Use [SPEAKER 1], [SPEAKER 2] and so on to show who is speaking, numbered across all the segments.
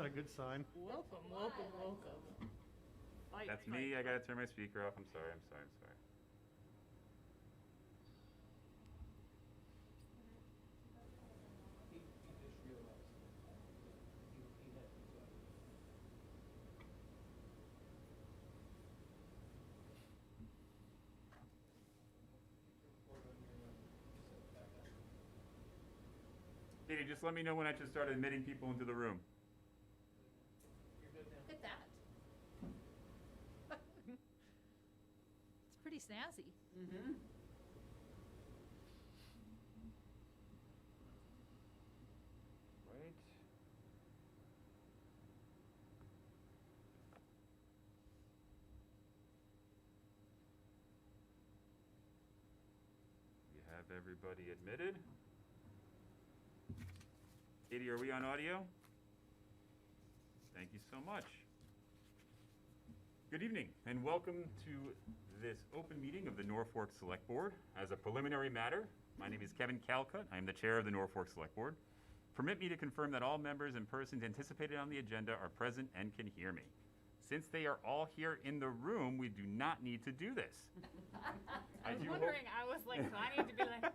[SPEAKER 1] not a good sign.
[SPEAKER 2] Welcome, welcome, welcome. Fight,
[SPEAKER 3] That's
[SPEAKER 2] fight,
[SPEAKER 3] me. I
[SPEAKER 2] fight.
[SPEAKER 3] gotta turn my speaker off. I'm sorry.
[SPEAKER 4] He just realized he had to go. Report on your set back up.
[SPEAKER 3] Katy, just let me know when I should start admitting people into the room.
[SPEAKER 4] You're good now.
[SPEAKER 2] Look at that. It's pretty snazzy.
[SPEAKER 5] Mm-hmm.
[SPEAKER 3] Right. We have everybody admitted. Katy, are we on audio? Thank you so much. Good evening and welcome to this open meeting of the Norfolk Select Board. As a preliminary matter, my name is Kevin Calcutt. I am the chair of the Norfolk Select Board. Permit me to confirm that all members and persons anticipated on the agenda are present and can hear me. Since they are all here in the room, we do not need to do this.
[SPEAKER 6] I was
[SPEAKER 3] do
[SPEAKER 6] wondering, I was like, do I need to be like,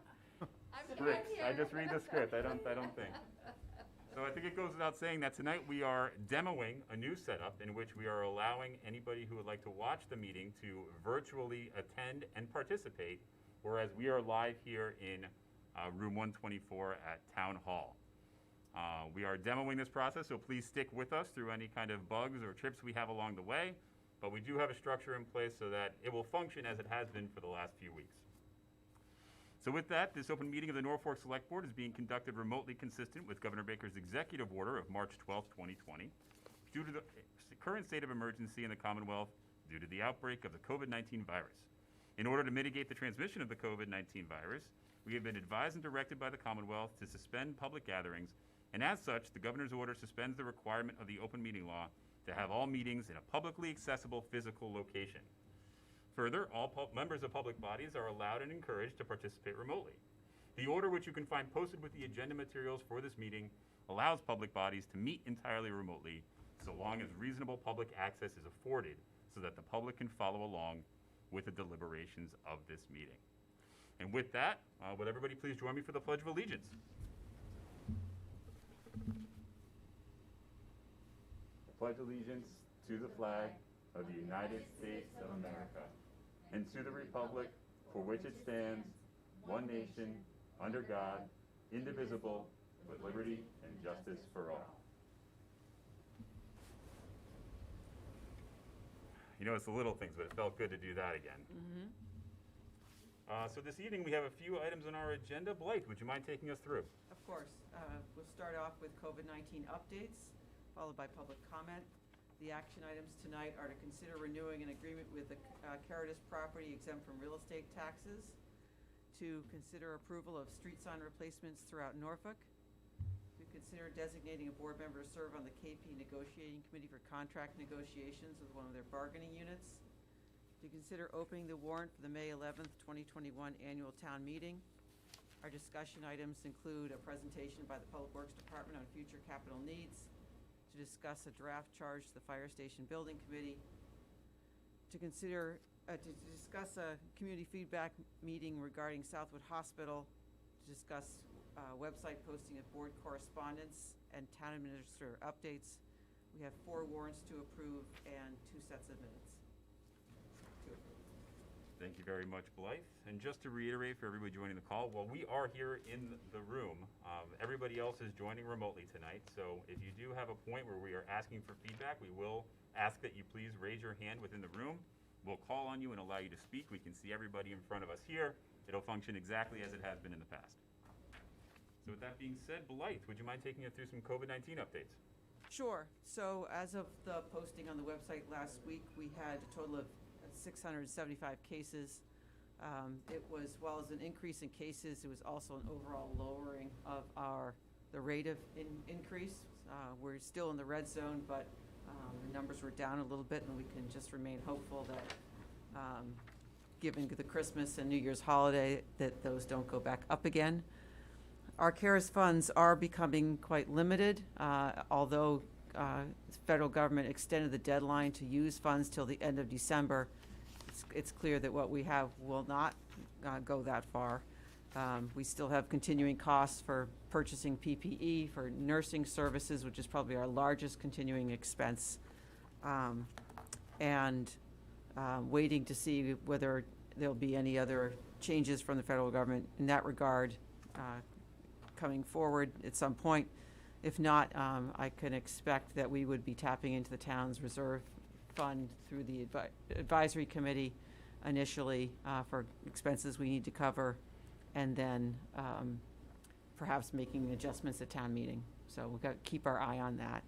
[SPEAKER 3] Scripts. I just read the script. I don't think. So I think it goes without saying that tonight we are demoing a new setup in which we are allowing anybody who would like to watch the meeting to virtually attend and participate, whereas we are live here in room 124 at Town Hall. We are demoing this process, so please stick with us through any kind of bugs or trips we have along the way, but we do have a structure in place so that it will function as it has been for the last few weeks. So with that, this open meeting of the Norfolk Select Board is being conducted remotely consistent with Governor Baker's executive order of March 12, 2020. Due to the current state of emergency in the Commonwealth due to the outbreak of the COVID-19 virus. In order to mitigate the transmission of the COVID-19 virus, we have been advised and directed by the Commonwealth to suspend public gatherings, and as such, the governor's order suspends the requirement of the open meeting law to have all meetings in a publicly accessible physical location. Further, all members of public bodies are allowed and encouraged to participate remotely. The order, which you can find posted with the agenda materials for this meeting, allows public bodies to meet entirely remotely so long as reasonable public access is afforded so that the public can follow along with the deliberations of this meeting. And with that, would everybody please join me for the Pledge of Allegiance? I pledge allegiance to the flag of the United States of America and to the republic for which it stands, one nation, under God, indivisible, with liberty and justice for all. You know, it's the little things, but it felt good to do that again. So this evening we have a few items on our agenda. Blythe, would you mind taking us through?
[SPEAKER 5] Of course. We'll start off with COVID-19 updates, followed by public comment. The action items tonight are to consider renewing an agreement with the Caritas property exempt from real estate taxes, to consider approval of street sign replacements throughout Norfolk, to consider designating a board member to serve on the KP Negotiating Committee for contract negotiations with one of their bargaining units, to consider opening the warrant for the May 11th, 2021 annual town meeting. Our discussion items include a presentation by the Public Works Department on future capital needs, to discuss a draft charge to the Fire Station Building Committee, to discuss a community feedback meeting regarding Southwood Hospital, to discuss website posting of board correspondence and town administrator updates. We have 4 warrants to approve and 2 sets of minutes to approve.
[SPEAKER 3] Thank you very much, Blythe. And just to reiterate for everybody joining the call, while we are here in the room, everybody else is joining remotely tonight. So if you do have a point where we are asking for feedback, we will ask that you please raise your hand within the room. We'll call on you and allow you to speak. We can see everybody in front of us here. It'll function exactly as it has been in the past. So with that being said, Blythe, would you mind taking us through some COVID-19 updates?
[SPEAKER 5] Sure. So as of the posting on the website last week, we had a total of 675 cases. It was, well as an increase in cases, it was also an overall lowering of the rate of increase. We're still in the red zone, but the numbers were down a little bit, and we can just remain hopeful that given the Christmas and New Year's holiday, that those don't go back up again. Our CARES funds are becoming quite limited, although federal government extended the deadline to use funds till the end of December, it's clear that what we have will not go that far. We still have continuing costs for purchasing PPE, for nursing services, which is probably our largest continuing expense, and waiting to see whether there'll be any other changes from the federal government in that regard coming forward at some point. If not, I can expect that we would be tapping into the town's reserve fund through the advisory committee initially for expenses we need to cover, and then perhaps making adjustments at town meeting. So we've got to keep our eye on that.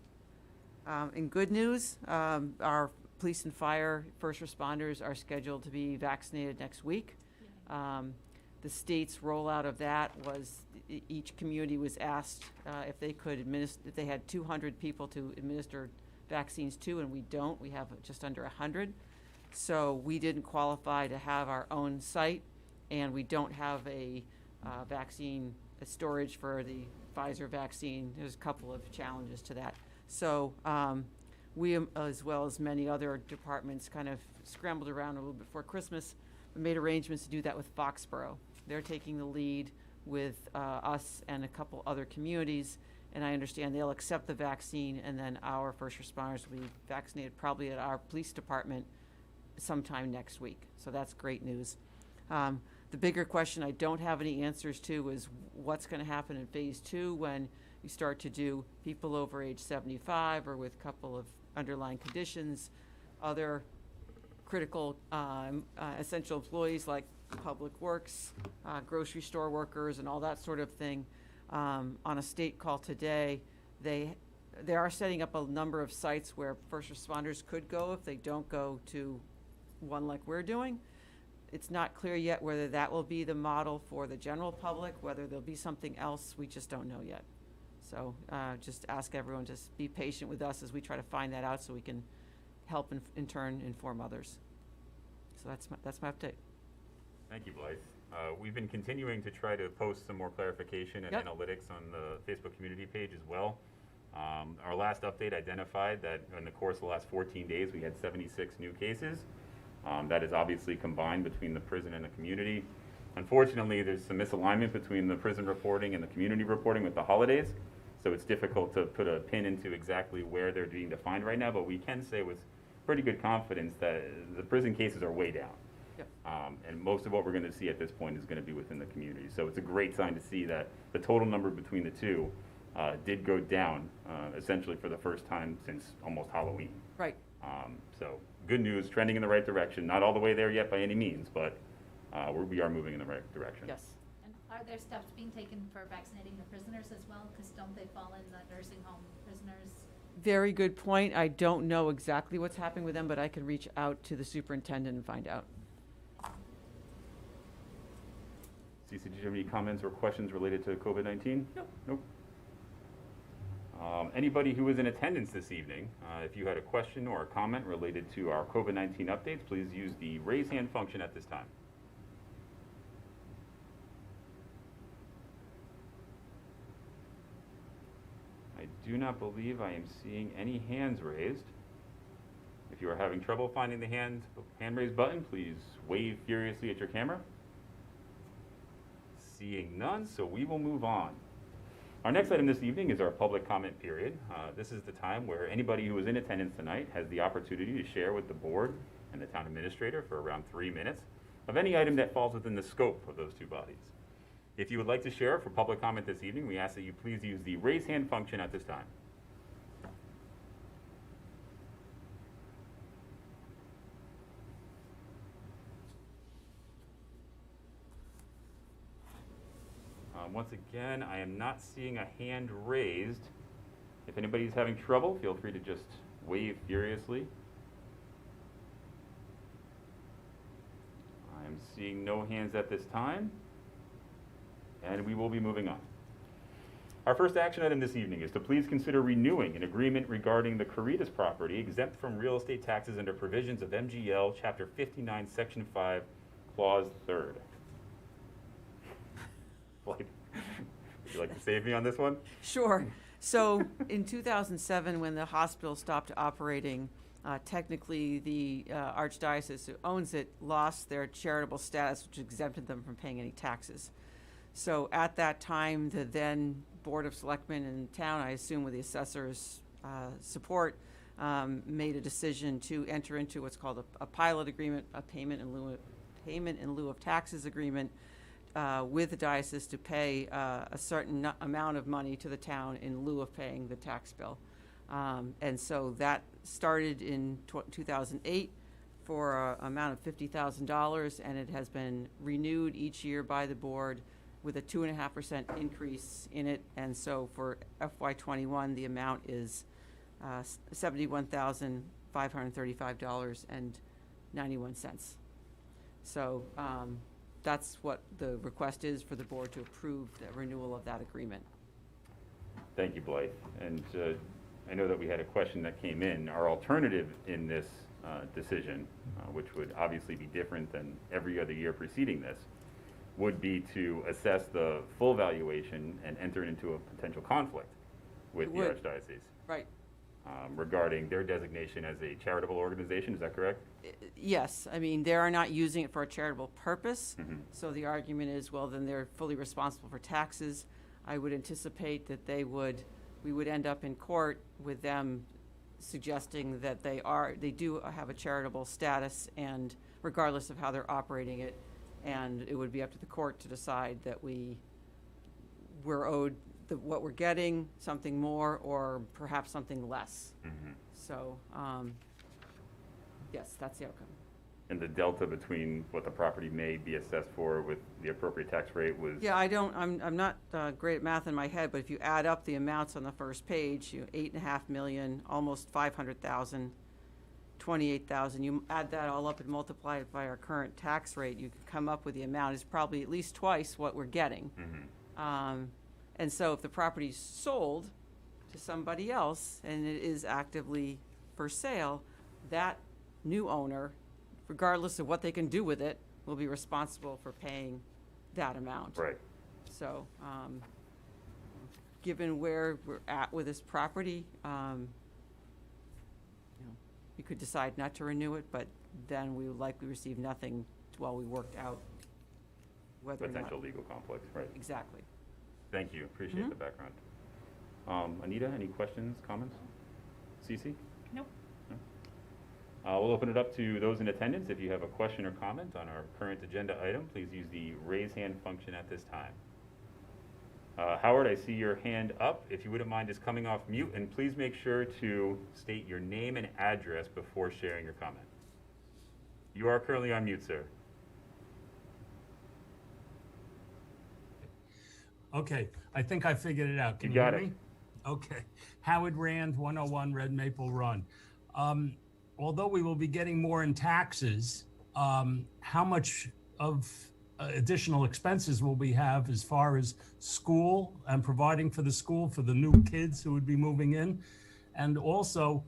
[SPEAKER 5] In good news, our police and fire first responders are scheduled to be vaccinated next week. The state's rollout of that was each community was asked if they could administer, if they had 200 people to administer vaccines to, and we don't. We have just under 100. So we didn't qualify to have our own site, and we don't have a vaccine storage for the Pfizer vaccine. There's a couple of challenges to that. So we, as well as many other departments, kind of scrambled around a little bit before Christmas. We made arrangements to do that with Foxborough. They're taking the lead with us and a couple other communities, and I understand they'll accept the vaccine, and then our first responders will be vaccinated probably at our police department sometime next week. So that's great news. The bigger question I don't have any answers to is what's going to happen in phase 2 when you start to do people over age 75 or with a couple of underlying conditions, other critical essential employees like public works, grocery store workers, and all that sort of thing. On a state call today, they are setting up a number of sites where first responders could go if they don't go to one like we're doing. It's not clear yet whether that will be the model for the general public, whether there'll be something else. We just don't know yet. So just ask everyone to be patient with us as we try to find that out so we can help in turn inform others. So that's my update.
[SPEAKER 3] Thank you, Blythe. We've been continuing to try to post some more clarification and analytics on the Facebook community page as well. Our last update identified that in the course of the last 14 days, we had 76 new cases. That is obviously combined between the prison and the community. Unfortunately, there's some misalignment between the prison reporting and the community reporting with the holidays, so it's difficult to put a pin into exactly where they're being defined right now, but we can say with pretty good confidence that the prison cases are way down.
[SPEAKER 5] Yep.
[SPEAKER 3] And most of what we're going to see at this point is going to be within the community. So it's a great sign to see that the total number between the two did go down essentially for the first time since almost Halloween.
[SPEAKER 5] Right.
[SPEAKER 3] So good news, trending in the right direction. Not all the way there yet by any means, but we are moving in the right direction.
[SPEAKER 5] Yes.
[SPEAKER 2] And are there steps being taken for vaccinating the prisoners as well? Because don't they fall in the nursing home prisoners?
[SPEAKER 5] Very good point. I don't know exactly what's happening with them, but I can reach out to the superintendent and find out.
[SPEAKER 3] Cece, did you have any comments or questions related to COVID-19?
[SPEAKER 5] Nope.
[SPEAKER 3] Nope. Anybody who is in attendance this evening, if you had a question or a comment related to our COVID-19 updates, please use the raise hand function at this time. I do not believe I am seeing any hands raised. If you are having trouble finding the hand raise button, please wave furiously at your camera. Seeing none, so we will move on. Our next item this evening is our public comment period. This is the time where anybody who is in attendance tonight has the opportunity to share with the board and the town administrator for around 3 minutes of any item that falls within the scope of those two bodies. If you would like to share for public comment this evening, we ask that you please use the raise hand function at this time. Once again, I am not seeing a hand raised. If anybody's having trouble, feel free to just wave furiously. I am seeing no hands at this time, and we will be moving on. Our first action item this evening is to please consider renewing an agreement regarding the Caritas property exempt from real estate taxes under provisions of MGL Chapter 59, Section 5, Clause 3rd. Would you like to save me on this one?
[SPEAKER 5] Sure. So in 2007, when the hospital stopped operating, technically the archdiocese who owns it lost their charitable status, which exempted them from paying any taxes. So at that time, the then Board of Selectmen in town, I assume with the assessor's support, made a decision to enter into what's called a pilot agreement, a payment in lieu of taxes agreement, with the diocese to pay a certain amount of money to the town in lieu of paying the tax bill. And so that started in 2008 for an amount of $50,000, and it has been renewed each year by the board with a 2.5% increase in it. And so for FY21, the amount is $71,535.91. So that's what the request is, for the board to approve the renewal of that agreement.
[SPEAKER 3] Thank you, Blythe. And I know that we had a question that came in. Our alternative in this decision, which would obviously be different than every other year preceding this, would be to assess the full valuation and enter into a potential conflict with the Archdiocese.
[SPEAKER 5] Right.
[SPEAKER 3] Regarding their designation as a charitable organization, is that correct?
[SPEAKER 5] Yes, I mean, they are not using it for a charitable purpose, so the argument is, well, then they're fully responsible for taxes. I would anticipate that we would end up in court with them suggesting that they do have a charitable status, and regardless of how they're operating it, and it would be up to the court to decide that we're owed what we're getting, something more, or perhaps something less. So, yes, that's the outcome.
[SPEAKER 3] And the delta between what the property may be assessed for with the appropriate tax rate was?
[SPEAKER 5] Yeah, I'm not great at math in my head, but if you add up the amounts on the first page, $8.5 million, almost 500,000, 28,000, you add that all up and multiply it by our current tax rate, you can come up with the amount is probably at least twice what we're getting. And so if the property's sold to somebody else and it is actively for sale, that new owner, regardless of what they can do with it, will be responsible for paying that amount.
[SPEAKER 3] Right.
[SPEAKER 5] So, given where we're at with this property, you could decide not to renew it, but then we would likely receive nothing while we worked out whether or not.
[SPEAKER 3] Potential legal conflict, right.
[SPEAKER 5] Exactly.
[SPEAKER 3] Thank you, appreciate the background. Anita, any questions, comments? Cece?
[SPEAKER 6] Nope.
[SPEAKER 3] No? We'll open it up to those in attendance. If you have a question or comment on our current agenda item, please use the raise hand function at this time. Howard, I see your hand up. If you wouldn't mind just coming off mute, and please make sure to state your name and address before sharing your comment. You are currently on mute, sir.
[SPEAKER 1] Okay, I think I figured it out. Can
[SPEAKER 3] You
[SPEAKER 1] you
[SPEAKER 3] got
[SPEAKER 1] hear
[SPEAKER 3] it.
[SPEAKER 1] me? Okay. Howard Rand, 101 Red Maple Run. Although we will be getting more in taxes, how much of additional expenses will we have as far as school and providing for the school for the new kids who would be moving in? And also,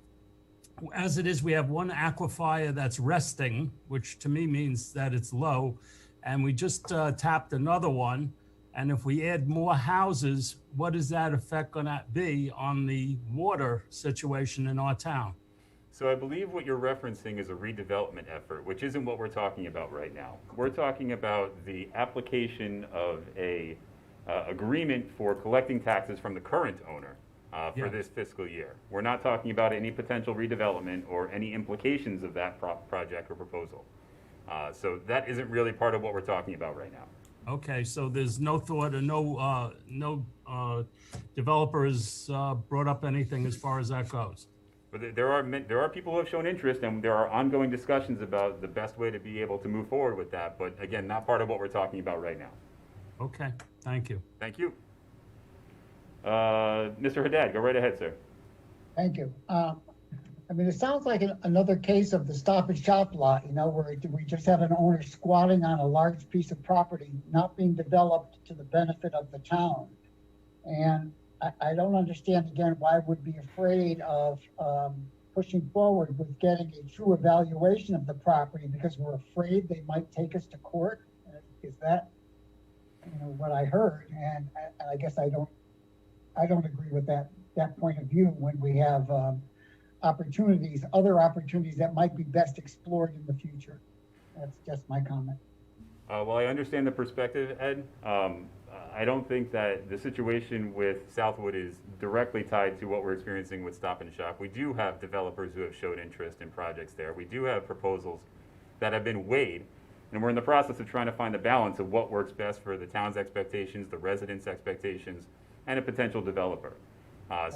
[SPEAKER 1] as it is, we have one aquifer that's resting, which to me means that it's low, and we just tapped another one. And if we add more houses, what is that effect going to be on the water situation in our town?
[SPEAKER 3] So I believe what you're referencing is a redevelopment effort, which isn't what we're talking about right now. We're talking about the application of a agreement for collecting taxes from the current owner for this fiscal year. We're not talking about any potential redevelopment or any implications of that project or proposal. So that isn't really part of what we're talking about right now.
[SPEAKER 1] Okay, so there's no thought or no developer has brought up anything as far as that goes?
[SPEAKER 3] But there are people who have shown interest, and there are ongoing discussions about the best way to be able to move forward with that. But again, not part of what we're talking about right now.
[SPEAKER 1] Okay, thank you.
[SPEAKER 3] Thank you. Mr. Haddad, go right ahead, sir.
[SPEAKER 7] Thank you. I mean, it sounds like another case of the Stop and Shop law, where we just have an owner squatting on a large piece of property, not being developed to the benefit of the town. And I don't understand, again, why we'd be afraid of pushing forward with getting a true evaluation of the property because we're afraid they might take us to court. Is that, what I heard? And I guess I don't agree with that that point of view when we have opportunities, other opportunities that might be best explored in the future. That's just my comment.
[SPEAKER 3] Well, I understand the perspective, Ed. I don't think that the situation with Southwood is directly tied to what we're experiencing with Stop and Shop. We do have developers who have showed interest in projects there. We do have proposals that have been weighed, and we're in the process of trying to find the balance of what works best for the town's expectations, the residents' expectations, and a potential developer.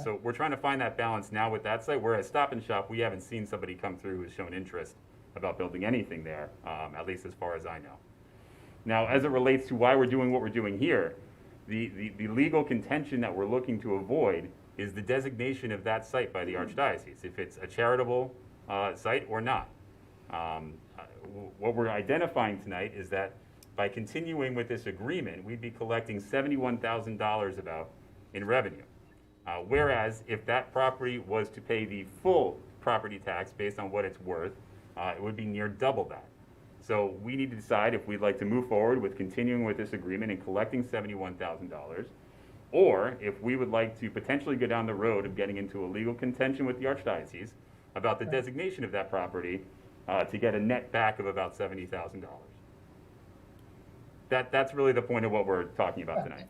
[SPEAKER 3] So we're trying to find that balance now with that site, whereas Stop and Shop, we haven't seen somebody come through who's shown interest about building anything there, at least as far as I know. Now, as it relates to why we're doing what we're doing here, the legal contention that we're looking to avoid is the designation of that site by the Archdiocese, if it's a charitable site or not. What we're identifying tonight is that by continuing with this agreement, we'd be collecting $71,000 about in revenue. Whereas if that property was to pay the full property tax based on what it's worth, it would be near double that. So we need to decide if we'd like to move forward with continuing with this agreement and collecting $71,000, or if we would like to potentially go down the road of getting into a legal contention with the Archdiocese about the designation of that property to get a net back of about $70,000. That's really the point of what we're talking about tonight.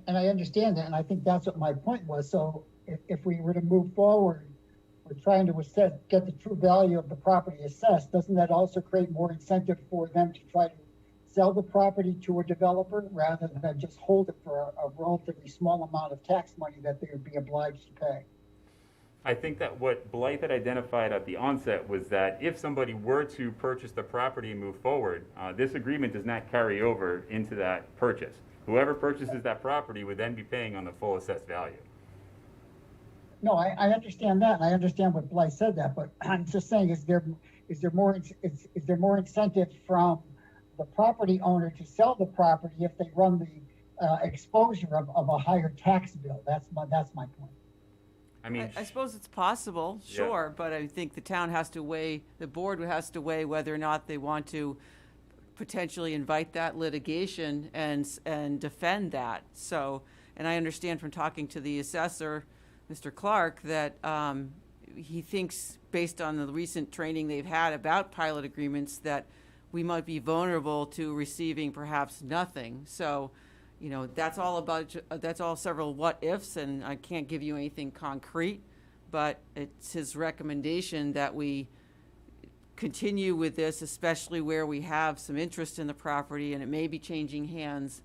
[SPEAKER 7] And I understand that, and I think that's what my point was. So if we were to move forward, we're trying to get the true value of the property assessed. Doesn't that also create more incentive for them to try to sell the property to a developer rather than just hold it for a relatively small amount of tax money that they would be obliged to pay?
[SPEAKER 3] I think that what Blythe had identified at the onset was that if somebody were to purchase the property and move forward, this agreement does not carry over into that purchase. Whoever purchases that property would then be paying on the full assessed value.
[SPEAKER 7] No, I understand that, and I understand what Blythe said that, but I'm just saying, is there more incentive from the property owner to sell the property if they run the exposure of a higher tax bill? That's my point.
[SPEAKER 3] I mean,
[SPEAKER 5] I suppose it's possible, sure, but I think the town has to weigh, the board has to weigh whether or not they want to potentially invite that litigation and defend that. So, and I understand from talking to the assessor, Mr. Clark, that he thinks, based on the recent training they've had about pilot agreements, that we might be vulnerable to receiving perhaps nothing. So, you know, that's all several what ifs, and I can't give you anything concrete, but it's his recommendation that we continue with this, especially where we have some interest in the property and it may be changing hands.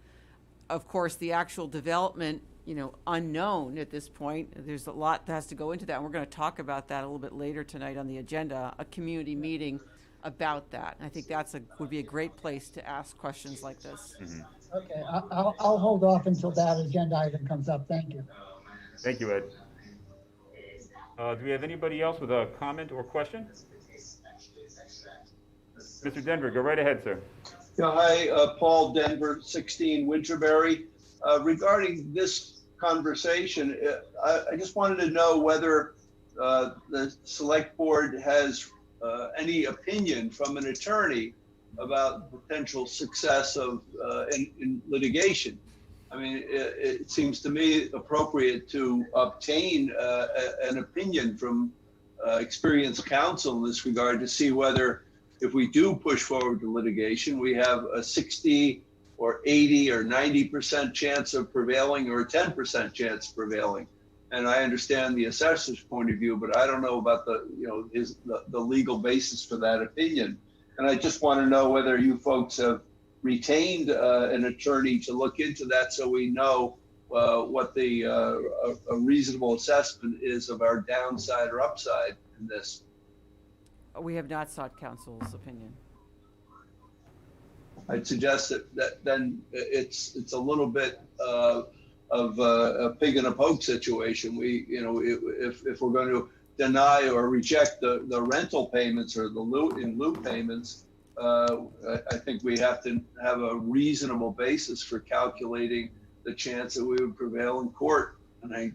[SPEAKER 5] Of course, the actual development, you know, unknown at this point. There's a lot that has to go into that, and we're going to talk about that a little bit later tonight on the agenda, a community meeting about that. And I think would be a great place to ask questions like this.
[SPEAKER 3] mm-hmm.
[SPEAKER 7] Okay, I'll hold off until that agenda item comes up. Thank you.
[SPEAKER 3] Thank you, Ed. Do we have anybody else with a comment or question? Mr. Denver, go right ahead, sir.
[SPEAKER 8] Yeah, hi, Paul Denver, 16 Winterberry. Regarding this conversation, I just wanted to know whether the select board has any opinion from an attorney about potential success of in litigation. I mean, it seems to me appropriate to obtain an opinion from experienced counsel in this regard to see whether, if we do push forward to litigation, we have a 60 or 80 or 90% chance of prevailing or a 10% chance of prevailing. And I understand the assessor's point of view, but I don't know about the legal basis for that opinion. And I just want to know whether you folks have retained an attorney to look into that, so we know what the a reasonable assessment is of our downside or upside in this.
[SPEAKER 5] We have not sought counsel's opinion.
[SPEAKER 8] I'd suggest that then it's a little bit of a pig in a poke situation. We, you know, if we're going to deny or reject the rental payments or the lieu payments, I think we have to have a reasonable basis for calculating the chance that we would prevail in court. And I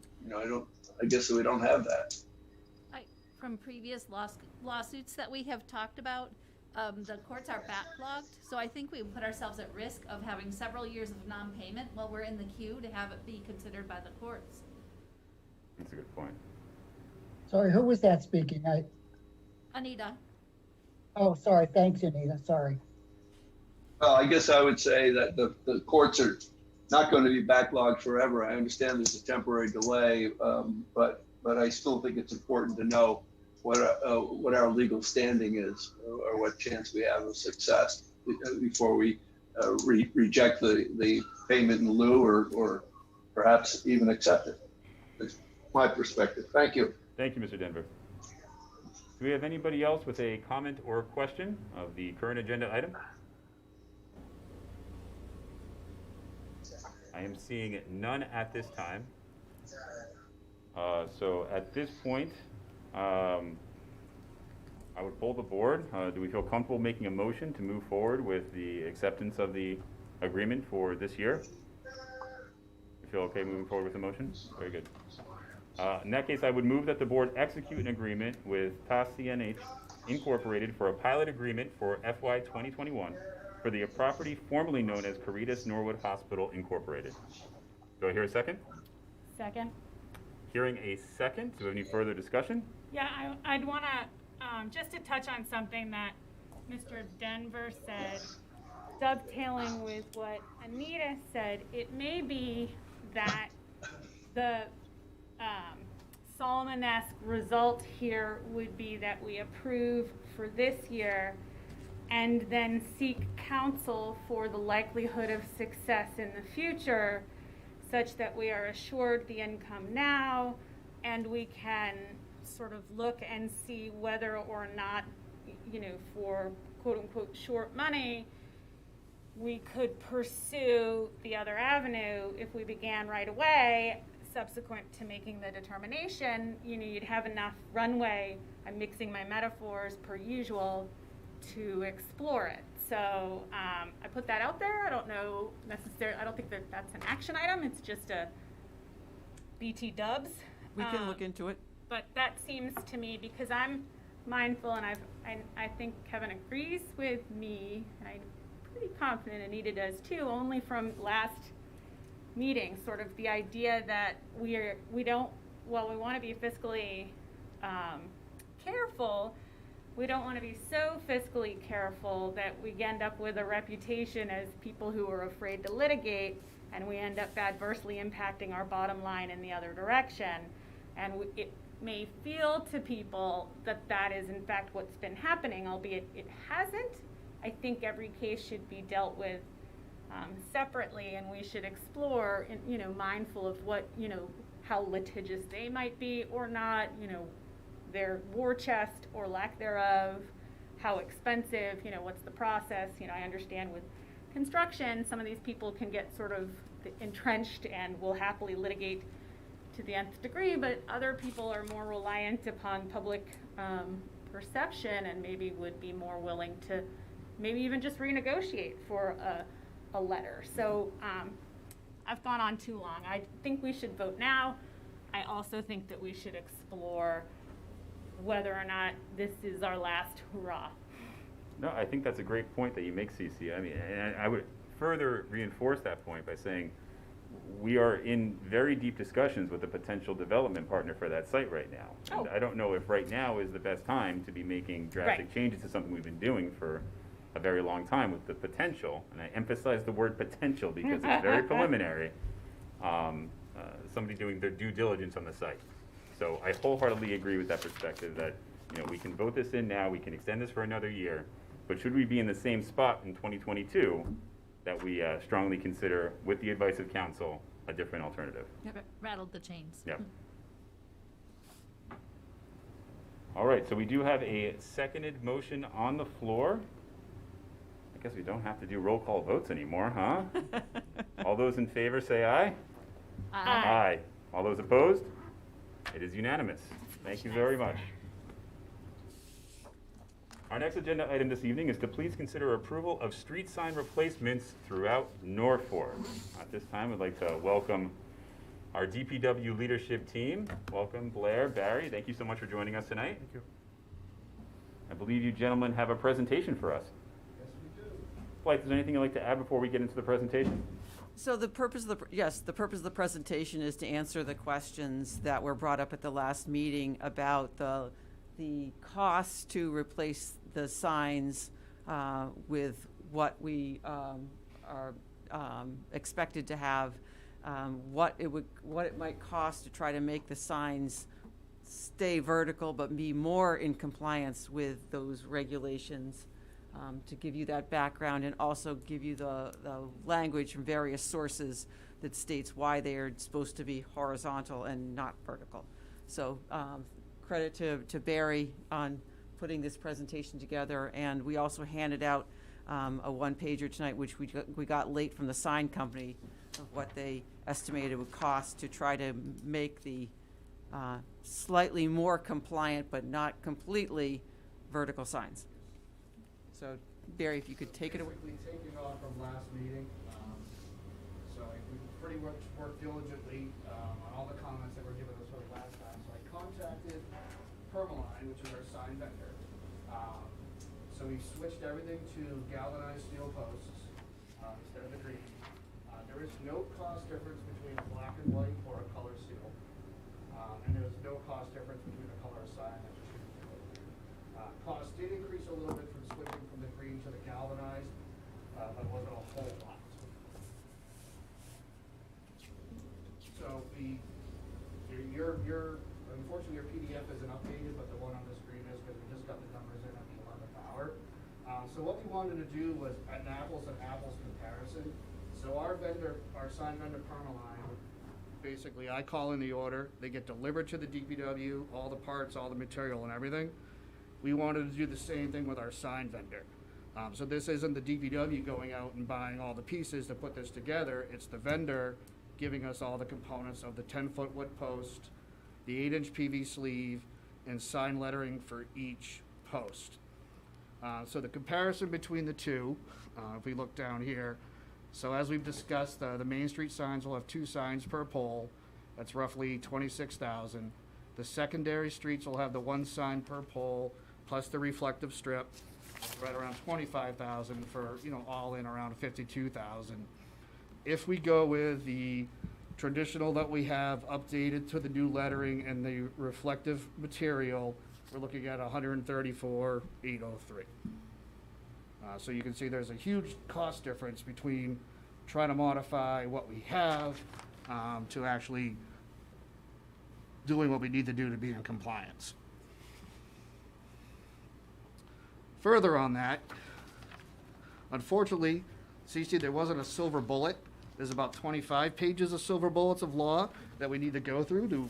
[SPEAKER 8] guess we don't have that.
[SPEAKER 2] From previous lawsuits that we have talked about, the courts are backlogged, so I think we put ourselves at risk of having several years of non-payment while we're in the queue to have it be considered by the courts.
[SPEAKER 3] That's a good point.
[SPEAKER 7] Sorry, who was that speaking?
[SPEAKER 2] Anita?
[SPEAKER 7] Oh, sorry, thanks, Anita, sorry.
[SPEAKER 8] Well, I guess I would say that the courts are not going to be backlogged forever. I understand there's a temporary delay, but I still think it's important to know what our legal standing is, or what chance we have of success before we reject the payment in lieu, or perhaps even accept it. That's my perspective. Thank you.
[SPEAKER 3] Thank you, Mr. Denver. Do we have anybody else with a comment or question of the current agenda item? I am seeing none at this time. So at this point, I would poll the board. Do we feel comfortable making a motion to move forward with the acceptance of the agreement for this year? You feel okay moving forward with the motion? Very good. In that case, I would move that the board execute an agreement with PAS CNH Incorporated for a pilot agreement for FY 2021 for the property formerly known as Caritas Norwood Hospital Incorporated. Do I hear a second?
[SPEAKER 6] Second.
[SPEAKER 3] Hearing a second. Do we have any further discussion?
[SPEAKER 6] Yeah, I'd want to, just to touch on something that Mr. Denver said, dovetailing with what Anita said, it may be that the Solomon-esque result here would be that we approve for this year and then seek counsel for the likelihood of success in the future, such that we are assured the income now, and we can sort of look and see whether or not, you know, for quote unquote short money, we could pursue the other avenue if we began right away. Subsequent to making the determination, you know, you'd have enough runway, I'm mixing my metaphors per usual, to explore it. So I put that out there. I don't know necessarily, I don't think that that's an action item. It's just a BT dubs.
[SPEAKER 5] We can look into it.
[SPEAKER 6] But that seems to me, because I'm mindful, and I think Kevin agrees with me, and I'm pretty confident Anita does too, only from last meeting, sort of the idea that we don't, while we want to be fiscally careful, we don't want to be so fiscally careful that we end up with a reputation as people who are afraid to litigate, and we end up adversely impacting our bottom line in the other direction. And it may feel to people that that is in fact what's been happening, albeit it hasn't. I think every case should be dealt with separately, and we should explore, you know, mindful of what, you know, how litigious they might be or not, you know, their war chest or lack thereof, how expensive, you know, what's the process. You know, I understand with construction, some of these people can get sort of entrenched and will happily litigate to the nth degree, but other people are more reliant upon public perception and maybe would be more willing to maybe even just renegotiate for a letter. So I've gone on too long. I think we should vote now. I also think that we should explore whether or not this is our last hurrah.
[SPEAKER 3] No, I think that's a great point that you make, Cece. I mean, and I would further reinforce that point by saying we are in very deep discussions with a potential development partner for that site right now.
[SPEAKER 6] Oh.
[SPEAKER 3] And I don't know if right now is the best time to be making drastic
[SPEAKER 6] Right.
[SPEAKER 3] changes to something we've been doing for a very long time with the potential, and I emphasize the word potential because it's very preliminary, somebody doing their due diligence on the site. So I wholeheartedly agree with that perspective that, you know, we can vote this in now, we can extend this for another year, but should we be in the same spot in 2022, that we strongly consider, with the advice of counsel, a different alternative.
[SPEAKER 2] Rattled the chains.
[SPEAKER 3] Yep. All right, so we do have a seconded motion on the floor. I guess we don't have to do roll call votes anymore, huh? All those in favor say aye. Aye. All those opposed? It is unanimous. Thank you very much. Our next agenda item this evening is to please consider approval of street sign replacements throughout Norfolk. At this time, I'd like to welcome our DPW leadership team. Welcome, Blair, Barry. Thank you so much for joining us tonight. Thank you. I believe you gentlemen have a presentation for us.
[SPEAKER 9] Yes, we do.
[SPEAKER 3] Blythe, is there anything you'd like to add before we get into the presentation?
[SPEAKER 5] So the purpose of the purpose of the presentation is to answer the questions that were brought up at the last meeting about the cost to replace the signs with what we are expected to have, what it might cost to try to make the signs stay vertical but be more in compliance with those regulations. To give you that background and also give you the language from various sources that states why they are supposed to be horizontal and not vertical. So credit to Barry on putting this presentation together, and we also handed out a one-pager tonight, which we got late from the sign company, of what they estimated it would cost to try to make the slightly more compliant but not completely vertical signs. So, Barry, if you could take it away.
[SPEAKER 9] Basically taking off from last meeting. So we pretty much worked diligently on all the comments that were given us for the last time. So I contacted Permaline, which is our sign vendor. So we switched everything to galvanized steel posts instead of the green. There is no cost difference between a black and white or a color steel. And there is no cost difference between a color sign and a true. Cost did increase a little bit from switching from the green to the galvanized, but it wasn't a whole lot. So unfortunately your PDF isn't updated, but the one on the screen is, because we just got the numbers in at the 11th hour. So what we wanted to do was an apples and apples comparison. So our sign vendor Permaline, basically I call in the order, they get delivered to the DPW, all the parts, all the material and everything. We wanted to do the same thing with our sign vendor. So this isn't the DPW going out and buying all the pieces to put this together. It's the vendor giving us all the components of the 10-foot wood post, the 8-inch PV sleeve, and sign lettering for each post. So the comparison between the two, if we look down here, so as we've discussed, the Main Street signs will have 2 signs per pole. That's roughly $26,000. The secondary streets will have the 1 sign per pole, plus the reflective strip, right around $25,000 for, all in around $52,000. If we go with the traditional that we have updated to the new lettering and the reflective material, we're looking at $134,803. So you can see there's a huge cost difference between trying to modify what we have to actually doing what we need to do to be in compliance. Further on that, unfortunately, CC, there wasn't a silver bullet. There's about 25 pages of silver bullets of law that we need to go through to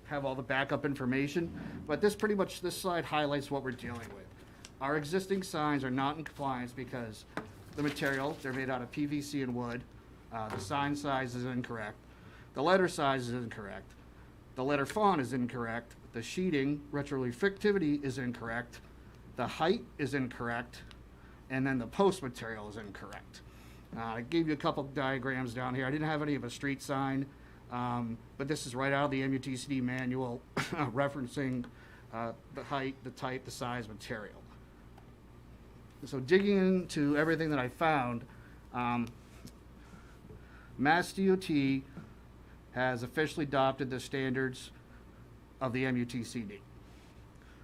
[SPEAKER 9] have all the backup information. But this slide highlights what we're dealing with. Our existing signs are not in compliance because the material, they're made out of PVC and wood. The sign size is incorrect. The letter size is incorrect. The letter font is incorrect. The sheeting, retroreflectivity is incorrect. The height is incorrect. And then the post material is incorrect. I gave you a couple diagrams down here. I didn't have any of a street sign, but this is right out of the MUTCD manual referencing the height, the type, the size, material. So digging into everything that I found, Mass DOT has officially adopted the standards of the MUTCD.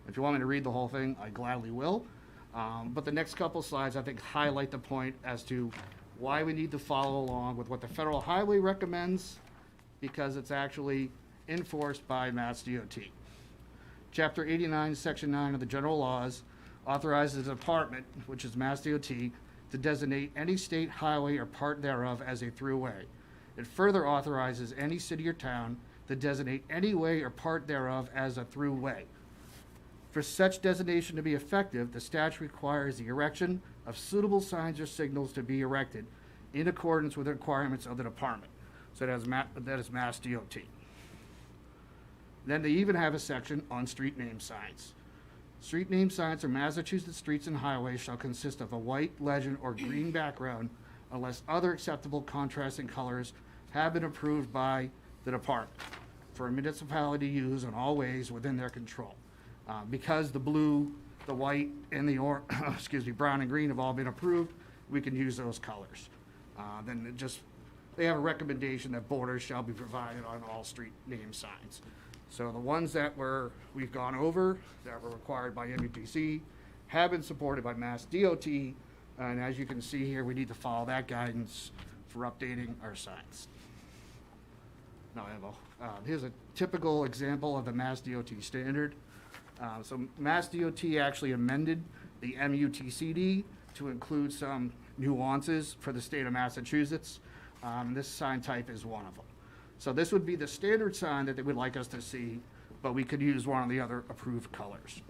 [SPEAKER 9] If you want me to read the whole thing, I gladly will. But the next couple slides, I think, highlight the point as to why we need to follow along with what the Federal Highway recommends, because it's actually enforced by Mass DOT. Chapter 89, Section 9 of the General Laws authorizes the department, which is Mass DOT, to designate any state highway or part thereof as a throughway. It further authorizes any city or town to designate any way or part thereof as a throughway. For such designation to be effective, the statute requires the erection of suitable signs or signals to be erected in accordance with the requirements of the department. So that is Mass DOT. Then they even have a section on street name signs. Street name signs for Massachusetts streets and highways shall consist of a white legend or green background unless other acceptable contrasting colors have been approved by the department for a municipality to use in all ways within their control. Because the blue, the white, and the brown and green have all been approved, we can use those colors. then they have a recommendation that borders shall be provided on all street name signs. So the ones that we've gone over, that were required by MUTC, have been supported by Mass DOT, and as you can see here, we need to follow that guidance for updating our signs. Now here's a typical example of the Mass DOT standard. So Mass DOT actually amended the MUTCD to include some nuances for the state of Massachusetts. This sign type is one of them. So this would be the standard sign that they would like us to see, but we could use one of the other approved colors.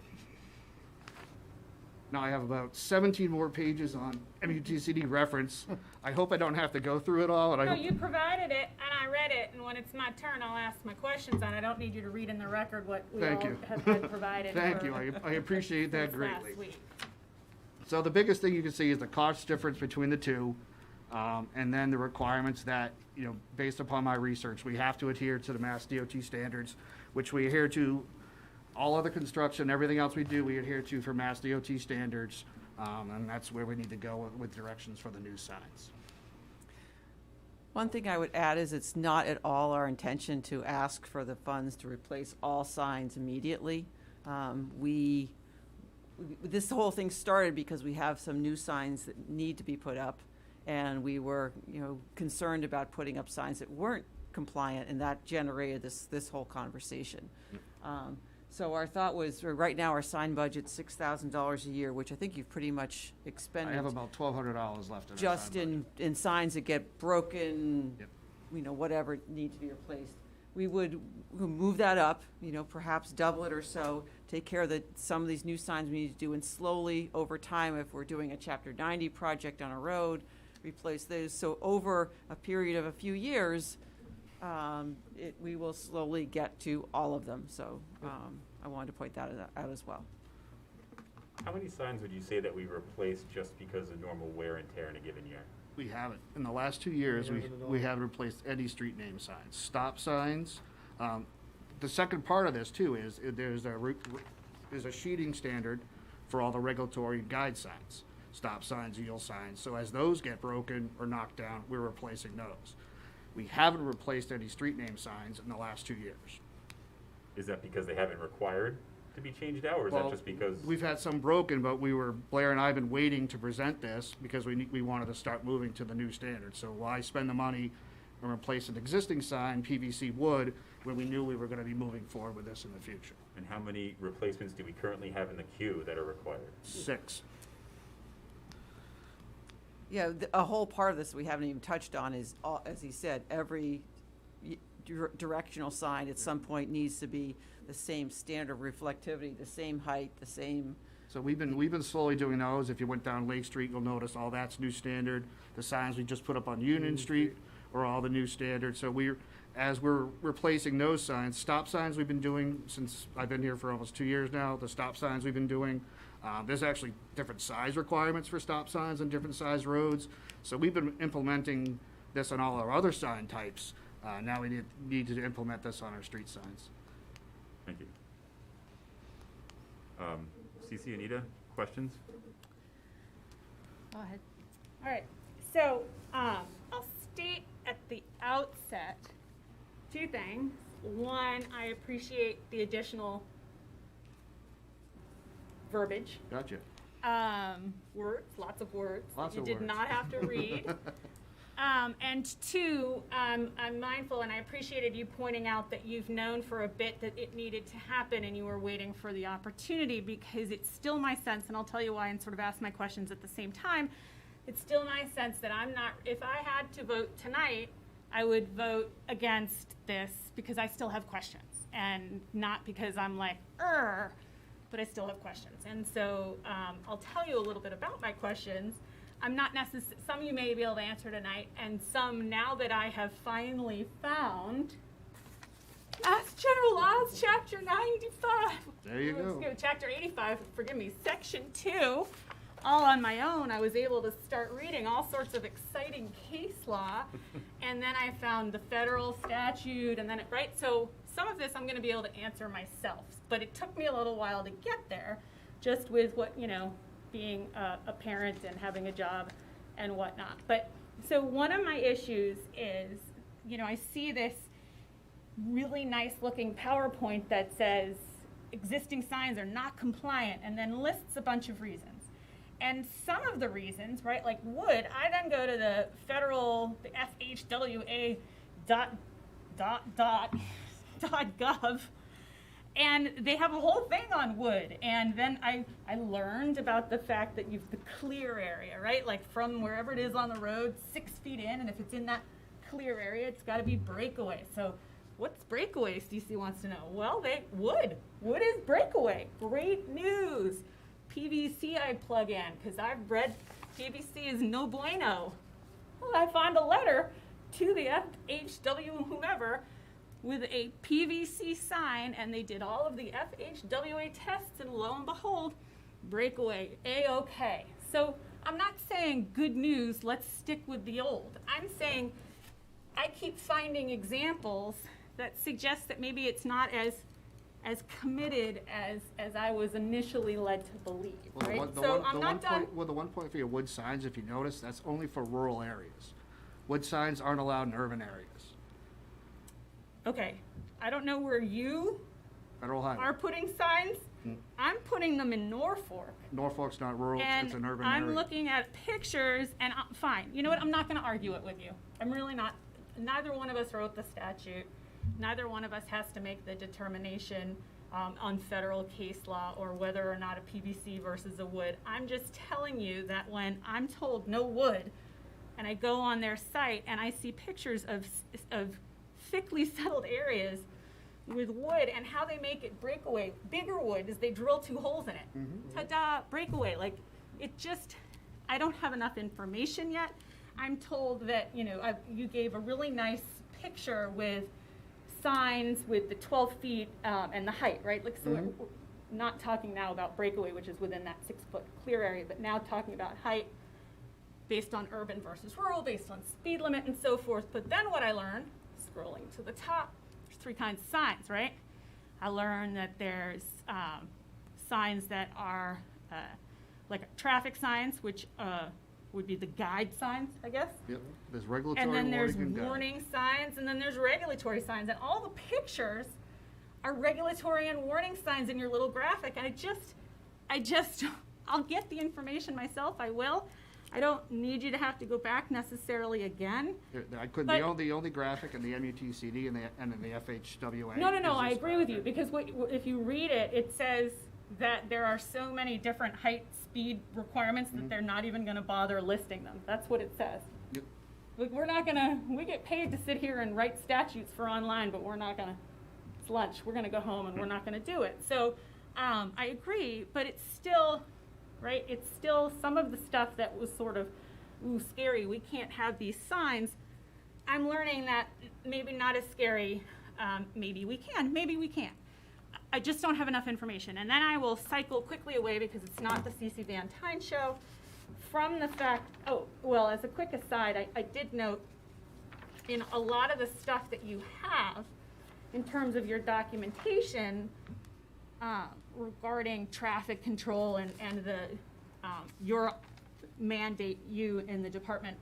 [SPEAKER 9] Now I have about 17 more pages on MUTCD reference. I hope I don't have to go through it all. And
[SPEAKER 6] No, you provided it, and I read it, and when it's my turn, I'll ask my questions on it. I don't need you to read in the record what we
[SPEAKER 9] Thank
[SPEAKER 6] all
[SPEAKER 9] you.
[SPEAKER 6] have been provided.
[SPEAKER 9] Thank
[SPEAKER 6] for-
[SPEAKER 9] you. I appreciate that
[SPEAKER 6] since last
[SPEAKER 9] greatly.
[SPEAKER 6] week.
[SPEAKER 9] So the biggest thing you can see is the cost difference between the two, and then the requirements that, based upon my research, we have to adhere to the Mass DOT standards, which we adhere to. All other construction, everything else we do, we adhere to for Mass DOT standards, and that's where we need to go with directions for the new signs.
[SPEAKER 5] One thing I would add is it's not at all our intention to ask for the funds to replace all signs immediately. This whole thing started because we have some new signs that need to be put up, and we were, concerned about putting up signs that weren't compliant, and that generated this whole conversation. So our thought was, right now, our sign budget's $6,000 a year, which I think you've pretty much
[SPEAKER 9] I
[SPEAKER 5] expended.
[SPEAKER 9] have about $1,200 left in our
[SPEAKER 5] Just
[SPEAKER 9] sign
[SPEAKER 5] in signs that get broken,
[SPEAKER 9] Yep.
[SPEAKER 5] whatever need to be replaced. We'll move that up, perhaps double it or so, take care of some of these new signs we need to do, and slowly, over time, if we're doing a Chapter 90 project on a road, replace those. So over a period of a few years, we will slowly get to all of them. So I wanted to point that out as well.
[SPEAKER 3] How many signs would you say that we replaced just because of normal wear and tear in a given year?
[SPEAKER 9] We haven't. In the last 2 years, we haven't replaced any street name signs. Stop signs. The second part of this too is there's a sheeting standard for all the regulatory guide signs. Stop signs, yield signs. So as those get broken or knocked down, we're replacing those. We haven't replaced any street name signs in the last 2 years.
[SPEAKER 3] Is that because they haven't required to be changed out, or is
[SPEAKER 9] Well,
[SPEAKER 3] that just because?
[SPEAKER 9] We've had some broken, but Blair and I have been waiting to present this because we wanted to start moving to the new standard. So why spend the money and replace an existing sign, PVC wood, when we knew we were going to be moving forward with this in the future?
[SPEAKER 3] And how many replacements do we currently have in the queue that are required?
[SPEAKER 9] 6.
[SPEAKER 5] Yeah, a whole part of this we haven't even touched on is, as he said, every directional sign at some point needs to be the same standard of reflectivity, the same height, the same.
[SPEAKER 9] So we've been slowly doing those. If you went down Lake Street, you'll notice all that's new standard. The signs we just put up on Union Street are all the new standard. So as we're replacing those signs, stop signs we've been doing since I've been here for almost 2 years now. The stop signs we've been doing. There's actually different size requirements for stop signs on different size roads. So we've been implementing this on all our other sign types. Now we need to implement this on our street signs.
[SPEAKER 3] Thank you. Cece, Anita, questions?
[SPEAKER 2] Go ahead.
[SPEAKER 6] All right, so I'll state at the outset 2 things. One, I appreciate the additional verbiage.
[SPEAKER 9] Gotcha.
[SPEAKER 6] Words, lots of words.
[SPEAKER 9] Lots
[SPEAKER 6] that
[SPEAKER 9] of
[SPEAKER 6] you did
[SPEAKER 9] words.
[SPEAKER 6] not have to read. And 2, I'm mindful, and I appreciated you pointing out that you've known for a bit that it needed to happen and you were waiting for the opportunity, because it's still my sense, and I'll tell you why and sort of ask my questions at the same time, it's still my sense that if I had to vote tonight, I would vote against this because I still have questions, and not because I'm like, but I still have questions. And so I'll tell you a little bit about my questions. I'm not some you may be able to answer tonight, and some now that I have finally found Mass General Laws, Chapter 95.
[SPEAKER 9] There you go.
[SPEAKER 6] Chapter 85, forgive me, Section 2. All on my own, I was able to start reading all sorts of exciting case law, and then I found the federal statute, and then so some of this I'm going to be able to answer myself, but it took me a little while to get there, just with what, being a parent and having a job and whatnot. But So one of my issues is, you know, I see this really nice looking PowerPoint that says existing signs are not compliant and then lists a bunch of reasons. And some of the reasons, right, like wood, I then go to the federal, the FHWA.gov, and they have a whole thing on wood. And then I learned about the fact that you've the clear area, right, like from wherever it is on the road, 6 feet in, and if it's in that clear area, it's got to be breakaway. So what's breakaway, Stacey wants to know. Well, wood is breakaway. Great news. PVC I plug in, because I've read PVC is no bueno. Well, I found a letter to the FHW whomever with a PVC sign, and they did all of the FHWA tests, and lo and behold, breakaway, A-okay. So I'm not saying good news, let's stick with the old. I'm saying I keep finding examples that suggest that maybe it's not as committed as I was initially led to believe, right? So I'm not done.
[SPEAKER 9] Well, the 1 point for your wood signs, if you notice, that's only for rural areas. Wood signs aren't allowed in urban areas.
[SPEAKER 6] Okay, I don't know where you
[SPEAKER 9] Federal highway.
[SPEAKER 6] are putting signs. I'm putting them in Norfolk.
[SPEAKER 9] Norfolk's not rural,
[SPEAKER 6] And
[SPEAKER 9] it's an urban area.
[SPEAKER 6] I'm looking at pictures, and fine. You know what? I'm not going to argue it with you. I'm really not. Neither one of us wrote the statute. Neither one of us has to make the determination on federal case law or whether or not a PVC versus a wood. I'm just telling you that when I'm told no wood, and I go on their site and I see pictures of thickly settled areas with wood and how they make it breakaway, bigger wood is they drill 2 holes in it. Ta-da, breakaway. Like, it just, I don't have enough information yet. I'm told that, you know, you gave a really nice picture with signs with the 12 feet and the height, right? Like, so we're not talking now about breakaway, which is within that 6 foot clear area, but now talking about height based on urban versus rural, based on speed limit and so forth. But then what I learned, scrolling to the top, there's 3 kinds of signs, right? I learned that there's signs that are like traffic signs, which would be the guide signs, I guess.
[SPEAKER 9] Yep. There's regulatory,
[SPEAKER 6] and then there's
[SPEAKER 9] warning, and guide.
[SPEAKER 6] warning signs, and then there's regulatory signs, and all the pictures are regulatory and warning signs in your little graphic. And I just, I'll get the information myself. I will. I don't need you to have to go back necessarily again.
[SPEAKER 9] I couldn't. The only graphic in the MUTCD and the FHWA.
[SPEAKER 6] No. I agree with you, because if you read it, it says that there are so many different height, speed requirements that they're not even going to bother listing them. That's what it says.
[SPEAKER 9] Yep.
[SPEAKER 6] Like, we get paid to sit here and write statutes for online, but we're not going to, it's lunch, we're going to go home and we're not going to do it. So I agree, but it's still, right, it's still some of the stuff that was sort of, ooh, scary, we can't have these signs. I'm learning that maybe not as scary, maybe we can't. I just don't have enough information. And then I will cycle quickly away, because it's not the CC Van Tyne show, from the fact, as a quick aside, I did note in a lot of the stuff that you have in terms of your documentation regarding traffic control and the your mandate, you in the department,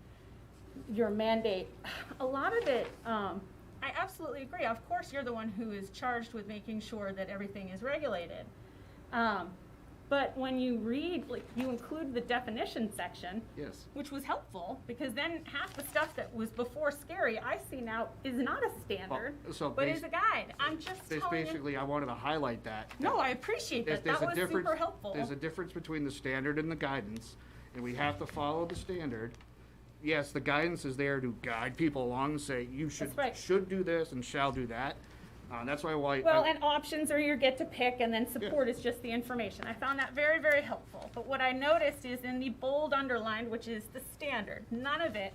[SPEAKER 6] your mandate, a lot of it, I absolutely agree. Of course, you're the one who is charged with making sure that everything is regulated. But when you read, like, you include the definition section,
[SPEAKER 9] Yes.
[SPEAKER 6] which was helpful, because then half the stuff that was before scary, I see now is not a standard, but is a guide. I'm just telling you.
[SPEAKER 9] Basically, I wanted to highlight that.
[SPEAKER 6] No, I appreciate that.
[SPEAKER 9] There's
[SPEAKER 6] That
[SPEAKER 9] a
[SPEAKER 6] was
[SPEAKER 9] difference.
[SPEAKER 6] super helpful.
[SPEAKER 9] There's a difference between the standard and the guidance, and we have to follow the standard. Yes, the guidance is there to guide people along and say, you
[SPEAKER 6] That's right.
[SPEAKER 9] should do this and shall do that. That's why.
[SPEAKER 6] And options are your get to pick, and then support is just the information. I found that very, very helpful. But what I noticed is in the bold underlined, which is the standard, none of it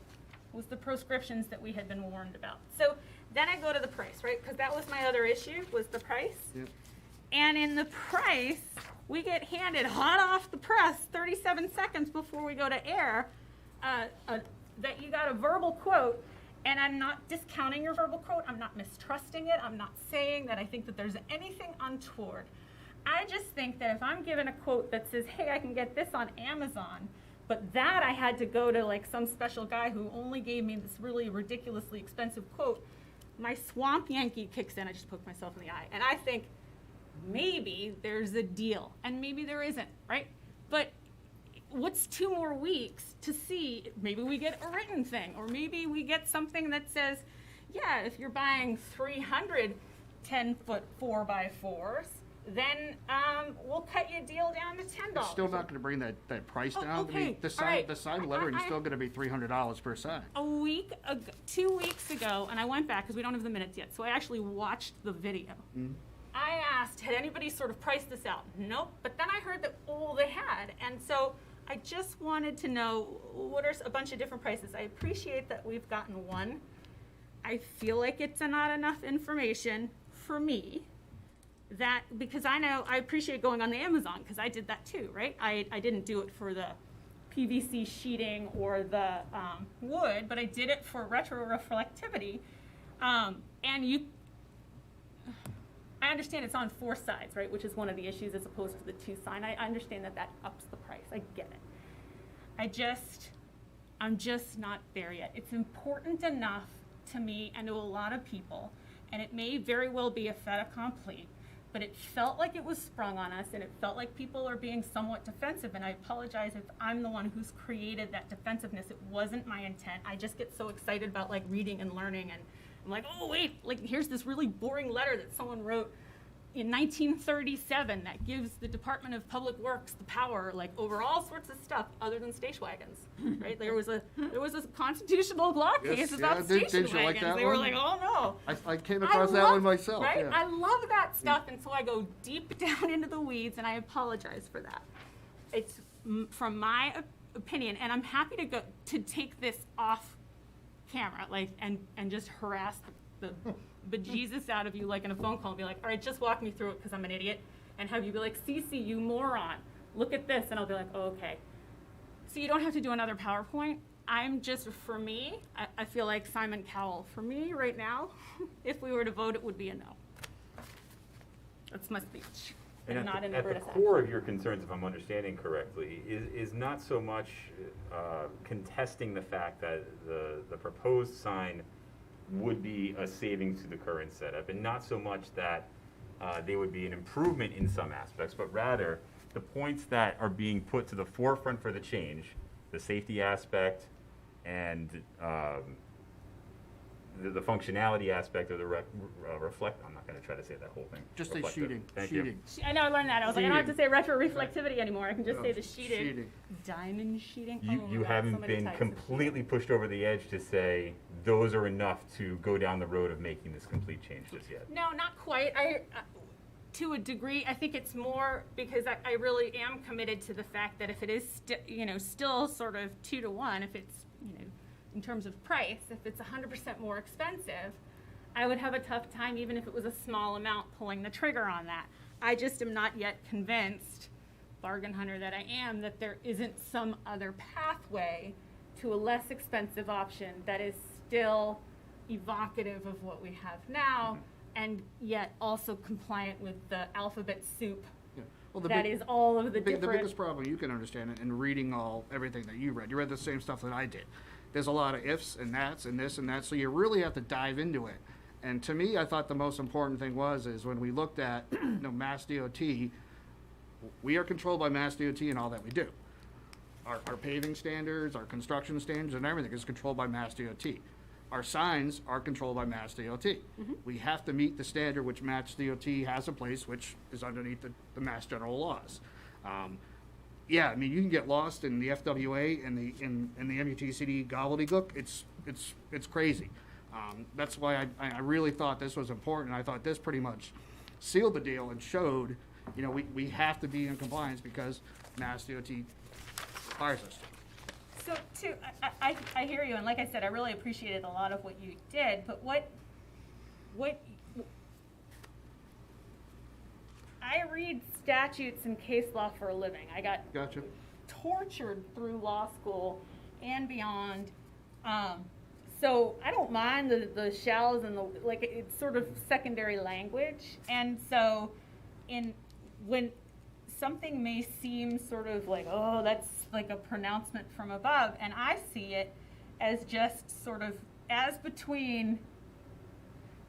[SPEAKER 6] was the proscriptions that we had been warned about. So then I go to the price, right? Because that was my other issue, was the price.
[SPEAKER 9] Yep.
[SPEAKER 6] And in the price, we get handed hot off the press 37 seconds before we go to air that you got a verbal quote. And I'm not discounting your verbal quote. I'm not mistrusting it. I'm not saying that I think that there's anything untoward. I just think that if I'm given a quote that says, hey, I can get this on Amazon, But that I had to go to like some special guy who only gave me this really ridiculously expensive quote. My swamp Yankee kicks in. I just poked myself in the eye. And I think maybe there's a deal and maybe there isn't, right? But what's 2 more weeks to see? Maybe we get a written thing, or maybe we get something that says, yeah, if you're buying 300 10-foot 4x4s, then we'll cut you a deal down to $10.
[SPEAKER 9] It's still not gonna bring that price down. I
[SPEAKER 6] okay,
[SPEAKER 9] mean, the
[SPEAKER 6] all right.
[SPEAKER 9] side lettering is still gonna be $300 per sign.
[SPEAKER 6] 2 weeks ago, and I went back because we don't have the minutes yet, so I actually watched the video. I asked, had anybody sort of priced this out? Nope, but then I heard that, they had. And so I just wanted to know, what are a bunch of different prices? I appreciate that we've gotten one. I feel like it's not enough information for me, that, because I appreciate going on the Amazon, because I did that too, right? I didn't do it for the PVC sheeting or the wood, but I did it for retroreflectivity. And I understand it's on 4 sides, right, which is one of the issues as opposed to the 2 sign. I understand that ups the price. I get it. I'm just not there yet. It's important enough to me and to a lot of people, and it may very well be a fait accompli, but it felt like it was sprung on us, and it felt like people are being somewhat defensive, and I apologize if I'm the one who's created that defensiveness. It wasn't my intent. I just get so excited about like reading and learning, and I'm like, oh wait, like here's this really boring letter that someone wrote in 1937 that gives the Department of Public Works the power, like, over all sorts of stuff other than station wagons, right? There was a constitutional law case about station
[SPEAKER 9] didn't you like
[SPEAKER 6] wagons.
[SPEAKER 9] that
[SPEAKER 6] They
[SPEAKER 9] one?
[SPEAKER 6] were like, oh no.
[SPEAKER 9] I came across that one myself.
[SPEAKER 6] Right?
[SPEAKER 9] Yeah.
[SPEAKER 6] I love that stuff, and so I go deep down into the weeds, and I apologize for that. It's from my opinion, and I'm happy to take this off camera, like, and just harass the bejesus out of you, like in a phone call, and be like, all right, just walk me through it because I'm an idiot, and have you be like, Cece, you moron, look at this, and I'll be like, oh, okay. So you don't have to do another PowerPoint. I'm just, for me, I feel like Simon Cowell. For me, right now, if we were to vote, it would be a no. That's my speech.
[SPEAKER 3] And
[SPEAKER 6] not an
[SPEAKER 3] at the core of your concerns, if I'm understanding correctly, is not so much contesting the fact that the proposed sign would be a savings to the current setup, and not so much that they would be an improvement in some aspects, but rather the points that are being put to the forefront for the change, the safety aspect and the functionality aspect of the reflect. I'm not going to try to say that whole thing.
[SPEAKER 9] Just say
[SPEAKER 3] Reflective.
[SPEAKER 9] sheeting.
[SPEAKER 3] Thank
[SPEAKER 9] Sheeting.
[SPEAKER 3] you.
[SPEAKER 6] I know, I learned that. I was like, I don't have to say retroreflectivity anymore. I can just say the sheeting.
[SPEAKER 9] Sheeting.
[SPEAKER 6] Diamond sheeting.
[SPEAKER 3] You,
[SPEAKER 6] Oh my
[SPEAKER 3] you
[SPEAKER 6] God, so
[SPEAKER 3] haven't
[SPEAKER 6] many
[SPEAKER 3] been
[SPEAKER 6] types of sheeting.
[SPEAKER 3] completely pushed over the edge to say those are enough to go down the road of making this complete change just yet.
[SPEAKER 6] No, not quite. To a degree, I think it's more because I really am committed to the fact that if it is, still sort of 2 to 1, if it's, in terms of price, if it's 100% more expensive, I would have a tough time, even if it was a small amount, pulling the trigger on that. I just am not yet convinced, bargain hunter that I am, that there isn't some other pathway to a less expensive option that is still evocative of what we have now, and yet also compliant with the alphabet soup.
[SPEAKER 9] Yeah. Well,
[SPEAKER 6] That is all of the
[SPEAKER 9] The
[SPEAKER 6] different.
[SPEAKER 9] biggest problem you can understand it in reading everything that you read. You read the same stuff that I did. There's a lot of ifs and that's and this and that, so you really have to dive into it. And to me, I thought the most important thing is when we looked at Mass DOT, we are controlled by Mass DOT in all that we do. Our paving standards, our construction standards, and everything is controlled by Mass DOT. Our signs are controlled by Mass DOT.
[SPEAKER 6] Mm-hmm.
[SPEAKER 9] We have to meet the standard which Mass DOT has in place, which is underneath the Mass General laws. Yeah, I mean, you can get lost in the FWA and the MUTCD gobbledygook. It's crazy. That's why I really thought this was important. I thought this pretty much sealed the deal and showed, we have to be in compliance because Mass DOT requires us to.
[SPEAKER 6] So, I hear you, and like I said, I really appreciated a lot of what you did, but what I read statutes and case law for a living. I got
[SPEAKER 9] Gotcha.
[SPEAKER 6] tortured through law school and beyond. So I don't mind the shells and it's sort of secondary language. And so something may seem sort of like, oh, that's like a pronouncement from above, and I see it as just sort of as between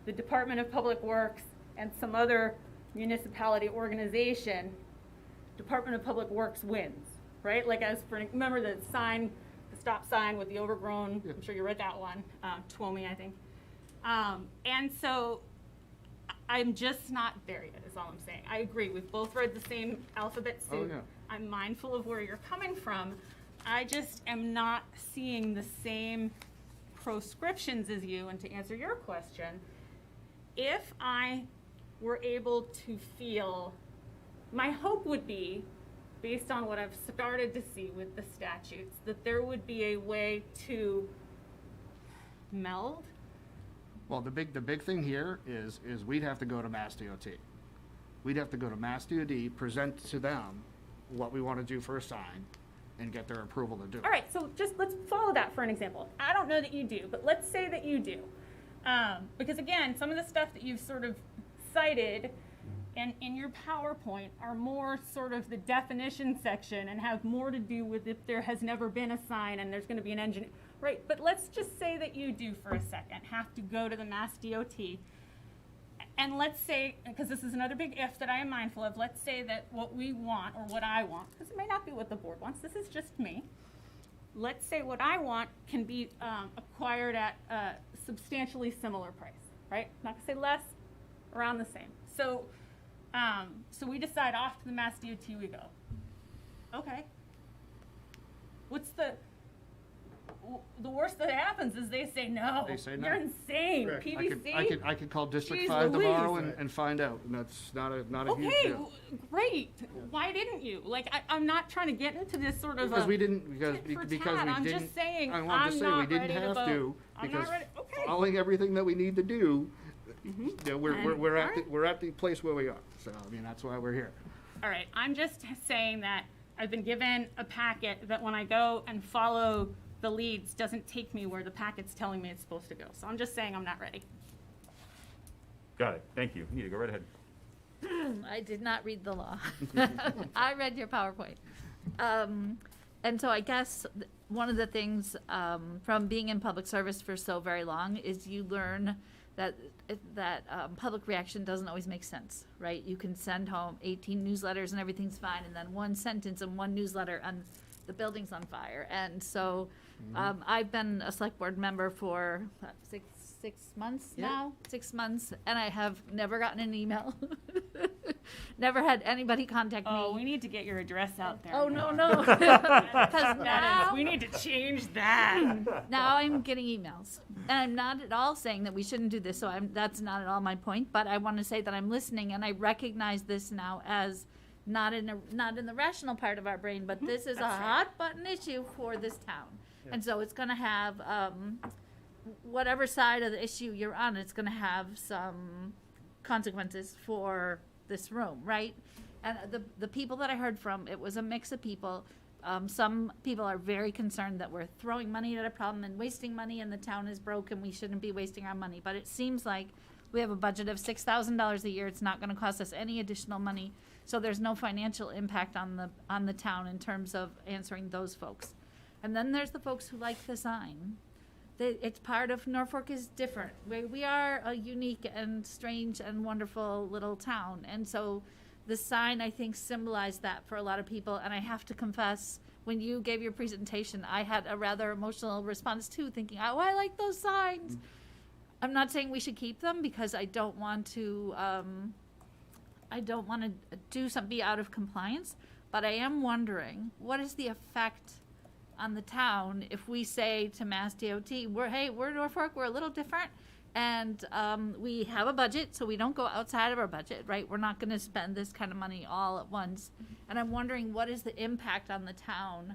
[SPEAKER 6] the Department of Public Works and some other municipality organization, Department of Public Works wins, right? Like as for, remember the sign, the stop sign with the overgrown, I'm sure you read that one, Twomey, I think. And so I'm just not there yet, is all I'm saying. I agree, we've both read the same alphabet soup.
[SPEAKER 9] Oh, yeah.
[SPEAKER 6] I'm mindful of where you're coming from. I just am not seeing the same proscriptions as you. And to answer your question, if I were able to feel, my hope would be, based on what I've started to see with the statutes, that there would be a way to meld.
[SPEAKER 9] Well, the big thing here is we'd have to go to Mass DOT. We'd have to go to Mass DOT, present to them what we want to do for a sign, and get their approval to do it.
[SPEAKER 6] All right, so just let's follow that for an example. I don't know that you do, but let's say that you do. Because again, some of the stuff that you've sort of cited and in your PowerPoint are more sort of the definition section and have more to do with if there has never been a sign and there's going to be an engineer. Right, but let's just say that you do for a second have to go to the Mass DOT. And let's say, because this is another big if that I am mindful of, let's say that what we want, or what I want, because it may not be what the board wants, this is just me. Let's say what I want can be acquired at a substantially similar price, right? Not to say less, around the same. So, so we decide off to the Mass DOT we go. Okay. What's the worst that happens is they say no.
[SPEAKER 9] They say no.
[SPEAKER 6] You're insane.
[SPEAKER 4] Correct.
[SPEAKER 6] PVC.
[SPEAKER 9] I could call District
[SPEAKER 6] Jeez
[SPEAKER 9] 5 tomorrow
[SPEAKER 6] Louise.
[SPEAKER 9] and find out, and that's not a huge
[SPEAKER 6] Okay,
[SPEAKER 9] deal.
[SPEAKER 6] great. Why didn't you? Like, I'm not trying to get into this sort of
[SPEAKER 9] Because
[SPEAKER 6] a
[SPEAKER 9] we didn't, because
[SPEAKER 6] tit for
[SPEAKER 9] we
[SPEAKER 6] tat. I'm
[SPEAKER 9] didn't.
[SPEAKER 6] just saying,
[SPEAKER 9] I wanted to
[SPEAKER 6] I'm
[SPEAKER 9] say
[SPEAKER 6] not
[SPEAKER 9] we didn't
[SPEAKER 6] ready to
[SPEAKER 9] have
[SPEAKER 6] vote.
[SPEAKER 9] to,
[SPEAKER 6] I'm
[SPEAKER 9] because
[SPEAKER 6] not ready. Okay.
[SPEAKER 9] following everything that we need to do, you know, we're at
[SPEAKER 6] Alright.
[SPEAKER 9] we're at the place where we are. So I mean, that's why we're here.
[SPEAKER 6] All right, I'm just saying that I've been given a packet that when I go and follow the leads doesn't take me where the packet's telling me it's supposed to go. So I'm just saying I'm not ready.
[SPEAKER 3] Got it. Thank you. Nita, go right ahead.
[SPEAKER 2] I did not read the law. I read your PowerPoint. And so I guess one of the things from being in public service for so very long is you learn that public reaction doesn't always make sense, right? You can send home 18 newsletters and everything's fine, and then one sentence in one newsletter and the building's on fire. And so I've been a select board member for six months now, 6 months, and I have never gotten an email. Never had anybody contact me.
[SPEAKER 6] Oh, we need to get your address out there.
[SPEAKER 2] Oh,
[SPEAKER 6] now.
[SPEAKER 2] no. Because
[SPEAKER 6] We need to change that.
[SPEAKER 2] now I'm getting emails, and I'm not at all saying that we shouldn't do this. So that's not at all my point. But I want to say that I'm listening, and I recognize this now as not in the rational part of our brain, but this is a hot button issue for this town, and so it's going to have whatever side of the issue you're on. It's going to have some consequences for this room, right? And the people that I heard from, it was a mix of people. Some people are very concerned that we're throwing money at a problem and wasting money, and the town is broke and we shouldn't be wasting our money. But it seems like we have a budget of $6,000 a year. It's not going to cost us any additional money, so there's no financial impact on the town in terms of answering those folks. And then there's the folks who like the sign. It's part of Norfolk is different. We are a unique and strange and wonderful little town, and so the sign, I think, symbolized that for a lot of people. And I have to confess, when you gave your presentation, I had a rather emotional response too, thinking, oh, I like those signs. I'm not saying we should keep them because I don't want to be out of compliance, but I am wondering, what is the effect on the town if we say to Mass DOT, we're Norfolk, we're a little different, and we have a budget, so we don't go outside of our budget, right? We're not going to spend this kind of money all at once. And I'm wondering, what is the impact on the town?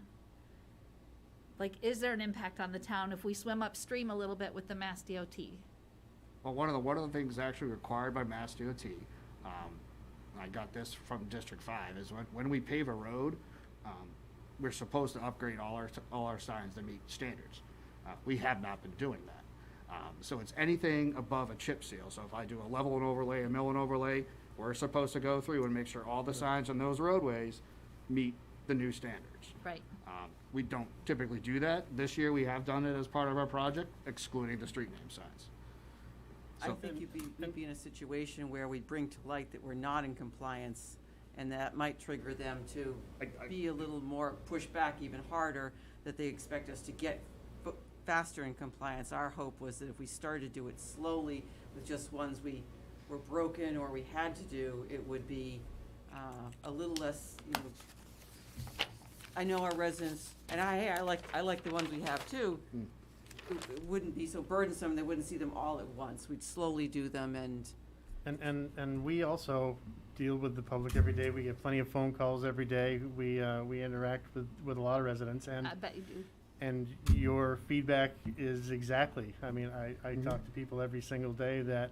[SPEAKER 2] Like, is there an impact on the town if we swim upstream a little bit with the Mass DOT?
[SPEAKER 9] Well, one of the things actually required by Mass DOT, I got this from District 5, is when we pave a road, we're supposed to upgrade all our signs to meet standards. We have not been doing that. So it's anything above a chip seal. So if I do a level and overlay, a mill and overlay, we're supposed to go through and make sure all the signs on those roadways meet the new standards.
[SPEAKER 2] Right.
[SPEAKER 9] We don't typically do that. This year, we have done it as part of our project, excluding the street name signs.
[SPEAKER 5] I
[SPEAKER 9] So-
[SPEAKER 5] think we'd be in a situation where we bring to light that we're not in compliance, and that might trigger them to be a little more, push back even harder, that they expect us to get faster in compliance. Our hope was that if we started to do it slowly with just ones we were broken or we had to do, it would be a little less, you know. I know our residents, and I like the ones we have too. It wouldn't be so burdensome, they wouldn't see them all at once. We'd slowly do them,
[SPEAKER 10] And we also deal with the public every day. We get plenty of phone calls every day. We interact with a lot of residents, and
[SPEAKER 2] I bet you do.
[SPEAKER 10] and your feedback is exactly. I mean, I talk to people every single day that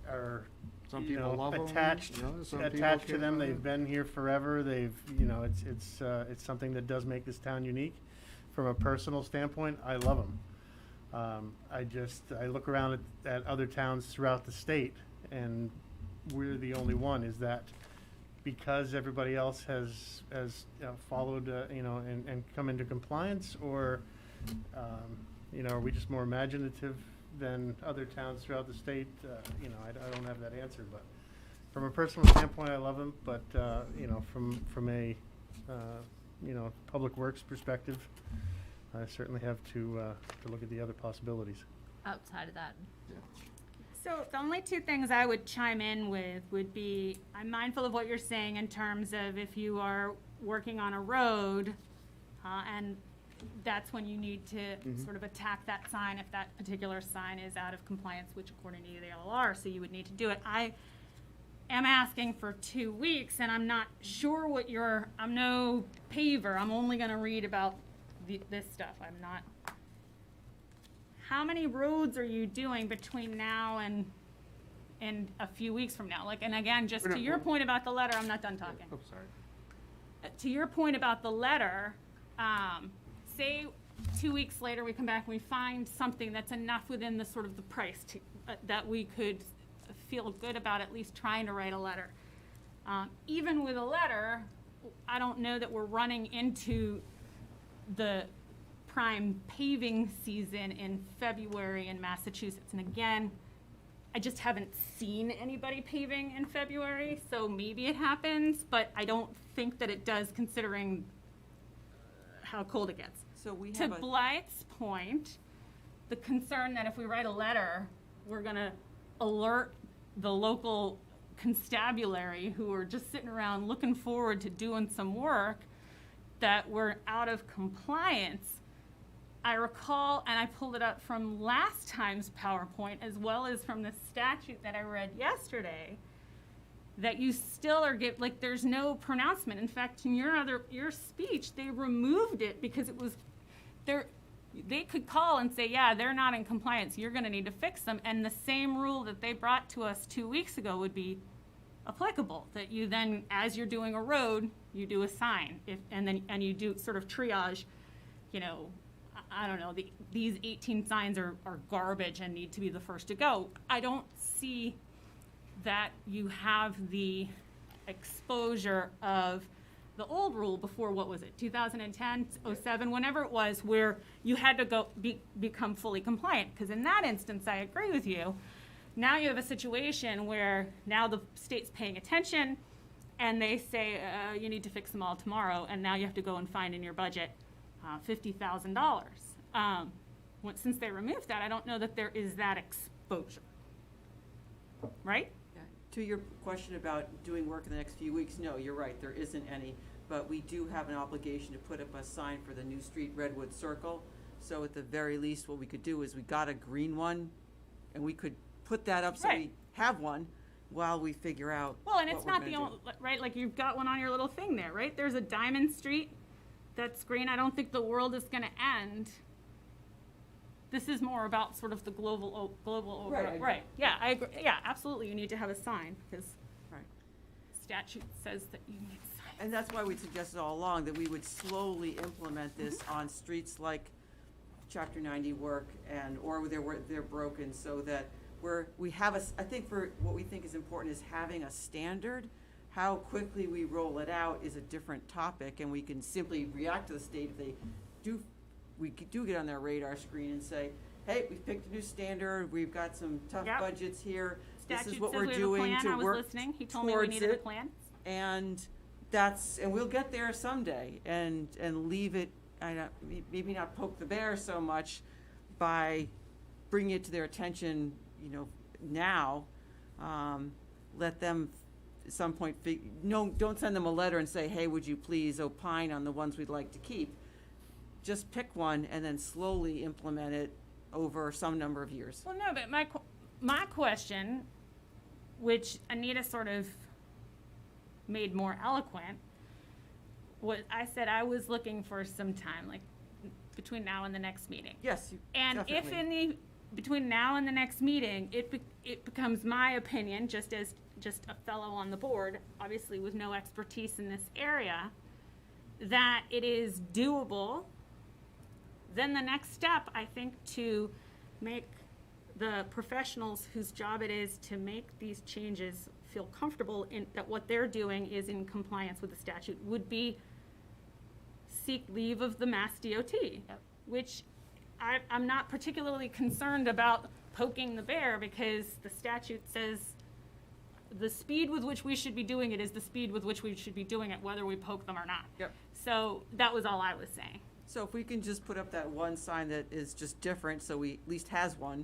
[SPEAKER 10] are
[SPEAKER 9] Some people love 'em,
[SPEAKER 10] attached
[SPEAKER 9] you know, some people
[SPEAKER 10] attached to
[SPEAKER 9] can't
[SPEAKER 10] them.
[SPEAKER 9] really-
[SPEAKER 10] They've been here forever. They've it's something that does make this town unique. From a personal standpoint, I love them. I look around at other towns throughout the state, and we're the only one. Is that because everybody else has followed, and come into compliance, or, are we just more imaginative than other towns throughout the state? I don't have that answer, but from a personal standpoint, I love them. But from a public works perspective, I certainly have to look at the other possibilities.
[SPEAKER 2] Outside of that.
[SPEAKER 6] So the only two things I would chime in with would be, I'm mindful of what you're saying in terms of if you are working on a road, and that's when you need to sort of attack that sign if that particular sign is out of compliance, which according to the LLR, so you would need to do it. I am asking for 2 weeks, and I'm not sure what I'm no paver. I'm only gonna read about this stuff. I'm not. How many roads are you doing between now and a few weeks from now? And again, just to your point about the letter, I'm not done talking.
[SPEAKER 9] Oh, sorry.
[SPEAKER 6] To your point about the letter, say 2 weeks later we come back and we find something that's enough within the sort of the price that we could feel good about at least trying to write a letter. Even with a letter, I don't know that we're running into the prime paving season in February in Massachusetts. And again, I just haven't seen anybody paving in February, so maybe it happens, but I don't think that it does considering how cold it gets.
[SPEAKER 5] so we
[SPEAKER 6] To
[SPEAKER 5] have
[SPEAKER 6] Blythe's point, the concern that if we write a letter, we're gonna alert the local constabulary who are just sitting around looking forward to doing some work that we're out of compliance. I recall, and I pulled it up from last time's PowerPoint as well as from the statute that I read yesterday, that you still are there's no pronouncement. In fact, in your speech, they removed it because it was they could call and say, yeah, they're not in compliance, you're gonna need to fix them, and the same rule that they brought to us 2 weeks ago would be applicable, that you then, as you're doing a road, you do a sign, and you do sort of triage, I don't know, these 18 signs are garbage and need to be the first to go. I don't see that you have the exposure of the old rule before, what was it, 2010, 07, whenever it was, where you had to become fully compliant. Because in that instance, I agree with you. Now you have a situation where now the state's paying attention and they say, you need to fix them all tomorrow, and now you have to go and find in your budget $50,000. Since they removed that, I don't know that there is that exposure. Right?
[SPEAKER 5] to your question about doing work in the next few weeks, no, you're right, there isn't any, but we do have an obligation to put up a sign for the new street, Redwood Circle. So at the very least, what we could do is we got a green one, and we could put that up so we
[SPEAKER 6] Right.
[SPEAKER 5] have one while we figure out
[SPEAKER 6] Well, and
[SPEAKER 5] what
[SPEAKER 6] it's
[SPEAKER 5] we're
[SPEAKER 6] not
[SPEAKER 5] gonna
[SPEAKER 6] the
[SPEAKER 5] do.
[SPEAKER 6] only, right, like you've got one on your little thing there, right? There's a Diamond Street that's green. I don't think the world is gonna end. This is more about sort of the global
[SPEAKER 5] Right, I
[SPEAKER 6] overall,
[SPEAKER 5] agree.
[SPEAKER 6] right? Yeah, I agree. Yeah, absolutely. You need to have a sign because
[SPEAKER 5] Right.
[SPEAKER 6] statute says that you need signs.
[SPEAKER 5] And that's why we suggested all along that we would slowly implement this on streets like Chapter 90 work or they're broken, so that we have I think for what we think is important is having a standard. How quickly we roll it out is a different topic, and we can simply react to the state if they we do get on their radar screen and say, hey, we've picked a new standard, we've got some tough
[SPEAKER 6] Yep.
[SPEAKER 5] budgets here, this
[SPEAKER 6] Statute
[SPEAKER 5] is what
[SPEAKER 6] says
[SPEAKER 5] we're
[SPEAKER 6] we have a
[SPEAKER 5] doing
[SPEAKER 6] plan.
[SPEAKER 5] to
[SPEAKER 6] I was
[SPEAKER 5] work
[SPEAKER 6] listening. He told me we
[SPEAKER 5] towards
[SPEAKER 6] needed a
[SPEAKER 5] it.
[SPEAKER 6] plan.
[SPEAKER 5] And we'll get there someday, and leave it, maybe not poke the bear so much by bringing it to their attention, now. Let them at some point, don't send them a letter and say, hey, would you please opine on the ones we'd like to keep. Just pick one and then slowly implement it over some number of years.
[SPEAKER 6] Well, no, but my question, which Anita sort of made more eloquent, was I said I was looking for some time, like between now and the next meeting.
[SPEAKER 5] Yes,
[SPEAKER 6] And if
[SPEAKER 5] definitely.
[SPEAKER 6] between now and the next meeting, it becomes my opinion, just as just a fellow on the board, obviously with no expertise in this area, that it is doable, then the next step, I think, to make the professionals whose job it is to make these changes feel comfortable in that what they're doing is in compliance with the statute would be seek leave of the Mass DOT, which I'm not particularly concerned about poking the bear, because the statute says the speed with which we should be doing it is the speed with which we should be doing it, whether we poke them or not.
[SPEAKER 5] Yep.
[SPEAKER 6] So that was all I was saying.
[SPEAKER 5] So if we can just put up that one sign that is just different, so we at least has one,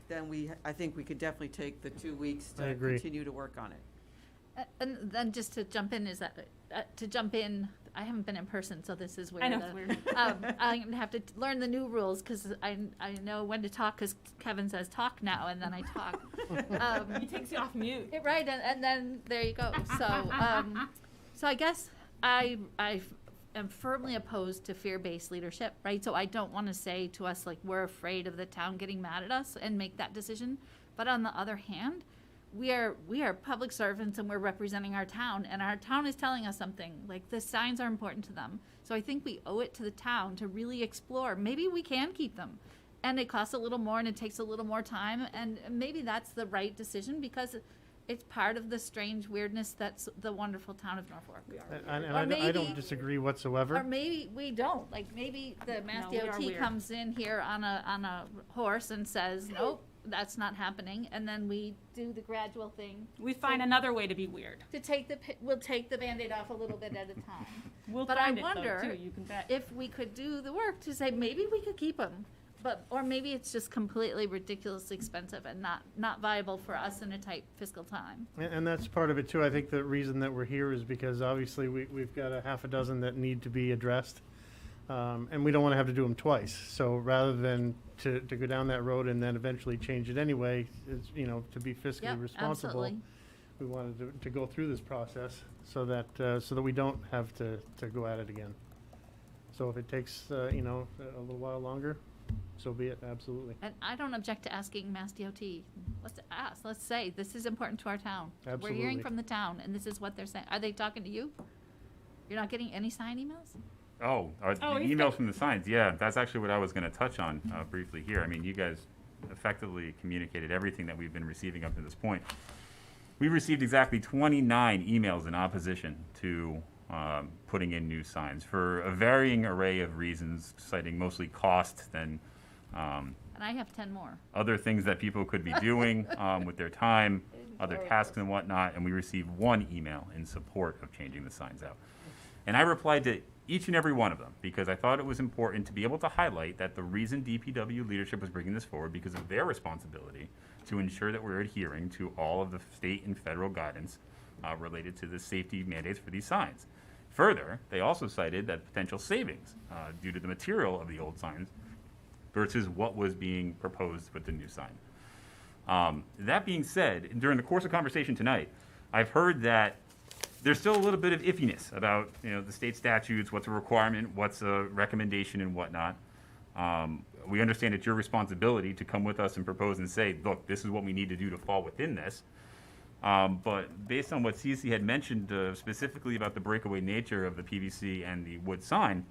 [SPEAKER 5] then I think we could definitely take the 2 weeks
[SPEAKER 10] I
[SPEAKER 5] to
[SPEAKER 10] agree.
[SPEAKER 5] continue to work on it.
[SPEAKER 2] And then just to jump in, I haven't been in person, so this is weird.
[SPEAKER 6] I know it's weird.
[SPEAKER 2] I'm gonna have to learn the new rules, because I know when to talk, because Kevin says talk now, and then I talk.
[SPEAKER 6] He takes you off mute.
[SPEAKER 2] Right, and then there you go. So I guess I am firmly opposed to fear-based leadership, right? So I don't want to say to us, like, we're afraid of the town getting mad at us and make that decision. But on the other hand, we are public servants, and we're representing our town, and our town is telling us something. Like, the signs are important to them. So I think we owe it to the town to really explore. Maybe we can keep them. And it costs a little more, and it takes a little more time, and maybe that's the right decision, because it's part of the strange weirdness that's the wonderful town of Norfolk.
[SPEAKER 10] And
[SPEAKER 2] Or
[SPEAKER 10] I
[SPEAKER 2] maybe-
[SPEAKER 10] don't disagree
[SPEAKER 2] Or
[SPEAKER 10] whatsoever.
[SPEAKER 2] maybe we don't. Like, maybe the Mass
[SPEAKER 6] No, we are
[SPEAKER 2] DOT
[SPEAKER 6] weird.
[SPEAKER 2] comes in here on a horse and says, nope, that's not happening, and then we do the gradual thing.
[SPEAKER 6] We find another way to be weird.
[SPEAKER 2] We'll take the Band-Aid off a little bit at a time.
[SPEAKER 6] We'll
[SPEAKER 2] But
[SPEAKER 6] find
[SPEAKER 2] I
[SPEAKER 6] it, though,
[SPEAKER 2] wonder
[SPEAKER 6] too, you can bet.
[SPEAKER 2] if we could do the work to say, maybe we could keep them, or maybe it's just completely ridiculously expensive and not viable for us in a tight fiscal time.
[SPEAKER 10] And that's part of it too. I think the reason that we're here is because obviously we've got a half a dozen that need to be addressed. And we don't want to have to do them twice. So rather than to go down that road and then eventually change it anyway, it's, to be fiscally
[SPEAKER 2] Yep,
[SPEAKER 10] responsible.
[SPEAKER 2] absolutely.
[SPEAKER 10] We wanted to go through this process so that we don't have to go at it again. So if it takes, a little while longer, so be it, absolutely.
[SPEAKER 2] And I don't object to asking Mass DOT. Let's say, this is important to our town. We're hearing
[SPEAKER 10] Absolutely.
[SPEAKER 2] from the town, and this is what they're saying. Are they talking to you? You're not getting any sign emails?
[SPEAKER 3] The
[SPEAKER 6] he's
[SPEAKER 3] emails
[SPEAKER 6] got-
[SPEAKER 3] from the signs, yeah, that's actually what I was gonna touch on briefly here. I mean, you guys effectively communicated everything that we've been receiving up to this point. We received exactly 29 emails in opposition to putting in new signs for a varying array of reasons, citing mostly cost than
[SPEAKER 2] And I have 10 more.
[SPEAKER 3] other things that people could be doing with their time, other tasks and whatnot, and we received one email in support of changing the signs out. And I replied to each and every one of them because I thought it was important to be able to highlight that the reason DPW leadership was bringing this forward because of their responsibility to ensure that we're adhering to all of the state and federal guidance related to the safety mandates for these signs. Further, they also cited that potential savings due to the material of the old signs versus what was being proposed with the new sign. That being said, during the course of conversation tonight, I've heard that there's still a little bit of iffiness about the state statutes, what's a requirement, what's a recommendation, and whatnot. We understand it's your responsibility to come with us and propose and say, look, this is what we need to do to fall within this. But based on what Cece had mentioned specifically about the breakaway nature of the PVC and the wood sign,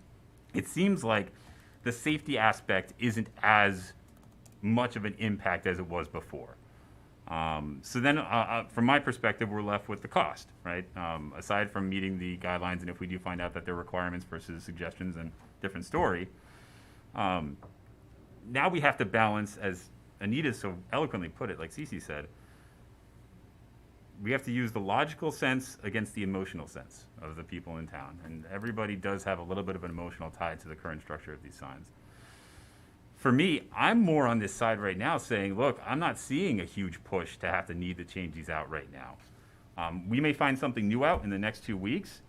[SPEAKER 3] it seems like the safety aspect isn't as much of an impact as it was before. So then, from my perspective, we're left with the cost, right? Aside from meeting the guidelines, and if we do find out that they're requirements versus suggestions and different story, now we have to balance, as Anita so eloquently put it, like Cece said, we have to use the logical sense against the emotional sense of the people in town. And everybody does have a little bit of an emotional tie to the current structure of these signs. For me, I'm more on this side right now saying, look, I'm not seeing a huge push to have to need to change these out right now. We may find something new out in the next 2 weeks,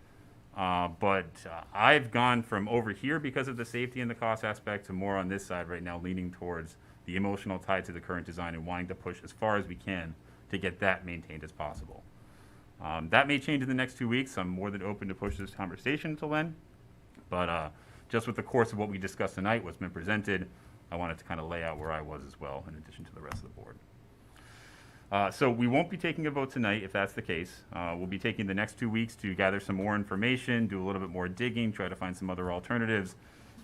[SPEAKER 3] but I've gone from over here because of the safety and the cost aspect to more on this side right now, leaning towards the emotional tie to the current design and wanting to push as far as we can to get that maintained as possible. That may change in the next 2 weeks. I'm more than open to push this conversation until then. But just with the course of what we discussed tonight, what's been presented, I wanted to kind of lay out where I was as well, in addition to the rest of the board. So we won't be taking a vote tonight, if that's the case. We'll be taking the next 2 weeks to gather some more information, do a little bit more digging, try to find some other alternatives.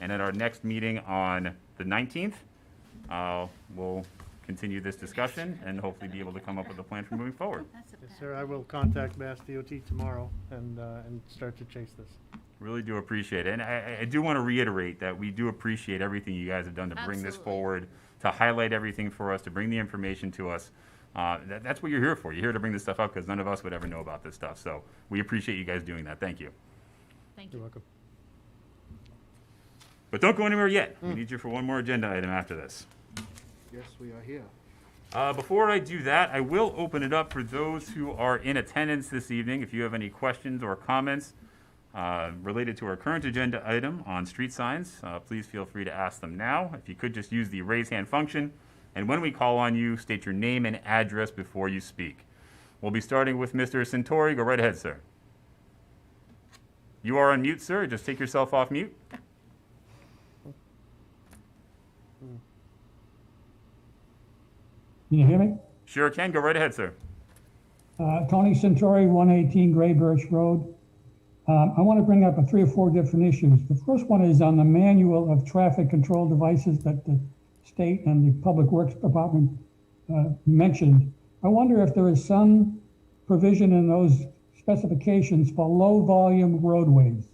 [SPEAKER 3] And at our next meeting on the 19th, we'll continue this discussion and hopefully be able to come up with a plan for moving forward.
[SPEAKER 10] Yes, sir, I will contact Mass DOT tomorrow and start to chase this.
[SPEAKER 3] Really do appreciate it. And I do want to reiterate that we do appreciate everything you guys have done to bring this
[SPEAKER 2] Absolutely.
[SPEAKER 3] forward, to highlight everything for us, to bring the information to us. That's what you're here for. You're here to bring this stuff up because none of us would ever know about this stuff. So we appreciate you guys doing that. Thank you.
[SPEAKER 2] Thank
[SPEAKER 10] You're
[SPEAKER 2] you.
[SPEAKER 10] welcome.
[SPEAKER 3] But don't go anywhere yet. We need you for one more agenda item after this.
[SPEAKER 9] Yes, we are here.
[SPEAKER 3] Before I do that, I will open it up for those who are in attendance this evening. If you have any questions or comments related to our current agenda item on street signs, please feel free to ask them now. If you could just use the raise hand function, and when we call on you, state your name and address before you speak. We'll be starting with Mr. Centauri. Go right ahead, sir. You are on mute, sir. Just take yourself off mute.
[SPEAKER 11] Can you hear me?
[SPEAKER 3] Sure can. Go right ahead, sir.
[SPEAKER 11] Tony Centauri, 118 Gray Birch Road. I want to bring up 3 or 4 different issues. The first one is on the manual of traffic control devices that the state and the Public Works Department mentioned. I wonder if there is some provision in those specifications for low volume roadways.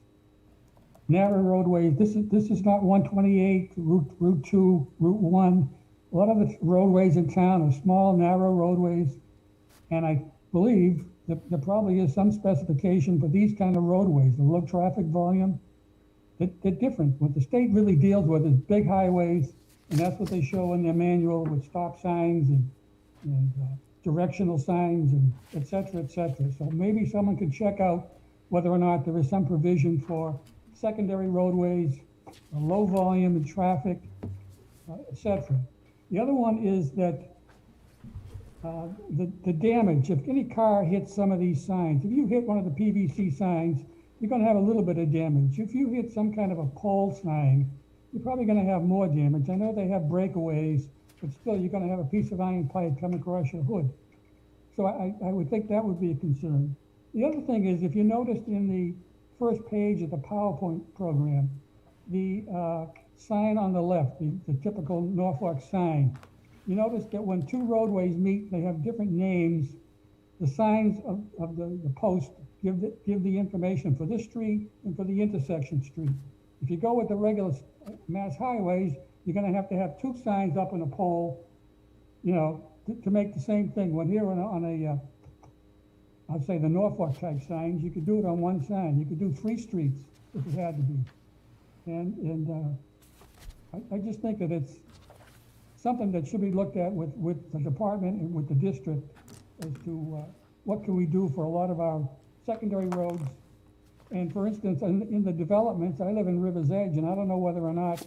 [SPEAKER 11] Narrow roadways, this is not 128, Route 2, Route 1. A lot of the roadways in town are small, narrow roadways, and I believe that there probably is some specification for these kind of roadways, the low traffic volume. They're different. What the state really deals with is big highways, and that's what they show in their manual with stop signs and directional signs and et cetera, et cetera. So maybe someone could check out whether or not there is some provision for secondary roadways, low volume in traffic, et cetera. The other one is that the damage, if any car hits some of these signs, if you hit one of the PVC signs, you're gonna have a little bit of damage. If you hit some kind of a pole sign, you're probably gonna have more damage. I know they have breakaways, but still you're gonna have a piece of iron pipe come across your hood. So I would think that would be a concern. The other thing is, if you noticed in the first page of the PowerPoint program, the sign on the left, the typical Norfolk sign, you notice that when 2 roadways meet, they have different names. The signs of the post give the information for this street and for the intersection street. If you go with the regular mass highways, you're gonna have to have 2 signs up on a pole, you know, to make the same thing. When here on a I'd say the Norfolk type signs, you could do it on 1 sign. You could do 3 streets if it had to be. And I just think that it's something that should be looked at with the department and with the district as to what can we do for a lot of our secondary roads. And for instance, in the developments, I live in River's Edge, and I don't know whether or not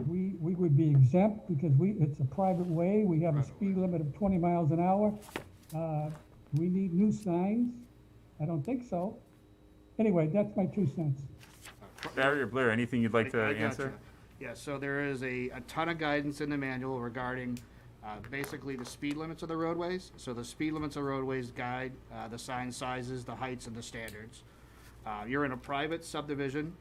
[SPEAKER 11] we would be exempt because it's a private way. We have a speed limit of 20 miles an hour. We need new signs. I don't think so. Anyway, that's my 2 cents.
[SPEAKER 3] Barry or Blair, anything you'd like to
[SPEAKER 9] I gotcha.
[SPEAKER 3] answer?
[SPEAKER 9] Yeah, so there is a ton of guidance in the manual regarding basically the speed limits of the roadways. So the speed limits of roadways guide the sign sizes, the heights, and the standards. You're in a private subdivision,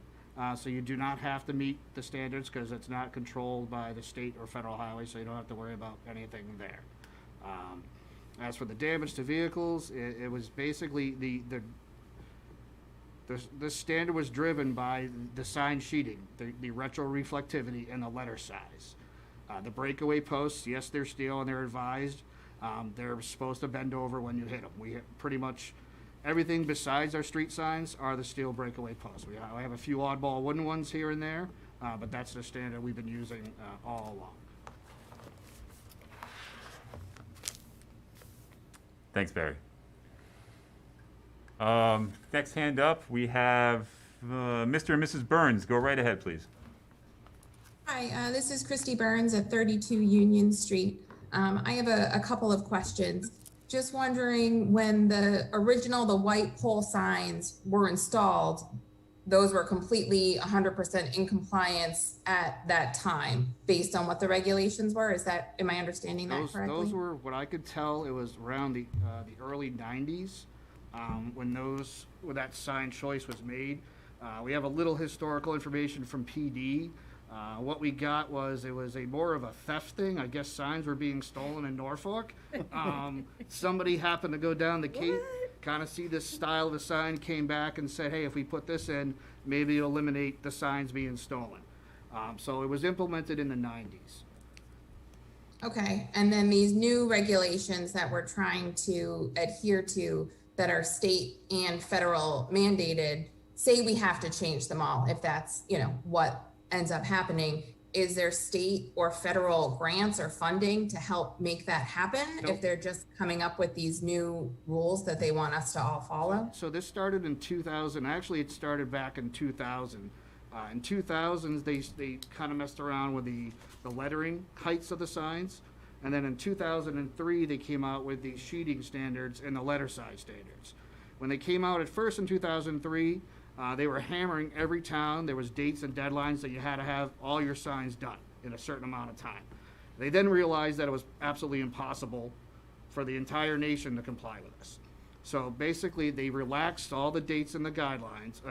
[SPEAKER 9] so you do not have to meet the standards because it's not controlled by the state or federal highway, so you don't have to worry about anything there. As for the damage to vehicles, it was basically the standard was driven by the sign sheeting, the retro reflectivity, and the letter size. The breakaway posts, yes, they're steel and they're advised. They're supposed to bend over when you hit them. We pretty much everything besides our street signs are the steel breakaway posts. I have a few oddball wooden ones here and there, but that's the standard we've been using all along.
[SPEAKER 3] Thanks, Barry. Next hand up, we have Mr. and Mrs. Burns. Go right ahead, please.
[SPEAKER 12] Hi, this is Christy Burns at 32 Union Street. I have a couple of questions. Just wondering, when the white pole signs were installed, those were completely 100% in compliance at that time, based on what the regulations were? Am I understanding that correctly?
[SPEAKER 9] Those were, what I could tell, it was around the early 90s when that sign choice was made. We have a little historical information from PD. What we got was, it was more of a theft thing. I guess signs were being stolen in Norfolk. Somebody happened to go down the Katy, kind of see this style of the sign, came back and said, hey, if we put this in, maybe it'll eliminate the signs being stolen. So it was implemented in the 90s.
[SPEAKER 12] Okay, and then these new regulations that we're trying to adhere to that are state and federal mandated, say we have to change them all, if that's, what ends up happening. Is there state or federal grants or funding to help make that happen?
[SPEAKER 9] Nope.
[SPEAKER 12] If they're just coming up with these new rules that they want us to all follow?
[SPEAKER 9] So this started in 2000. Actually, it started back in 2000. In 2000s, they kind of messed around with the lettering heights of the signs. And then in 2003, they came out with the sheeting standards and the letter size standards. When they came out at first in 2003, they were hammering every town. There was dates and deadlines that you had to have all your signs done in a certain amount of time. They then realized that it was absolutely impossible for the entire nation to comply with this. So basically, they relaxed all the dates and the guidelines.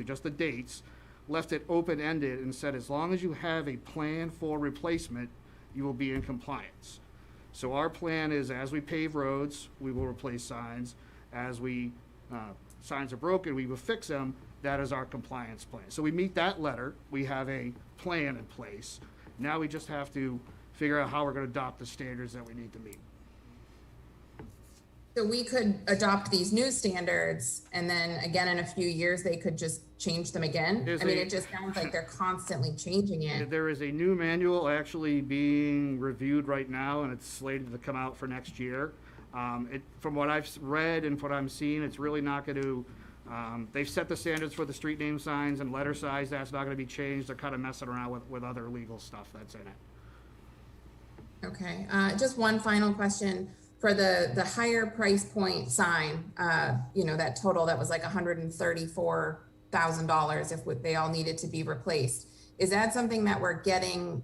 [SPEAKER 9] Just the dates, left it open-ended and said, as long as you have a plan for replacement, you will be in compliance. So our plan is, as we pave roads, we will replace signs. As signs are broken, we will fix them. That is our compliance plan. So we meet that letter. We have a plan in place. Now we just have to figure out how we're going to adopt the standards that we need to meet.
[SPEAKER 12] So we could adopt these new standards, and then again in a few years they could just change them again. It just sounds like they're constantly changing it.
[SPEAKER 9] There is a new manual actually being reviewed right now, and it's slated to come out for next year. From what I've read and what I'm seeing, it's really not going to. They've set the standards for the street name signs and letter size. That's not going to be changed. They're kind of messing around with other legal stuff that's in it.
[SPEAKER 12] Okay, just one final question. For the higher price point sign, that total that was like $134,000 if they all needed to be replaced. Is that something that we're getting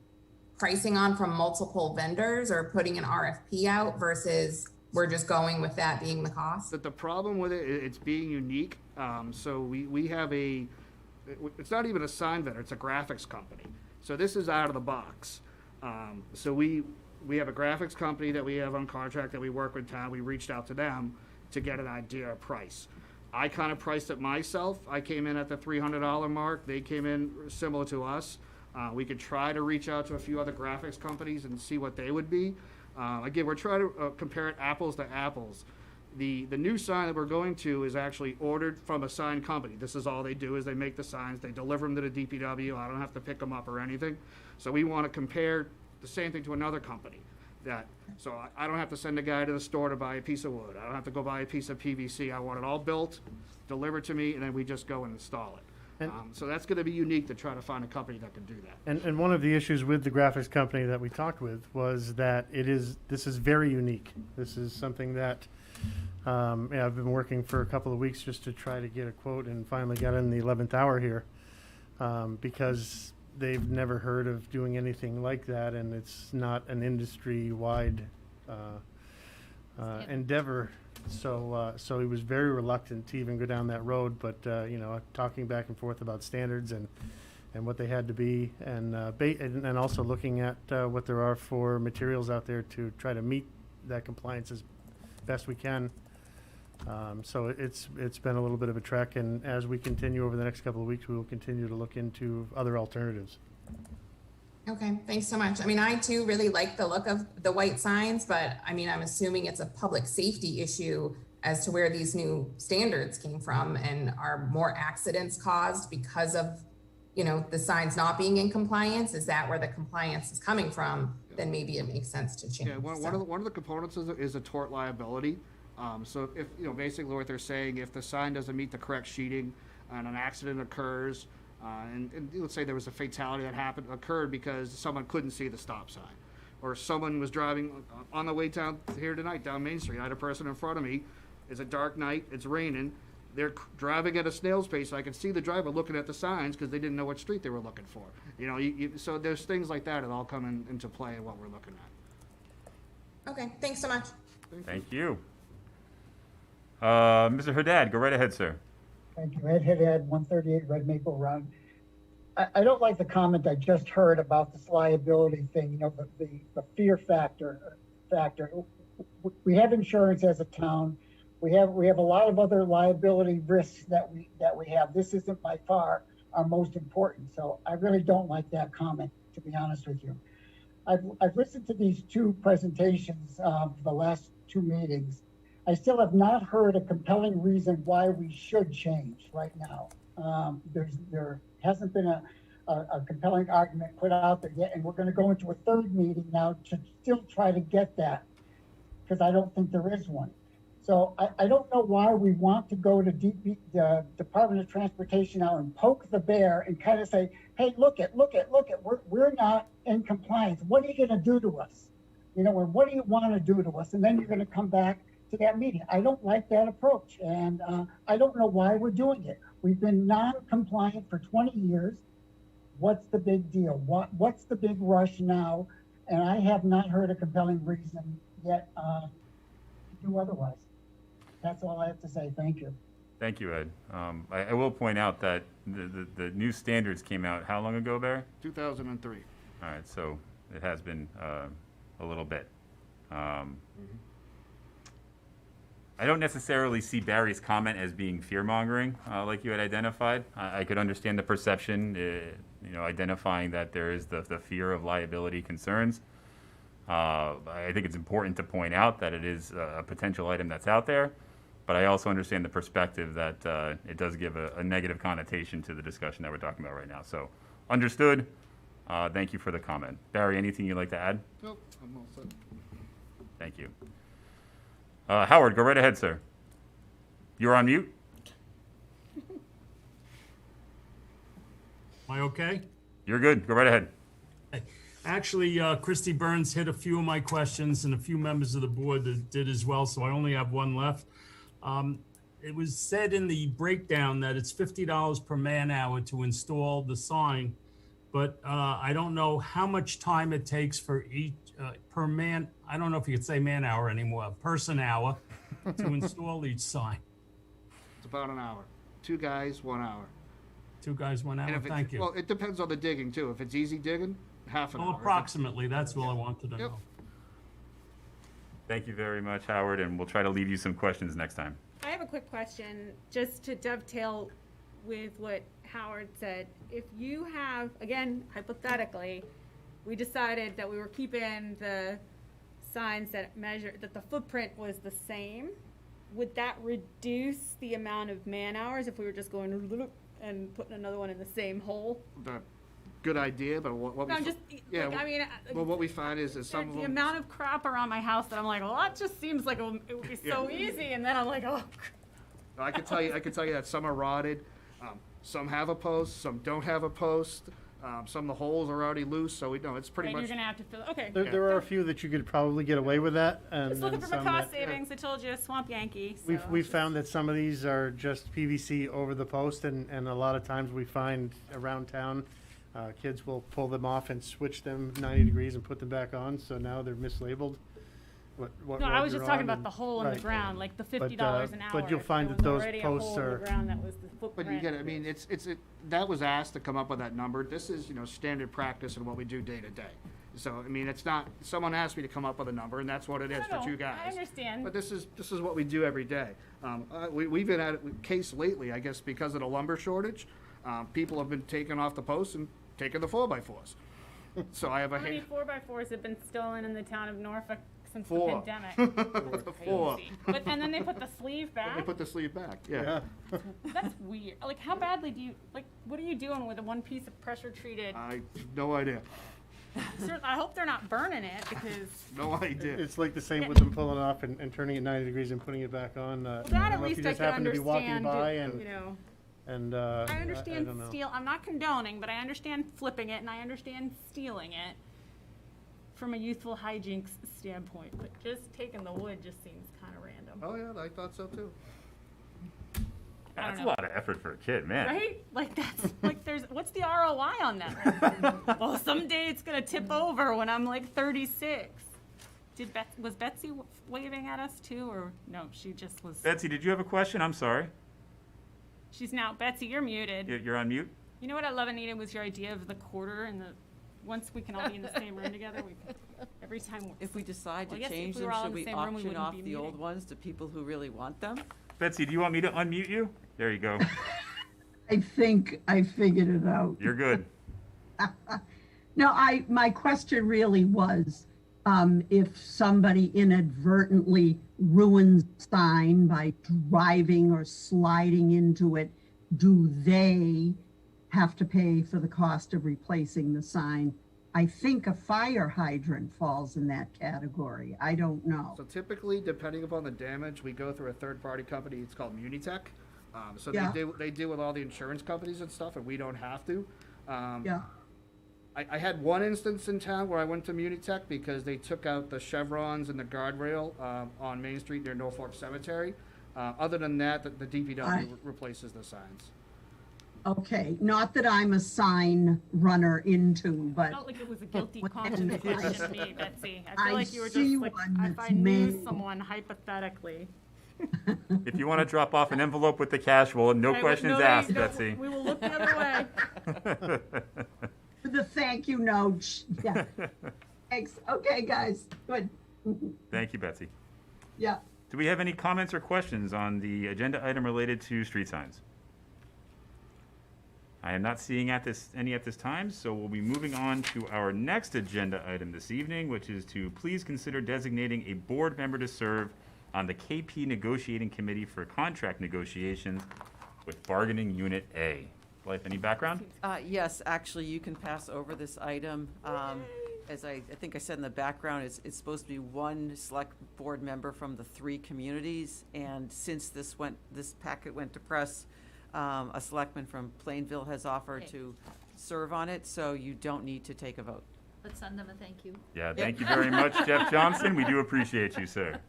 [SPEAKER 12] pricing on from multiple vendors or putting an RFP out versus we're just going with that being the cost?
[SPEAKER 9] But the problem with it's being unique. So we have it's not even a sign vendor, it's a graphics company. So this is out of the box. So we have a graphics company that we have on contract that we work with town. We reached out to them to get an idea of price. I kind of priced it myself. I came in at the $300 mark. They came in similar to us. We could try to reach out to a few other graphics companies and see what they would be. Again, we're trying to compare it apples to apples. The new sign that we're going to is actually ordered from a sign company. This is all they do, is they make the signs. They deliver them to the DPW. I don't have to pick them up or anything. So we want to compare the same thing to another company. So I don't have to send a guy to the store to buy a piece of wood. I don't have to go buy a piece of PVC. I want it all built, delivered to me, and then we just go and install it. So that's going to be unique to try to find a company that can do that.
[SPEAKER 10] And one of the issues with the graphics company that we talked with was that this is very unique. This is something that I've been working for a couple of weeks just to try to get a quote, and finally got in the 11th hour here because they've never heard of doing anything like that, and it's not an industry-wide endeavor. So he was very reluctant to even go down that road, but talking back and forth about standards and what they had to be, and also looking at what there are for materials out there to try to meet that compliance as best we can. So it's been a little bit of a trek, and as we continue over the next couple of weeks, we will continue to look into other alternatives.
[SPEAKER 12] Okay, thanks so much. I mean, I too really like the look of the white signs, but I mean, I'm assuming it's a public safety issue as to where these new standards came from, and are more accidents caused because of, you know, the signs not being in compliance? Is that where the compliance is coming from? Then maybe it makes sense to change.
[SPEAKER 9] Yeah, one of the components is a tort liability. So if, you know, basically what they're saying, if the sign doesn't meet the correct sheeting and an accident occurs, and let's say there was a fatality that occurred because someone couldn't see the stop sign, or someone was driving on the way down here tonight, down Main Street. I had a person in front of me. It's a dark night. It's raining. They're driving at a snail's pace. So I could see the driver looking at the signs because they didn't know what street they were looking for. You know, so there's things like that that all come into play in what we're looking at.
[SPEAKER 12] Okay, thanks so much.
[SPEAKER 3] Thank you. Mr. Haddad, go right ahead, sir.
[SPEAKER 7] Thank you. Ed Haddad, 138 Red Maple Run. I don't like the comment I just heard about this liability thing, you know, the fear factor. We have insurance as a town. We have a lot of other liability risks that we have. This isn't by far our most important. So I really don't like that comment, to be honest with you. I've listened to these two presentations of the last two meetings. I still have not heard a compelling reason why we should change right now. There hasn't been a compelling argument put out there yet, and we're going to go into a third meeting now to still try to get that, because I don't think there is one. So I don't know why we want to go to the Department of Transportation now and poke the bear and kind of say, hey, look it, we're not in compliance. What are you going to do to us? You know, or what do you want to do to us? And then you're going to come back to that meeting. I don't like that approach, and I don't know why we're doing it. We've been non-compliant for 20 years. What's the big deal? What's the big rush now? And I have not heard a compelling reason yet to do otherwise. That's all I have to say. Thank you.
[SPEAKER 3] Thank you, Ed. I will point out that the new standards came out how long ago, Barry?
[SPEAKER 9] 2003.
[SPEAKER 3] All right, so it has been a little bit. I don't necessarily see Barry's comment as being fear-mongering, like you had identified. I could understand the perception, you know, identifying that there is the fear of liability concerns. I think it's important to point out that it is a potential item that's out there, but I also understand the perspective that it does give a negative connotation to the discussion that we're talking about right now. So, understood. Thank you for the comment. Barry, anything you'd like to add?
[SPEAKER 9] Nope, I'm all set.
[SPEAKER 3] Thank you. Howard, go right ahead, sir. You're on mute.
[SPEAKER 1] Am I okay?
[SPEAKER 3] You're good. Go right ahead.
[SPEAKER 1] Actually, Christy Burns hit a few of my questions, and a few members of the board that did as well, so I only have one left. It was said in the breakdown that it's $50 per man hour to install the sign, but I don't know how much time it takes for each per man. I don't know if you could say man hour anymore, person hour to install each sign.
[SPEAKER 9] It's about an hour. 2 guys, 1 hour.
[SPEAKER 1] 2 guys, 1 hour. Thank you.
[SPEAKER 9] Well, it depends on the digging too. If it's easy digging, half an hour.
[SPEAKER 1] Approximately. That's all I wanted to know.
[SPEAKER 3] Thank you very much, Howard, and we'll try to leave you some questions next time.
[SPEAKER 6] I have a quick question, just to dovetail with what Howard said. If you have, again, hypothetically, we decided that we were keeping the signs that measure, that the footprint was the same, would that reduce the amount of man hours if we were just going and putting another one in the same hole?
[SPEAKER 9] Good idea, but what
[SPEAKER 6] No,
[SPEAKER 9] we
[SPEAKER 6] just,
[SPEAKER 9] yeah,
[SPEAKER 6] like, I mean,
[SPEAKER 9] well, what we find is some of
[SPEAKER 6] the
[SPEAKER 9] them,
[SPEAKER 6] amount of crap around my house that I'm like, well, that just seems like it would be so easy, and then I'm like, oh.
[SPEAKER 9] I can tell you that some are rotted, some have a post, some don't have a post, some of the holes are already loose, so we know it's pretty
[SPEAKER 6] And
[SPEAKER 9] much.
[SPEAKER 6] you're gonna have to fill. Okay.
[SPEAKER 10] There are a few that you could probably get away with that, and
[SPEAKER 6] Just looking
[SPEAKER 10] then
[SPEAKER 6] for my
[SPEAKER 10] some
[SPEAKER 6] cost
[SPEAKER 10] that-
[SPEAKER 6] savings. I told you, Swamp Yankee. So
[SPEAKER 10] We've found that some of these are just PVC over the post, and a lot of times we find around town, kids will pull them off and switch them 90 degrees and put them back on, so now they're mislabeled. What
[SPEAKER 6] No, I
[SPEAKER 10] road
[SPEAKER 6] was just
[SPEAKER 10] you're
[SPEAKER 6] talking
[SPEAKER 10] on
[SPEAKER 6] about
[SPEAKER 10] and-
[SPEAKER 6] the hole in the
[SPEAKER 10] right.
[SPEAKER 6] ground, like the $50 an hour.
[SPEAKER 10] but you'll
[SPEAKER 6] if
[SPEAKER 10] find
[SPEAKER 6] there
[SPEAKER 10] that
[SPEAKER 6] was
[SPEAKER 10] those
[SPEAKER 6] already a
[SPEAKER 10] posts
[SPEAKER 6] hole in
[SPEAKER 10] are-
[SPEAKER 6] the ground that was the footprint.
[SPEAKER 9] But you get it. I mean, that was asked to come up with that number. This is, standard practice and what we do day to day. So, I mean, it's not, someone asked me to come up with a number, and that's what it is
[SPEAKER 6] No,
[SPEAKER 9] for you guys.
[SPEAKER 6] I understand.
[SPEAKER 9] But this is what we do every day. We've been at a case lately, I guess, because of the lumber shortage. People have been taking off the posts and taking the 4x4s. So I have a
[SPEAKER 6] How many 4x4s have been stolen in the town of Norfolk since
[SPEAKER 9] Four.
[SPEAKER 6] the pandemic? That's
[SPEAKER 9] Four.
[SPEAKER 6] crazy. But, and then they put the sleeve back?
[SPEAKER 9] They put the sleeve back, yeah.
[SPEAKER 6] That's weird. Like, how badly do you, like, what are you doing with a one piece of pressure treated?
[SPEAKER 9] I have no idea.
[SPEAKER 6] I hope they're not burning it because.
[SPEAKER 9] No idea.
[SPEAKER 10] It's like the same with them pulling off and turning it 90 degrees and putting it back on.
[SPEAKER 6] That
[SPEAKER 10] I don't
[SPEAKER 6] at
[SPEAKER 10] know if
[SPEAKER 6] least
[SPEAKER 10] you
[SPEAKER 6] I
[SPEAKER 10] just
[SPEAKER 6] can
[SPEAKER 10] happen to be walking
[SPEAKER 6] understand,
[SPEAKER 10] by and,
[SPEAKER 6] you know.
[SPEAKER 10] and
[SPEAKER 6] I understand
[SPEAKER 10] don't know.
[SPEAKER 6] steal. I'm not condoning, but I understand flipping it and I understand stealing it from a youthful hijinks standpoint. But just taking the wood just seems kind of random.
[SPEAKER 9] Oh, yeah, I thought so too.
[SPEAKER 3] That's a lot of effort for a kid, man.
[SPEAKER 6] Right? Like that's like what's the ROI on that? Well, someday it's gonna tip over when I'm like 36. Was Betsy waving at us too, or no? She just was.
[SPEAKER 3] Betsy, did you have a question? I'm sorry.
[SPEAKER 6] She's now Betsy. You're muted.
[SPEAKER 3] You're on mute.
[SPEAKER 6] You know what I love, Anita, was your idea of the quarter and the. Once we can all be in the same room together, every time.
[SPEAKER 5] If we decide
[SPEAKER 6] Well,
[SPEAKER 5] to
[SPEAKER 6] I guess if
[SPEAKER 5] change
[SPEAKER 6] we
[SPEAKER 5] them,
[SPEAKER 6] were all in
[SPEAKER 5] should
[SPEAKER 6] the
[SPEAKER 5] we
[SPEAKER 6] same room, we
[SPEAKER 5] auction
[SPEAKER 6] wouldn't
[SPEAKER 5] off
[SPEAKER 6] be
[SPEAKER 5] the old
[SPEAKER 6] meeting.
[SPEAKER 5] ones to people who really want them?
[SPEAKER 3] Betsy, do you want me to unmute you? There you go.
[SPEAKER 13] I think I figured it out.
[SPEAKER 3] You're good.
[SPEAKER 13] No, my question really was, if somebody inadvertently ruins a sign by driving or sliding into it, do they have to pay for the cost of replacing the sign? I think a fire hydrant falls in that category. I don't know.
[SPEAKER 9] So typically, depending upon the damage, we go through a third-party company. It's called Munitech. So
[SPEAKER 13] Yeah.
[SPEAKER 9] they deal with all the insurance companies and stuff, and we don't have to.
[SPEAKER 13] Yeah.
[SPEAKER 9] I had one instance in town where I went to Munitech because they took out the chevrons and the guardrail on Main Street near Norfolk Cemetery. Other than that, the DPW replaces the signs.
[SPEAKER 13] Okay, not that I'm a sign runner into,
[SPEAKER 6] I
[SPEAKER 13] but
[SPEAKER 6] felt like it was a guilty conscience
[SPEAKER 13] when-
[SPEAKER 6] question to me, Betsy. I
[SPEAKER 13] I
[SPEAKER 6] feel like you were
[SPEAKER 13] see
[SPEAKER 6] just like,
[SPEAKER 13] one
[SPEAKER 6] if
[SPEAKER 13] that's
[SPEAKER 6] I knew
[SPEAKER 13] manual.
[SPEAKER 6] someone hypothetically.
[SPEAKER 3] If you want to drop off an envelope with the cash, well, no
[SPEAKER 6] Right,
[SPEAKER 3] questions
[SPEAKER 6] no,
[SPEAKER 3] asked,
[SPEAKER 6] no,
[SPEAKER 3] Betsy.
[SPEAKER 6] We will look the other way.
[SPEAKER 13] the thank you note. Yeah. Thanks. Okay, guys. Good.
[SPEAKER 3] Thank you, Betsy.
[SPEAKER 13] Yeah.
[SPEAKER 3] Do we have any comments or questions on the agenda item related to street signs? I am not seeing any at this time, so we'll be moving on to our next agenda item this evening, which is to please consider designating a board member to serve on the KP Negotiating Committee for contract negotiations with Bargaining Unit A. Blythe, any background?
[SPEAKER 5] Yes, actually, you can pass over this item. As I think I said in the background, it's supposed to be one select board member from the 3 communities. And since this packet went to press, a selectman from Plainville has offered to serve on it, so you don't need to take a vote.
[SPEAKER 2] Let's send them a thank you.
[SPEAKER 3] Yeah, thank you very much, Jeff Johnson. We do appreciate you, sir.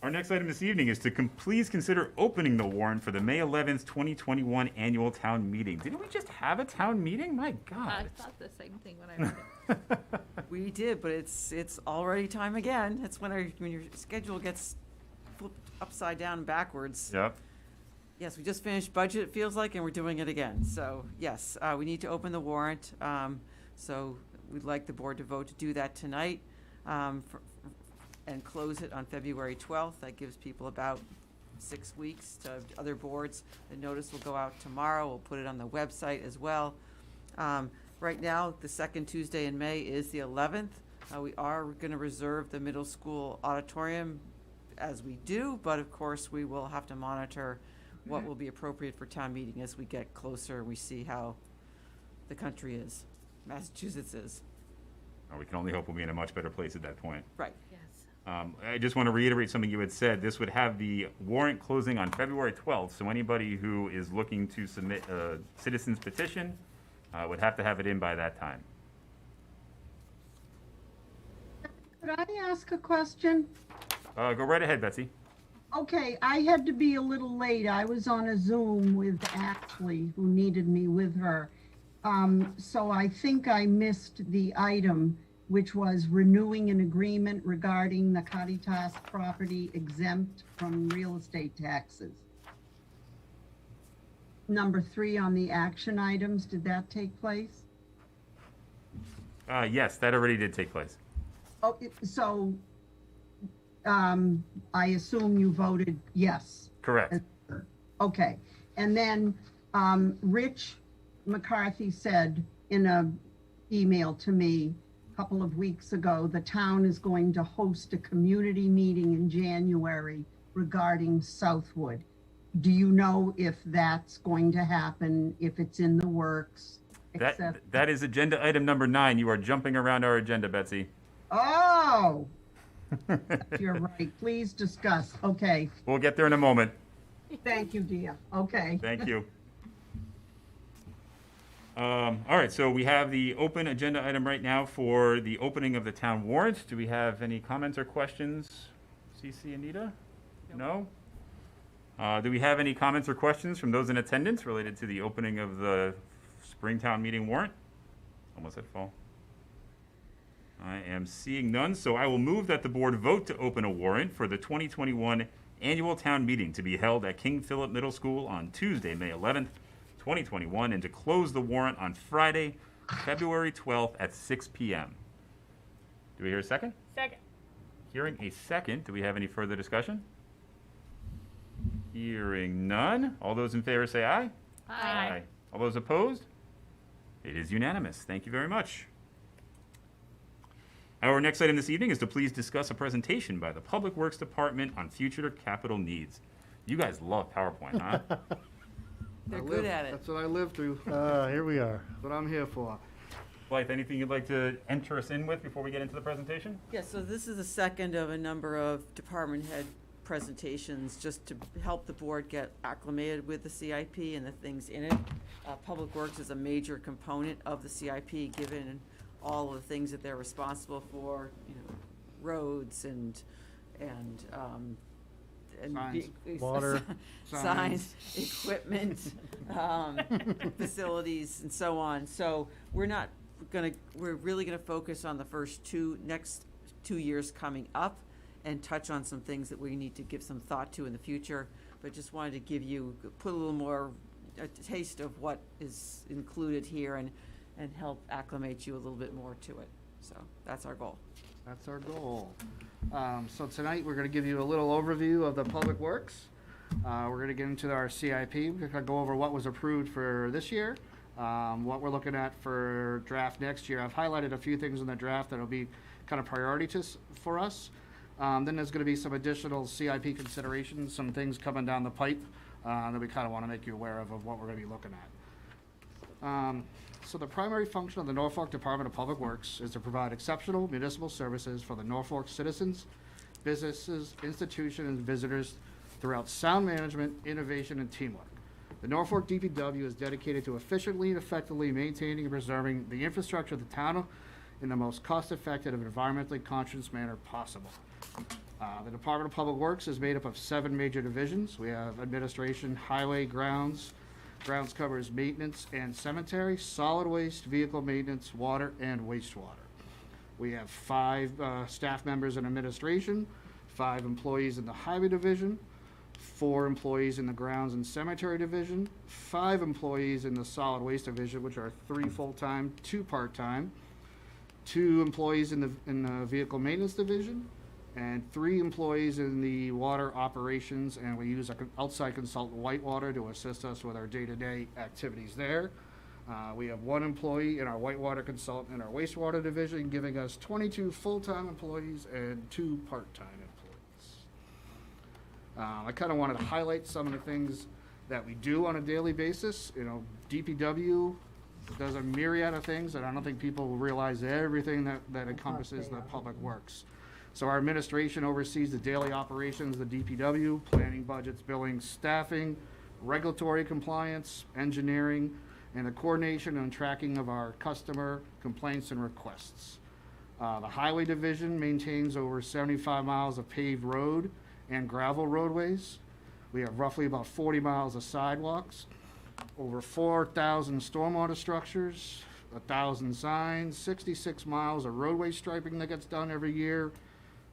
[SPEAKER 3] Our next item this evening is to please consider opening the warrant for the May 11th, 2021 annual town meeting. Didn't we just have a town meeting? My God.
[SPEAKER 2] I thought the same thing when I read it.
[SPEAKER 5] We did, but it's already time again. It's when your schedule gets flipped upside down and backwards.
[SPEAKER 3] Yep.
[SPEAKER 5] Yes, we just finished budget, it feels like, and we're doing it again. So, yes, we need to open the warrant. So we'd like the board to vote to do that tonight and close it on February 12th. That gives people about 6 weeks to other boards. The notice will go out tomorrow. We'll put it on the website as well. Right now, the second Tuesday in May is the 11th. We are going to reserve the middle school auditorium as we do, but of course, we will have to monitor what will be appropriate for town meeting as we get closer and we see how the country is, Massachusetts is.
[SPEAKER 3] Oh, we can only hope we'll be in a much better place at that point.
[SPEAKER 5] Right.
[SPEAKER 2] Yes.
[SPEAKER 3] I just want to reiterate something you had said. This would have the warrant closing on February 12th, so anybody who is looking to submit a citizen's petition would have to have it in by that time.
[SPEAKER 13] Could I ask a question?
[SPEAKER 3] Go right ahead, Betsy.
[SPEAKER 13] Okay, I had to be a little late. I was on a Zoom with Ashley, who needed me with her. So I think I missed the item, which was renewing an agreement regarding the Caritas property exempt from real estate taxes. Number 3 on the action items, did that take place?
[SPEAKER 3] Yes, that already did take place.
[SPEAKER 13] Oh, so, I assume you voted yes.
[SPEAKER 3] Correct.
[SPEAKER 13] Okay, and then, Rich McCarthy said in a email to me a couple of weeks ago, the town is going to host a community meeting in January regarding Southwood. Do you know if that's going to happen, if it's in the works?
[SPEAKER 3] That is agenda item number 9. You are jumping around our agenda, Betsy.
[SPEAKER 13] Oh, you're right. Please discuss. Okay.
[SPEAKER 3] We'll get there in a moment.
[SPEAKER 13] Thank you, dear. Okay.
[SPEAKER 3] Thank you. All right, so we have the open agenda item right now for the opening of the town warrant. Do we have any comments or questions? CC, Anita? No? Do we have any comments or questions from those in attendance related to the opening of the Springtown meeting warrant? Almost at fall. I am seeing none, so I will move that the board vote to open a warrant for the 2021 annual town meeting to be held at King Philip Middle School on Tuesday, May 11th, 2021, and to close the warrant on Friday, February 12th at 6 p.m. Do we hear a second?
[SPEAKER 6] Second.
[SPEAKER 3] Hearing a second, do we have any further discussion? Hearing none. All those in favor say aye.
[SPEAKER 2] Aye.
[SPEAKER 3] All those opposed? It is unanimous. Thank you very much. Our next item this evening is to please discuss a presentation by the Public Works Department on future capital needs. You guys love PowerPoint, huh?
[SPEAKER 5] They're good at it.
[SPEAKER 9] That's what I live through.
[SPEAKER 10] Here we are.
[SPEAKER 9] That's what I'm here for.
[SPEAKER 3] Blythe, anything you'd like to enter us in with before we get into the presentation?
[SPEAKER 5] Yeah, so this is the second of a number of department head presentations just to help the board get acclimated with the CIP and the things in it. Public Works is a major component of the CIP, given all of the things that they're responsible for, you know, roads and
[SPEAKER 9] Signs.
[SPEAKER 10] Water.
[SPEAKER 5] signs, equipment, facilities, and so on. So we're really gonna focus on the next 2 years coming up and touch on some things that we need to give some thought to in the future. But just wanted to put a little more, a taste of what is included here and help acclimate you a little bit more to it. So that's our goal.
[SPEAKER 9] That's our goal. So tonight, we're going to give you a little overview of the Public Works. We're going to get into our CIP. We're going to go over what was approved for this year, what we're looking at for draft next year. I've highlighted a few things in the draft that will be kind of priorities for us. Then there's going to be some additional CIP considerations, some things coming down the pipe that we kind of want to make you aware of what we're going to be looking at. So the primary function of the Norfolk Department of Public Works is to provide exceptional municipal services for the Norfolk citizens, businesses, institutions, and visitors throughout sound management, innovation, and teamwork. The Norfolk DPW is dedicated to efficiently and effectively maintaining and preserving the infrastructure of the town in the most cost-effective and environmentally conscious manner possible. The Department of Public Works is made up of 7 major divisions. We have administration, highway, grounds covers maintenance and cemetery, solid waste, vehicle maintenance, water, and wastewater. We have 5 staff members in administration, 5 employees in the highway division, 4 employees in the grounds and cemetery division, 5 employees in the solid waste division, which are 3 full-time, 2 part-time, 2 employees in the vehicle maintenance division, and 3 employees in the water operations, and we use an outside consultant, Whitewater, to assist us with our day-to-day activities there. We have 1 employee in our Whitewater consultant in our wastewater division, giving us 22 full-time employees and 2 part-time employees. I kind of wanted to highlight some of the things that we do on a daily basis. You know, DPW does a myriad of things, and I don't think people realize everything that encompasses the public works. So our administration oversees the daily operations of the DPW, planning, budgets, billing, staffing, regulatory compliance, engineering, and the coordination and tracking of our customer complaints and requests. The highway division maintains over 75 miles of paved road and gravel roadways. We have roughly about 40 miles of sidewalks, over 4,000 stormwater structures, 1,000 signs, 66 miles of roadway striping that gets done every year,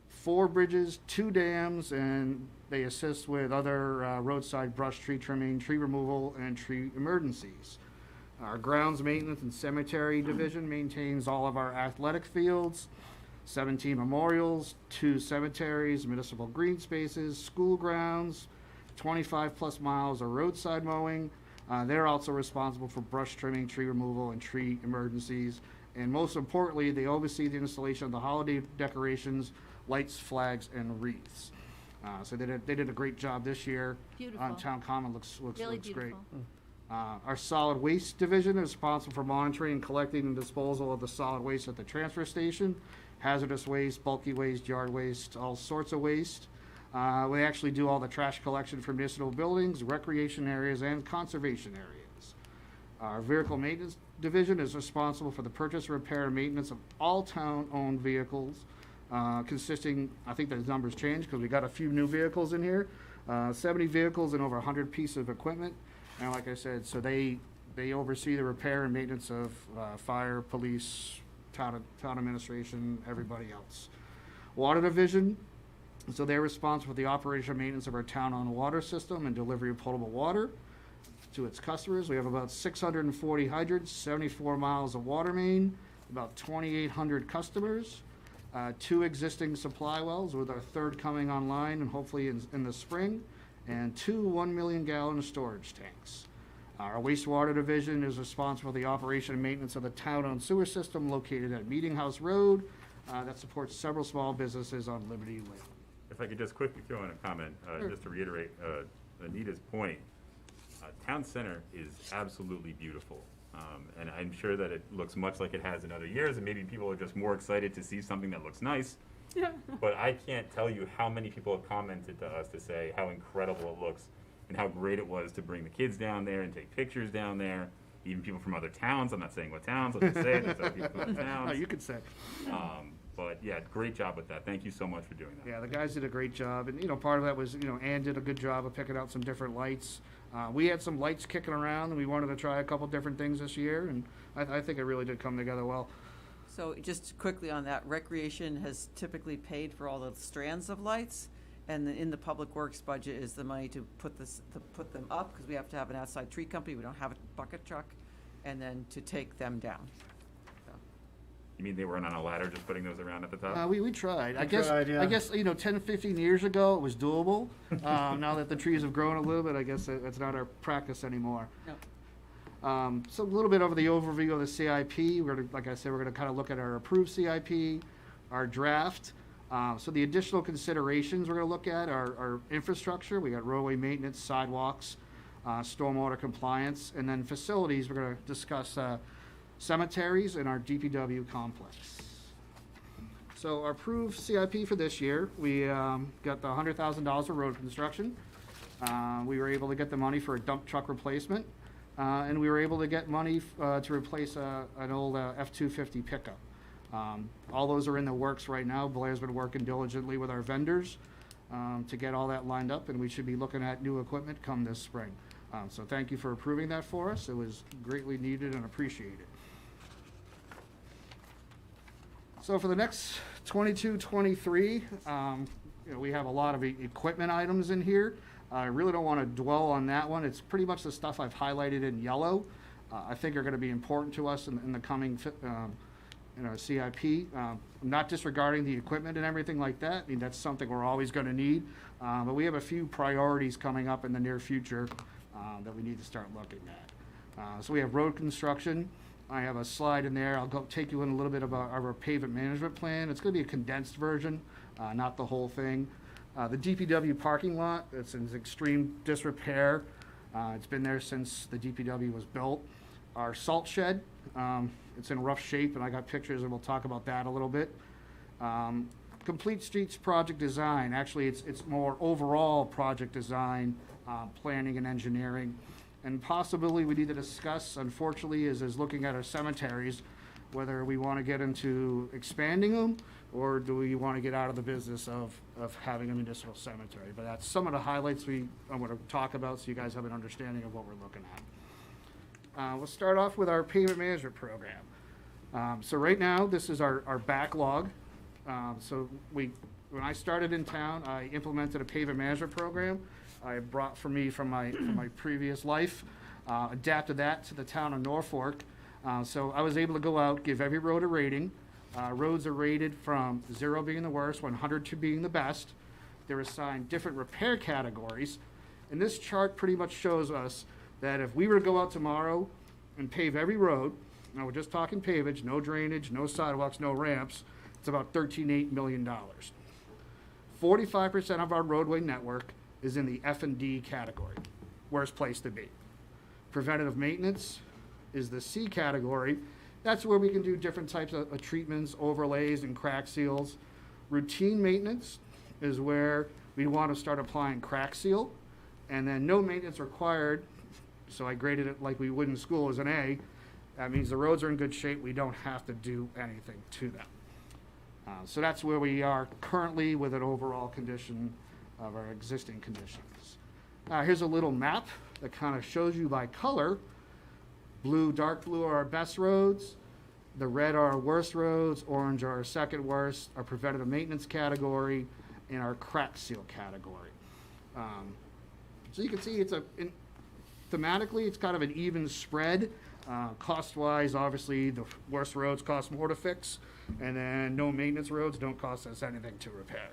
[SPEAKER 9] 4 bridges, 2 dams, and they assist with other roadside brush tree trimming, tree removal, and tree emergencies. Our grounds maintenance and cemetery division maintains all of our athletic fields, 17 memorials, 2 cemeteries, municipal green spaces, school grounds, 25 plus miles of roadside mowing. They're also responsible for brush trimming, tree removal, and tree emergencies. And most importantly, they oversee the installation of the holiday decorations, lights, flags, and wreaths. So they did a great job this year.
[SPEAKER 2] Beautiful.
[SPEAKER 9] On Town Common, looks
[SPEAKER 2] Really
[SPEAKER 9] great.
[SPEAKER 2] beautiful.
[SPEAKER 9] Our solid waste division is responsible for monitoring and collecting and disposal of the solid waste at the transfer station, hazardous waste, bulky waste, yard waste, all sorts of waste. We actually do all the trash collection for municipal buildings, recreation areas, and conservation areas. Our vehicle maintenance division is responsible for the purchase, repair, and maintenance of all town-owned vehicles, consisting, I think the numbers changed because we got a few new vehicles in here, 70 vehicles and over 100 pieces of equipment. And like I said, so they oversee the repair and maintenance of fire, police, town administration, everybody else. Water division, so they're responsible for the operation and maintenance of our town-owned water system and delivery of potable water to its customers. We have about 640 hydrants, 74 miles of water main, about 2,800 customers, 2 existing supply wells with our 3rd coming online and hopefully in the spring, and 2 1 million gallon storage tanks. Our wastewater division is responsible for the operation and maintenance of the town-owned sewer system located at Meeting House Road that supports several small businesses on Liberty Lane.
[SPEAKER 3] If I could just quickly throw in a comment, just to reiterate Anita's point, Town Center is absolutely beautiful. And I'm sure that it looks much like it has in other years, and maybe people are just more excited to see something that looks nice.
[SPEAKER 2] Yeah.
[SPEAKER 3] But I can't tell you how many people have commented to us to say how incredible it looks and how great it was to bring the kids down there and take pictures down there. Even people from other towns. I'm not saying what towns. I'll just say it. There's other people from other towns.
[SPEAKER 9] No, you could say.
[SPEAKER 3] But yeah, great job with that. Thank you so much for doing that.
[SPEAKER 9] Yeah, the guys did a great job, and part of that was, Ann did a good job of picking out some different lights. We had some lights kicking around, and we wanted to try a couple different things this year, and I think it really did come together well.
[SPEAKER 5] So just quickly on that, Recreation has typically paid for all the strands of lights, and in the Public Works budget is the money to put them up, because we have to have an outside tree company, we don't have a bucket truck, and then to take them down.
[SPEAKER 3] You mean they weren't on a ladder just putting those around at the top?
[SPEAKER 9] We tried. I
[SPEAKER 10] tried, yeah.
[SPEAKER 9] guess 10, 15 years ago it was doable. Now that the trees have grown a little bit, I guess that's not our practice anymore.
[SPEAKER 5] No.
[SPEAKER 9] So a little bit over the overview of the CIP. We're gonna, like I said, we're gonna kind of look at our approved CIP, our draft. So the additional considerations we're gonna look at are our infrastructure. We got roadway maintenance, sidewalks, stormwater compliance, and then facilities. We're gonna discuss cemeteries and our DPW complex. So our approved CIP for this year, we got the $100,000 for road construction. We were able to get the money for a dump truck replacement, and we were able to get money to replace an old F-250 pickup. All those are in the works right now. Blair's been working diligently with our vendors to get all that lined up, and we should be looking at new equipment come this spring. So thank you for approving that for us. It was greatly needed and appreciated. So for the next 22-23, we have a lot of equipment items in here. I really don't want to dwell on that one. It's pretty much the stuff I've highlighted in yellow. I think are going to be important to us in the coming CIP. I'm not disregarding the equipment and everything like that. I mean, that's something we're always going to need. But we have a few priorities coming up in the near future that we need to start looking at. So we have road construction. I have a slide in there. I'll take you in a little bit about our pavement management plan. It's going to be a condensed version, not the whole thing. The DPW parking lot, it's in extreme disrepair. It's been there since the DPW was built. Our salt shed, it's in rough shape, and I got pictures, and we'll talk about that a little bit. Complete Streets project design. Actually, it's more overall project design, planning and engineering. And possibly we need to discuss, unfortunately, is looking at our cemeteries, whether we want to get into expanding them, or do we want to get out of the business of having a municipal cemetery. But that's some of the highlights I'm going to talk about so you guys have an understanding of what we're looking at. We'll start off with our payment management program. So right now, this is our backlog. So when I started in town, I implemented a payment management program. I brought from my previous life. adapted that to the town of Norfolk. So I was able to go out, give every road a rating. Roads are rated from 0 being the worst, 100 to being the best. They're assigned different repair categories. And this chart pretty much shows us that if we were to go out tomorrow and pave every road, now we're just talking pavage, no drainage, no sidewalks, no ramps, it's about $13.8 million. 45% of our roadway network is in the F&D category, worst place to be. Preventative maintenance is the C category. That's where we can do different types of treatments, overlays, and crack seals. Routine maintenance is where we want to start applying crack seal, and then no maintenance required. So I graded it like we would in school as an A. That means the roads are in good shape. We don't have to do anything to them. So that's where we are currently with an overall condition of our existing conditions. Here's a little map that kind of shows you by color. Blue, dark blue are our best roads. The red are our worst roads. Orange are our second worst, our preventative maintenance category, and our crack seal category. So you can see thematically, it's kind of an even spread. Cost-wise, obviously, the worst roads cost more to fix, and then no maintenance roads don't cost us anything to repair.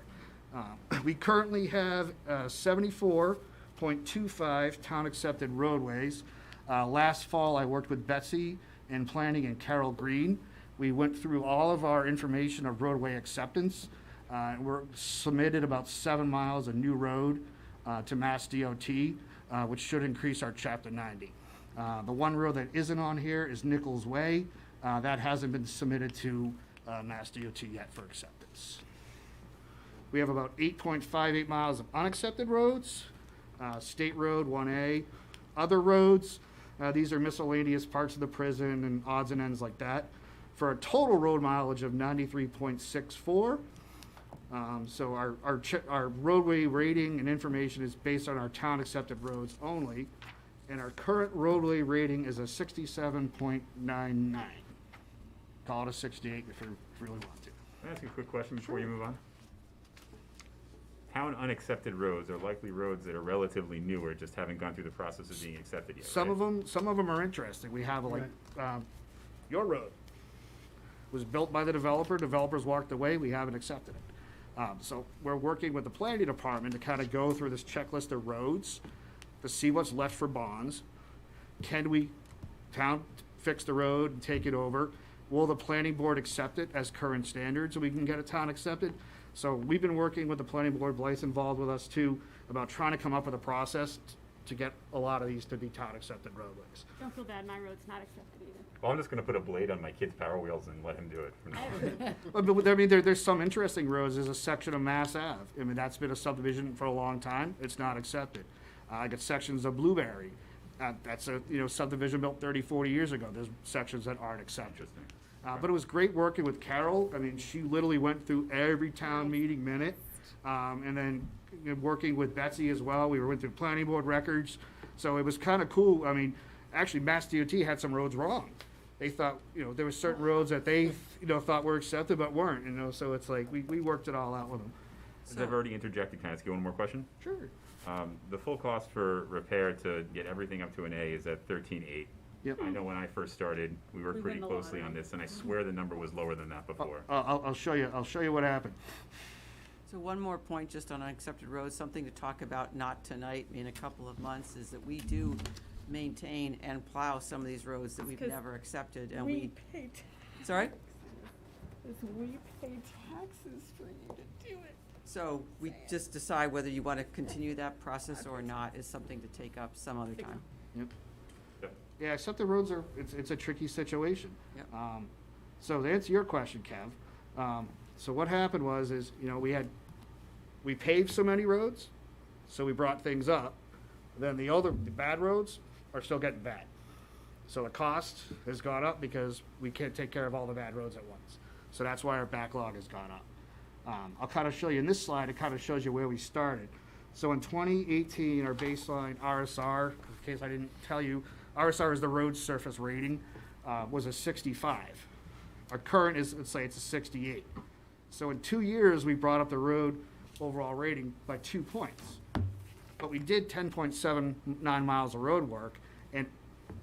[SPEAKER 9] We currently have 74.25 town-accepted roadways. Last fall, I worked with Betsy in planning and Carol Green. We went through all of our information of roadway acceptance. We're submitted about 7 miles of new road to Mass DOT, which should increase our Chapter 90. The one road that isn't on here is Nichols Way. That hasn't been submitted to Mass DOT yet for acceptance. We have about 8.58 miles of unaccepted roads, State Road 1A. Other roads, these are miscellaneous parts of the prison and odds and ends like that, for a total road mileage of 93.64. So our roadway rating and information is based on our town-accepted roads only, and our current roadway rating is a 67.99. Call it a 68 if you really want to.
[SPEAKER 3] Can I ask you a quick question before you move on? Town unaccepted roads are likely roads that are relatively newer, just haven't gone through the process of being accepted yet.
[SPEAKER 9] Some
[SPEAKER 3] right?
[SPEAKER 9] of them are interesting. We have your road was built by the developer. Developers walked away. We haven't accepted it. So we're working with the planning department to kind of go through this checklist of roads to see what's left for bonds. Can we town fix the road and take it over? Will the planning board accept it as current standards so we can get a town accepted? So we've been working with the planning board, Blythe's involved with us too, about trying to come up with a process to get a lot of these to be town accepted roadways.
[SPEAKER 6] Don't feel bad, my road's not accepted either.
[SPEAKER 3] Well, I'm just going to put a blade on my kid's Power Wheels and let him do it from now on.
[SPEAKER 9] But I mean, there's some interesting roads. There's a section of Mass Ave. I mean, that's been a subdivision for a long time. It's not accepted. I got sections of Blueberry. That's a subdivision built 30, 40 years ago. There's sections that aren't accepted. But it was great working with Carol. I mean, she literally went through every town meeting minute. And then working with Betsy as well. We went through planning board records. So it was kind of cool. I mean, actually, Mass DOT had some roads wrong. They thought, there were certain roads that they, thought were accepted but weren't, so it's like, we worked it all out with them.
[SPEAKER 3] Since I've already interjected, can I ask you one more question?
[SPEAKER 9] Sure.
[SPEAKER 3] The full cost for repair to get everything up to an A is at 13.8.
[SPEAKER 9] Yep.
[SPEAKER 3] I know when I first started, we worked pretty closely on this, and I swear the number was lower than that before.
[SPEAKER 9] I'll show you what happened.
[SPEAKER 5] So one more point just on unaccepted roads, something to talk about, not tonight, in a couple of months, is that we do maintain and plow some of these roads that we've never accepted, and we
[SPEAKER 6] pay
[SPEAKER 5] sorry?
[SPEAKER 6] We pay taxes for you to do it.
[SPEAKER 5] So we just decide whether you want to continue that process or not is something to take up some other time.
[SPEAKER 9] Yep. Yeah, accepted roads it's a tricky situation.
[SPEAKER 5] Yep.
[SPEAKER 9] So to answer your question, Kev, so what happened was we paved so many roads, so we brought things up. Then the bad roads are still getting bad. So the cost has gone up because we can't take care of all the bad roads at once. So that's why our backlog has gone up. I'll kind of show you in this slide, it kind of shows you where we started. So in 2018, our baseline RSR, in case I didn't tell you, RSR is the road surface rating, was a 65. Our current is, let's say it's a 68. So in 2 years, we brought up the road overall rating by 2 points. But we did 10.79 miles of road work, and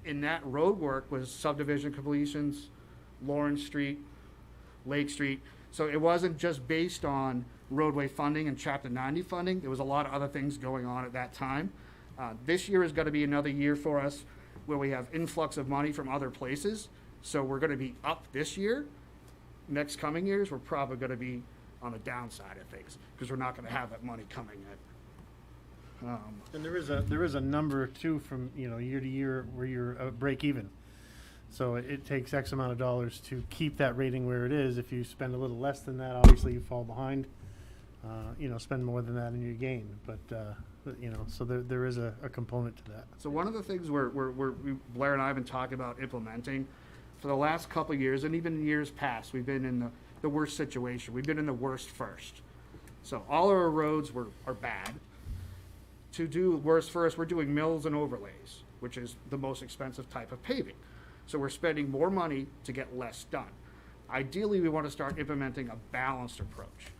[SPEAKER 9] in that road work was subdivision completions, Lawrence Street, Lake Street. So it wasn't just based on roadway funding and Chapter 90 funding. There was a lot of other things going on at that time. This year is going to be another year for us where we have influx of money from other places. So we're going to be up this year. Next coming years, we're probably going to be on the downside of things because we're not going to have that money coming in.
[SPEAKER 10] And there is a number too from, year to year where you're break even. So it takes X amount of dollars to keep that rating where it is. If you spend a little less than that, obviously you fall behind. Spend more than that and you gain. But so there is a component to that.
[SPEAKER 9] So one of the things Blair and I have been talking about implementing for the last couple of years, and even years past, we've been in the worst situation. We've been in the worst first. So all our roads are bad. To do worse first, we're doing mills and overlays, which is the most expensive type of paving. So we're spending more money to get less done. Ideally, we want to start implementing a balanced approach.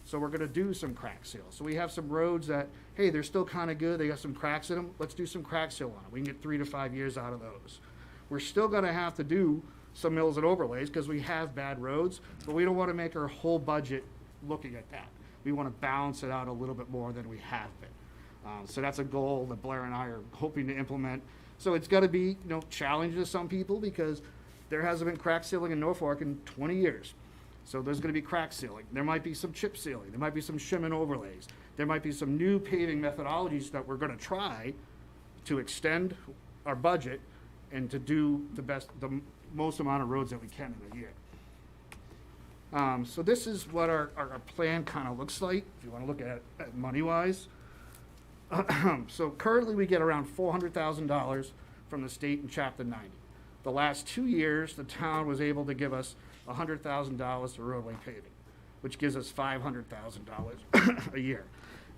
[SPEAKER 9] So we're going to do some crack seals. So we have some roads that, hey, they're still kind of good. They got some cracks in them. Let's do some crack seal on them. We can get 3 to 5 years out of those. We're still going to have to do some mills and overlays because we have bad roads, but we don't want to make our whole budget looking at that. We want to balance it out a little bit more than we have been. So that's a goal that Blair and I are hoping to implement. So it's got to be, challenging to some people because there hasn't been crack sealing in Norfolk in 20 years. So there's going to be crack sealing. There might be some chip sealing. There might be some shim and overlays. There might be some new paving methodologies that we're going to try to extend our budget and to do the most amount of roads that we can in a year. So this is what our plan kind of looks like, if you want to look at it money-wise. So currently we get around $400,000 from the state in Chapter 90. The last 2 years, the town was able to give us $100,000 for roadway paving, which gives us $500,000 a year.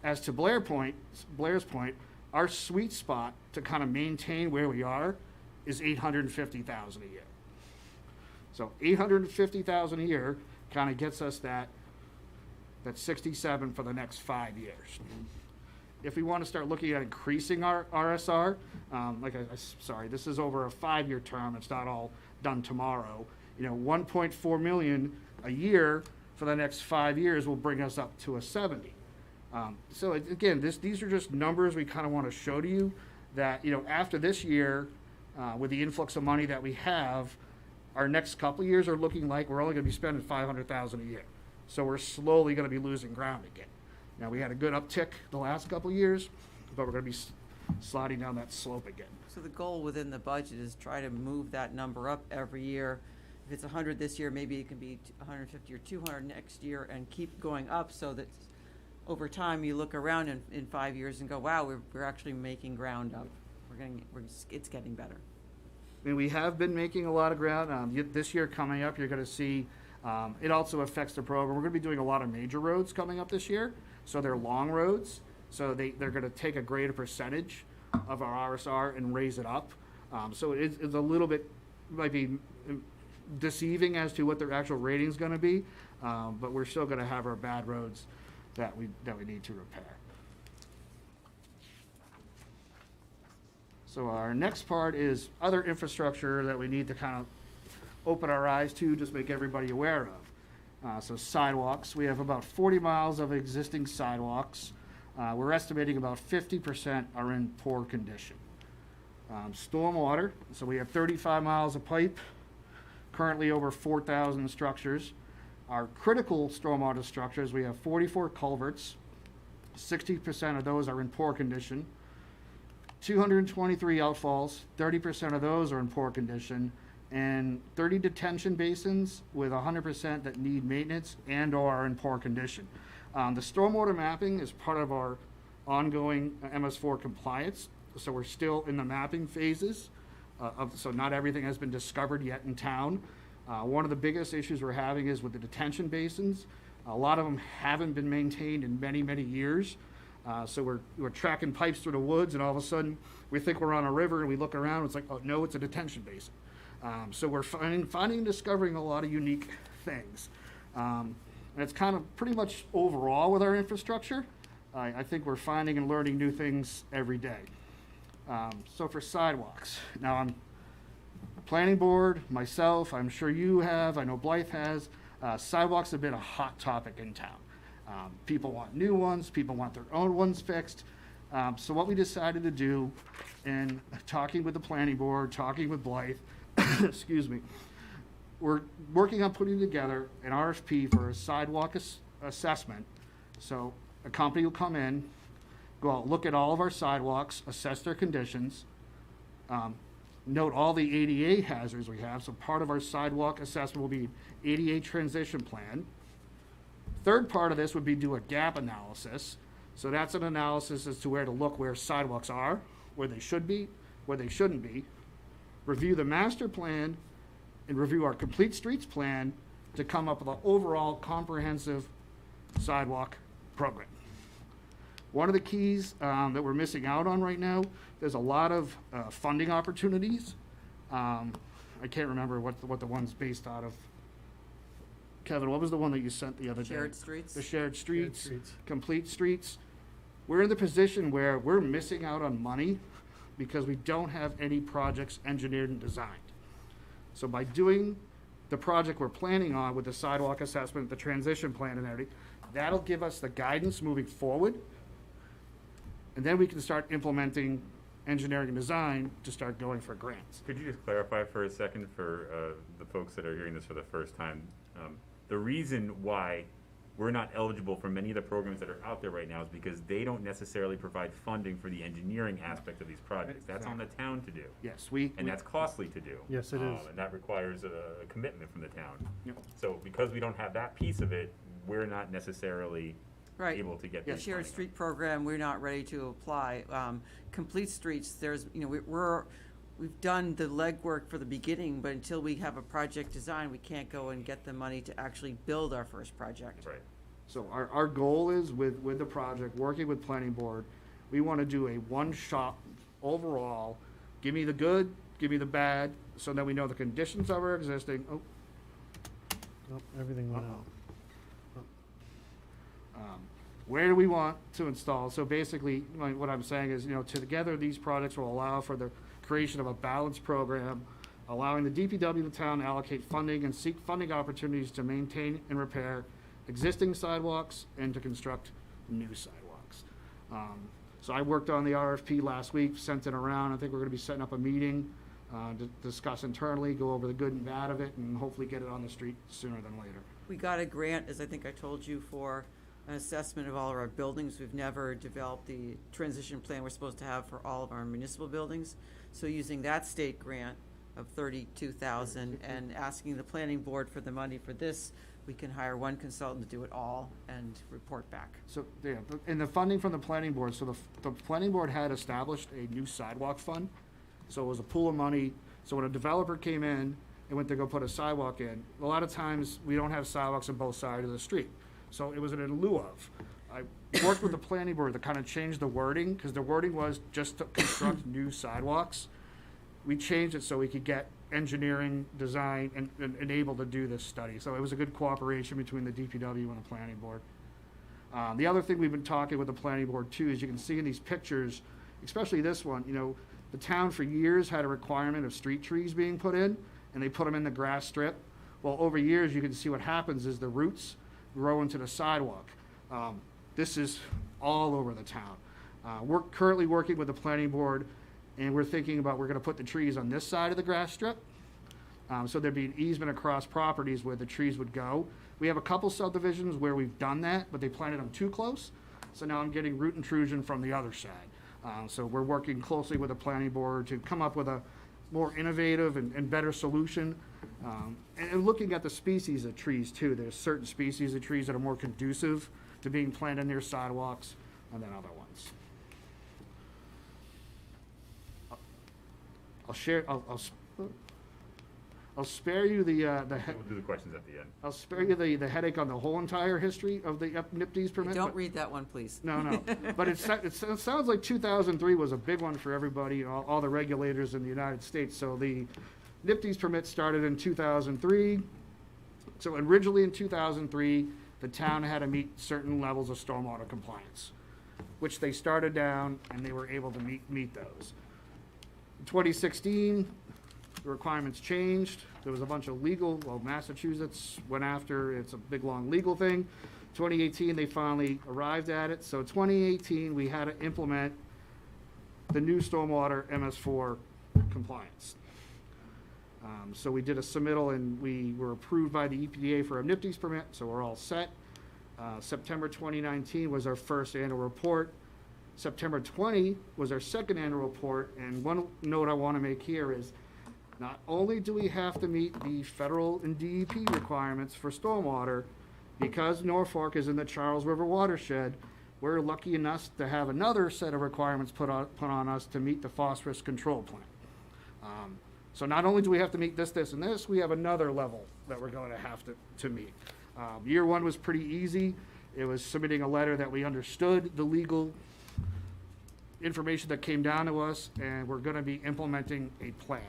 [SPEAKER 9] As to Blair's point, our sweet spot to kind of maintain where we are is $850,000 a year. So $850,000 a year kind of gets us that 67 for the next 5 years. If we want to start looking at increasing our RSR, this is over a 5-year term. It's not all done tomorrow. 1.4 million a year for the next 5 years will bring us up to a 70. So again, these are just numbers we kind of want to show to you that, after this year, with the influx of money that we have, our next couple of years are looking like we're only going to be spending $500,000 a year. So we're slowly going to be losing ground again. Now, we had a good uptick the last couple of years, but we're going to be sliding down that slope again.
[SPEAKER 5] So the goal within the budget is try to move that number up every year. If it's 100 this year, maybe it can be 150 or 200 next year and keep going up so that over time you look around in 5 years and go, wow, we're actually making ground up. It's getting better.
[SPEAKER 9] I mean, we have been making a lot of ground. This year coming up, you're going to see, it also affects the program. We're going to be doing a lot of major roads coming up this year. So they're long roads. So they're going to take a greater percentage of our RSR and raise it up. So it's a little bit, might be deceiving as to what their actual rating is going to be. But we're still going to have our bad roads that we need to repair. So our next part is other infrastructure that we need to kind of open our eyes to, just make everybody aware of. So sidewalks, we have about 40 miles of existing sidewalks. We're estimating about 50% are in poor condition. Stormwater, so we have 35 miles of pipe, currently over 4,000 structures. Our critical stormwater structures, we have 44 culverts. 60% of those are in poor condition. 223 outfalls, 30% of those are in poor condition, and 30 detention basins with 100% that need maintenance and or are in poor condition. The stormwater mapping is part of our ongoing MS4 compliance, so we're still in the mapping phases, so not everything has been discovered yet in town. One of the biggest issues we're having is with the detention basins. A lot of them haven't been maintained in many, many years. So we're tracking pipes through the woods, and all of a sudden we think we're on a river, and we look around, and it's like, oh no, it's a detention basin. So we're finding and discovering a lot of unique things. And it's kind of pretty much overall with our infrastructure. I think we're finding and learning new things every day. So for sidewalks, now I'm planning board, myself, I'm sure you have, I know Blythe has, sidewalks have been a hot topic in town. People want new ones, people want their own ones fixed. So what we decided to do, in talking with the planning board, talking with Blythe, excuse me, we're working on putting together an RFP for a sidewalk assessment. So a company will come in, go out, look at all of our sidewalks, assess their conditions, note all the ADA hazards we have. So part of our sidewalk assessment will be ADA transition plan. Third part of this would be do a gap analysis. So that's an analysis as to where to look where sidewalks are, where they should be, where they shouldn't be. Review the master plan and review our complete streets plan to come up with an overall comprehensive sidewalk program. One of the keys that we're missing out on right now, there's a lot of funding opportunities. I can't remember what the one's based out of. Kevin, what was the one that you sent the other day?
[SPEAKER 5] Shared streets.
[SPEAKER 9] The shared streets,
[SPEAKER 10] streets.
[SPEAKER 9] complete streets. We're in the position where we're missing out on money because we don't have any projects engineered and designed. So by doing the project we're planning on with the sidewalk assessment, the transition plan and everything, that'll give us the guidance moving forward. And then we can start implementing engineering and design to start going for grants.
[SPEAKER 3] Could you just clarify for a second for the folks that are hearing this for the first time? The reason why we're not eligible for many of the programs that are out there right now is because they don't necessarily provide funding for the engineering aspect of these projects. That's on the town to do.
[SPEAKER 9] Yes,
[SPEAKER 3] And that's costly to do.
[SPEAKER 10] Yes, it is.
[SPEAKER 3] And that requires a commitment from the town.
[SPEAKER 9] Yep.
[SPEAKER 3] So because we don't have that piece of it, we're not necessarily
[SPEAKER 5] Right.
[SPEAKER 3] able to get
[SPEAKER 5] The
[SPEAKER 3] this
[SPEAKER 5] shared
[SPEAKER 3] funding.
[SPEAKER 5] street program, we're not ready to apply. Complete streets, there's, we've done the legwork for the beginning, but until we have a project design, we can't go and get the money to actually build our first project.
[SPEAKER 3] Right.
[SPEAKER 9] So our goal is with the project, working with planning board, we want to do a one-shot overall, give me the good, give me the bad, so that we know the conditions of our existing,
[SPEAKER 10] Nope, everything went out.
[SPEAKER 9] where do we want to install? So basically, what I'm saying is, together these projects will allow for the creation of a balanced program, allowing the DPW to town to allocate funding and seek funding opportunities to maintain and repair existing sidewalks and to construct new sidewalks. So I worked on the RFP last week, sent it around. I think we're going to be setting up a meeting to discuss internally, go over the good and bad of it, and hopefully get it on the street sooner than later.
[SPEAKER 5] We got a grant, as I think I told you, for an assessment of all of our buildings. We've never developed the transition plan we're supposed to have for all of our municipal buildings. So using that state grant of $32,000 and asking the planning board for the money for this, we can hire one consultant to do it all and report back.
[SPEAKER 9] So, yeah, and the funding from the planning board, so the planning board had established a new sidewalk fund. So it was a pool of money. So when a developer came in and went to go put a sidewalk in, a lot of times we don't have sidewalks on both sides of the street. So it was in lieu of. I worked with the planning board to kind of change the wording, because the wording was just to construct new sidewalks. We changed it so we could get engineering, design, and able to do this study. So it was a good cooperation between the DPW and the planning board. The other thing we've been talking with the planning board too, is you can see in these pictures, especially this one, the town for years had a requirement of street trees being put in, and they put them in the grass strip. Well, over years, you can see what happens is the roots grow into the sidewalk. This is all over the town. We're currently working with the planning board, and we're thinking about, we're gonna put the trees on this side of the grass strip. So there'd be an easement across properties where the trees would go. We have a couple subdivisions where we've done that, but they planted them too close. So now I'm getting root intrusion from the other side. So we're working closely with the planning board to come up with a more innovative and better solution. And looking at the species of trees too, there's certain species of trees that are more conducive to being planted near sidewalks than other ones. I'll spare you the
[SPEAKER 3] We'll do the questions at the end.
[SPEAKER 9] I'll spare you the headache on the whole entire history of the NIPD's permit.
[SPEAKER 5] Don't read that one, please.
[SPEAKER 9] No. But it sounds like 2003 was a big one for everybody, all the regulators in the United States. So the NIPD's permit started in 2003. So originally in 2003, the town had to meet certain levels of stormwater compliance, which they started down and they were able to meet those. In 2016, the requirements changed. There was a bunch of Massachusetts went after, it's a big, long legal thing. 2018, they finally arrived at it. So 2018, we had to implement the new stormwater MS4 compliance. So we did a submittal and we were approved by the EPA for a NIPD's permit, so we're all set. September 2019 was our first annual report. September 20 was our second annual report, and one note I want to make here is not only do we have to meet the federal and DEP requirements for stormwater, because Norfolk is in the Charles River watershed, we're lucky enough to have another set of requirements put on us to meet the phosphorus control plan. So not only do we have to meet this, and this, we have another level that we're going to have to meet. Year one was pretty easy. It was submitting a letter that we understood the legal information that came down to us, and we're going to be implementing a plan.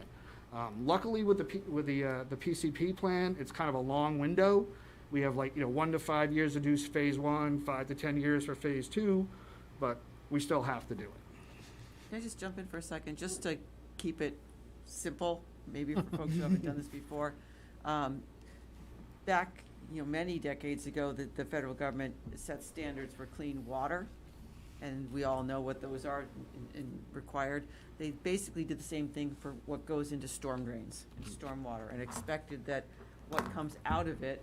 [SPEAKER 9] Luckily, with the PCP plan, it's kind of a long window. We have 1 to 5 years to do phase 1, 5 to 10 years for phase 2, but we still have to do it.
[SPEAKER 5] Can I just jump in for a second, just to keep it simple, maybe for folks who haven't done this before? Back, many decades ago, the federal government set standards for clean water, and we all know what those are and required. They basically did the same thing for what goes into storm drains and storm water, and expected that what comes out of it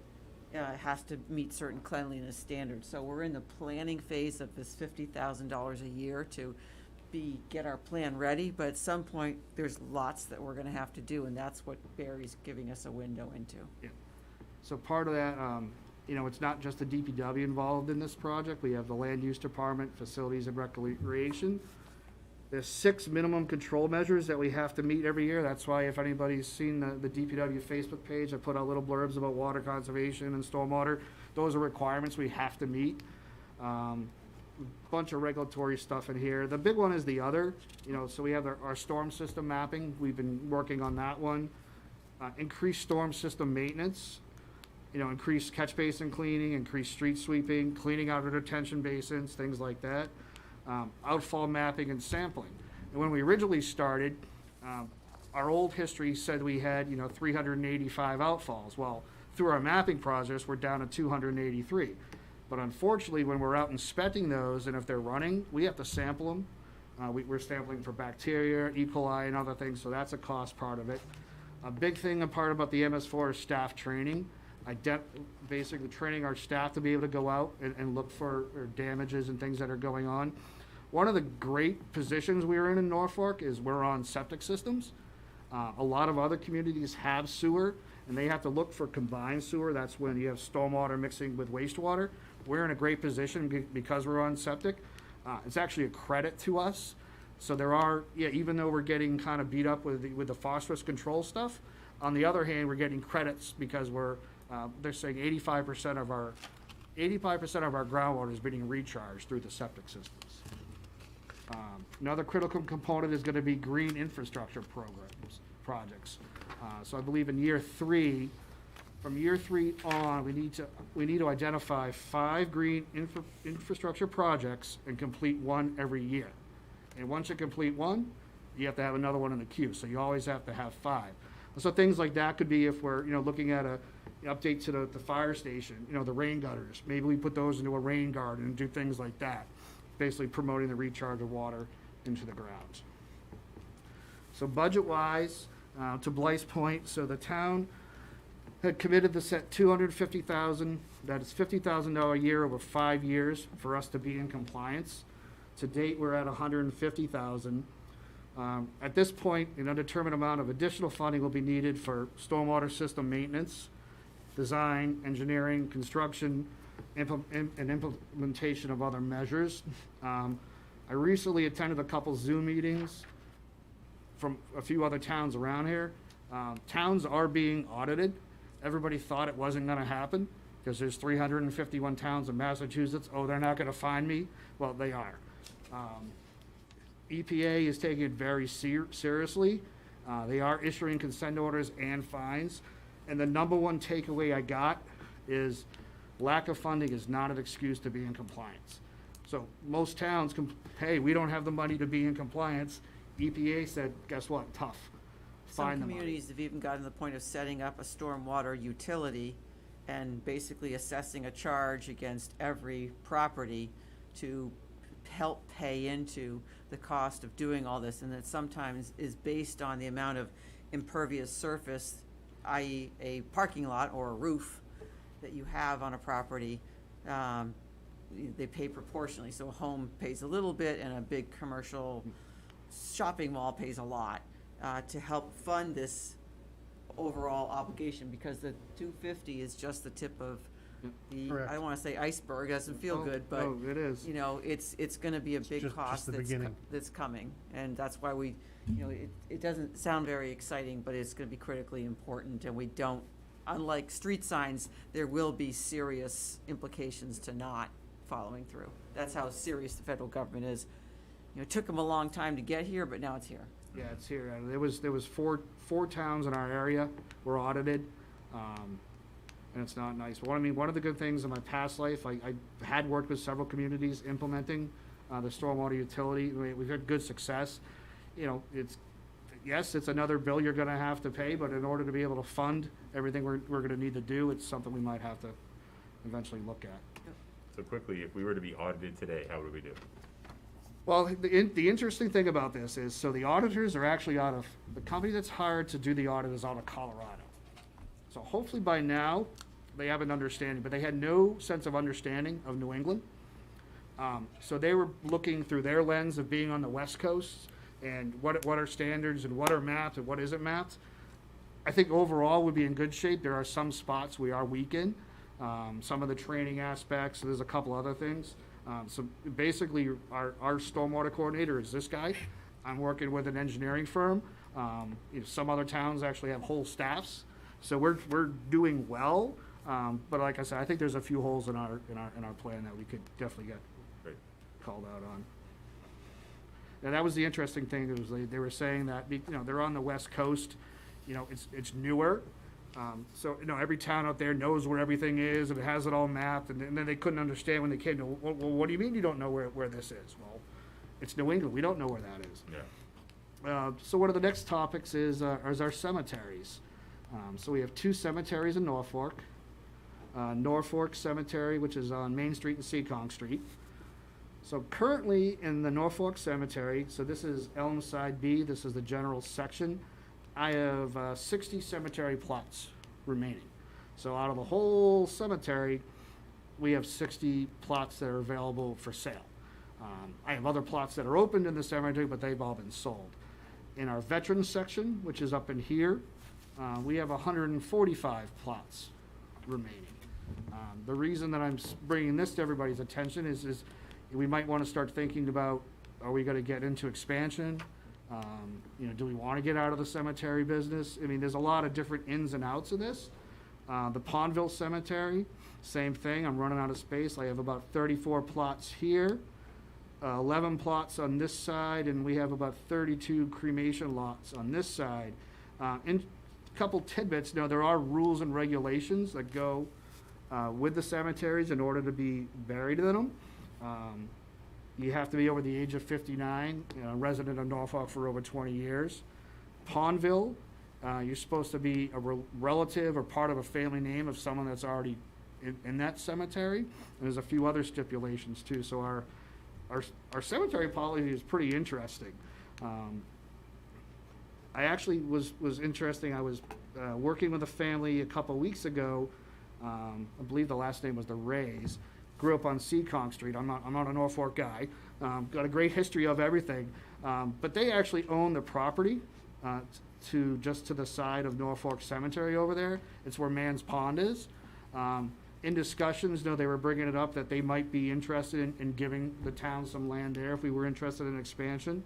[SPEAKER 5] has to meet certain cleanliness standards. So we're in the planning phase of this $50,000 a year to get our plan ready, but at some point, there's lots that we're gonna have to do, and that's what Barry's giving us a window into.
[SPEAKER 9] Yeah. So part of that, it's not just the DPW involved in this project. We have the Land Use Department, Facilities and Recreation. There's 6 minimum control measures that we have to meet every year. That's why if anybody's seen the DPW Facebook page, I put out little blurbs about water conservation and stormwater. Those are requirements we have to meet. Bunch of regulatory stuff in here. The big one is the other, so we have our storm system mapping. We've been working on that one. Increased storm system maintenance, increased catch basin cleaning, increased street sweeping, cleaning out of detention basins, things like that. Outfall mapping and sampling. And when we originally started, our old history said we had, 385 outfalls. Well, through our mapping process, we're down to 283. But unfortunately, when we're out inspecting those, and if they're running, we have to sample them. We're sampling for bacteria, E. coli, and other things, so that's a cost part of it. A big thing apart about the MS4 is staff training. Basically training our staff to be able to go out and look for damages and things that are going on. One of the great positions we're in Norfolk is we're on septic systems. A lot of other communities have sewer, and they have to look for combined sewer. That's when you have stormwater mixing with wastewater. We're in a great position because we're on septic. It's actually a credit to us. So there are, even though we're getting kind of beat up with the phosphorus control stuff, on the other hand, we're getting credits because they're saying 85% of our groundwater is being recharged through the septic systems. Another critical component is going to be green infrastructure projects. So I believe in from year 3 on, we need to identify 5 green infrastructure projects and complete 1 every year. And once you complete 1, you have to have another one in the queue. So you always have to have 5. So things like that could be if we're looking at a update to the fire station, the rain gutters. Maybe we put those into a rain garden and do things like that, basically promoting the recharge of water into the ground. So budget-wise, to Blythe's point, so the town had committed to set $250,000. That is $50,000 a year over 5 years for us to be in compliance. To date, we're at $150,000. At this point, an undetermined amount of additional funding will be needed for stormwater system maintenance, design, engineering, construction, and implementation of other measures. I recently attended a couple Zoom meetings from a few other towns around here. Towns are being audited. Everybody thought it wasn't going to happen because there's 351 towns in Massachusetts. Oh, they're not going to find me. Well, they are. EPA is taking it very seriously. They are issuing consent orders and fines. And the number one takeaway I got is lack of funding is not an excuse to be in compliance. So most towns, hey, we don't have the money to be in compliance. EPA said, guess what, tough.
[SPEAKER 5] Some
[SPEAKER 9] Find the money.
[SPEAKER 5] communities have even gotten to the point of setting up a stormwater utility and basically assessing a charge against every property to help pay into the cost of doing all this, and that sometimes is based on the amount of impervious surface, i.e. a parking lot or a roof that you have on a property. They pay proportionally, so a home pays a little bit and a big commercial shopping mall pays a lot to help fund this overall obligation, because the 250 is just the tip of the,
[SPEAKER 10] Correct.
[SPEAKER 5] I don't want to say iceberg, doesn't feel good, but
[SPEAKER 9] Oh, it is.
[SPEAKER 5] you know, it's going to be a big
[SPEAKER 10] just
[SPEAKER 5] cost
[SPEAKER 10] the beginning.
[SPEAKER 5] that's coming, and that's why we, you know, it doesn't sound very exciting, but it's going to be critically important, and we don't, unlike street signs, there will be serious implications to not following through. That's how serious the federal government is. You know, it took them a long time to get here, but now it's here.
[SPEAKER 9] Yeah, it's here. There was four towns in our area were audited, and it's not nice. But one of the good things in my past life, I had worked with several communities implementing the stormwater utility. We've had good success. You know, it's another bill you're going to have to pay, but in order to be able to fund everything we're going to need to do, it's something we might have to eventually look at.
[SPEAKER 3] So quickly, if we were to be audited today, how would we do?
[SPEAKER 9] Well, the interesting thing about this is, so the auditors are actually out of, the company that's hired to do the audit is out of Colorado. So hopefully by now, they have an understanding, but they had no sense of understanding of New England. So they were looking through their lens of being on the West Coast and what are standards and what are mapped and what isn't mapped. I think overall we'd be in good shape. There are some spots we are weak in. Some of the training aspects, there's a couple other things. So basically, our stormwater coordinator is this guy. I'm working with an engineering firm. Some other towns actually have whole staffs, so we're doing well. But like I said, I think there's a few holes in our plan that we could definitely get
[SPEAKER 3] Great.
[SPEAKER 9] called out on. And that was the interesting thing. It was they were saying that they're on the West Coast. It's newer. So every town out there knows where everything is and it has it all mapped, and then they couldn't understand when they came to, well, what do you mean you don't know where this is? Well, it's New England. We don't know where that is.
[SPEAKER 3] Yeah.
[SPEAKER 9] So one of the next topics is our cemeteries. So we have two cemeteries in Norfolk. Norfolk Cemetery, which is on Main Street and Seekonk Street. So currently in the Norfolk Cemetery, so this is Elmside B, this is the general section. I have 60 cemetery plots remaining. So out of the whole cemetery, we have 60 plots that are available for sale. I have other plots that are opened in the cemetery, but they've all been sold. In our veterans section, which is up in here, we have 145 plots remaining. The reason that I'm bringing this to everybody's attention is we might want to start thinking about, are we going to get into expansion? Do we want to get out of the cemetery business? I mean, there's a lot of different ins and outs of this. The Pondville Cemetery, same thing. I'm running out of space. I have about 34 plots here, 11 plots on this side, and we have about 32 cremation lots on this side. And a couple tidbits. There are rules and regulations that go with the cemeteries in order to be buried in them. You have to be over the age of 59, resident of Norfolk for over 20 years. Pondville, you're supposed to be a relative or part of a family name of someone that's already in that cemetery. And there's a few other stipulations too. So our cemetery policy is pretty interesting. I actually was interesting. I was working with a family a couple weeks ago. I believe the last name was the Rays. Grew up on Seekonk Street. I'm not a Norfolk guy. Got a great history of everything. But they actually own the property just to the side of Norfolk Cemetery over there. It's where Man's Pond is. In discussions, they were bringing it up that they might be interested in giving the town some land there if we were interested in expansion.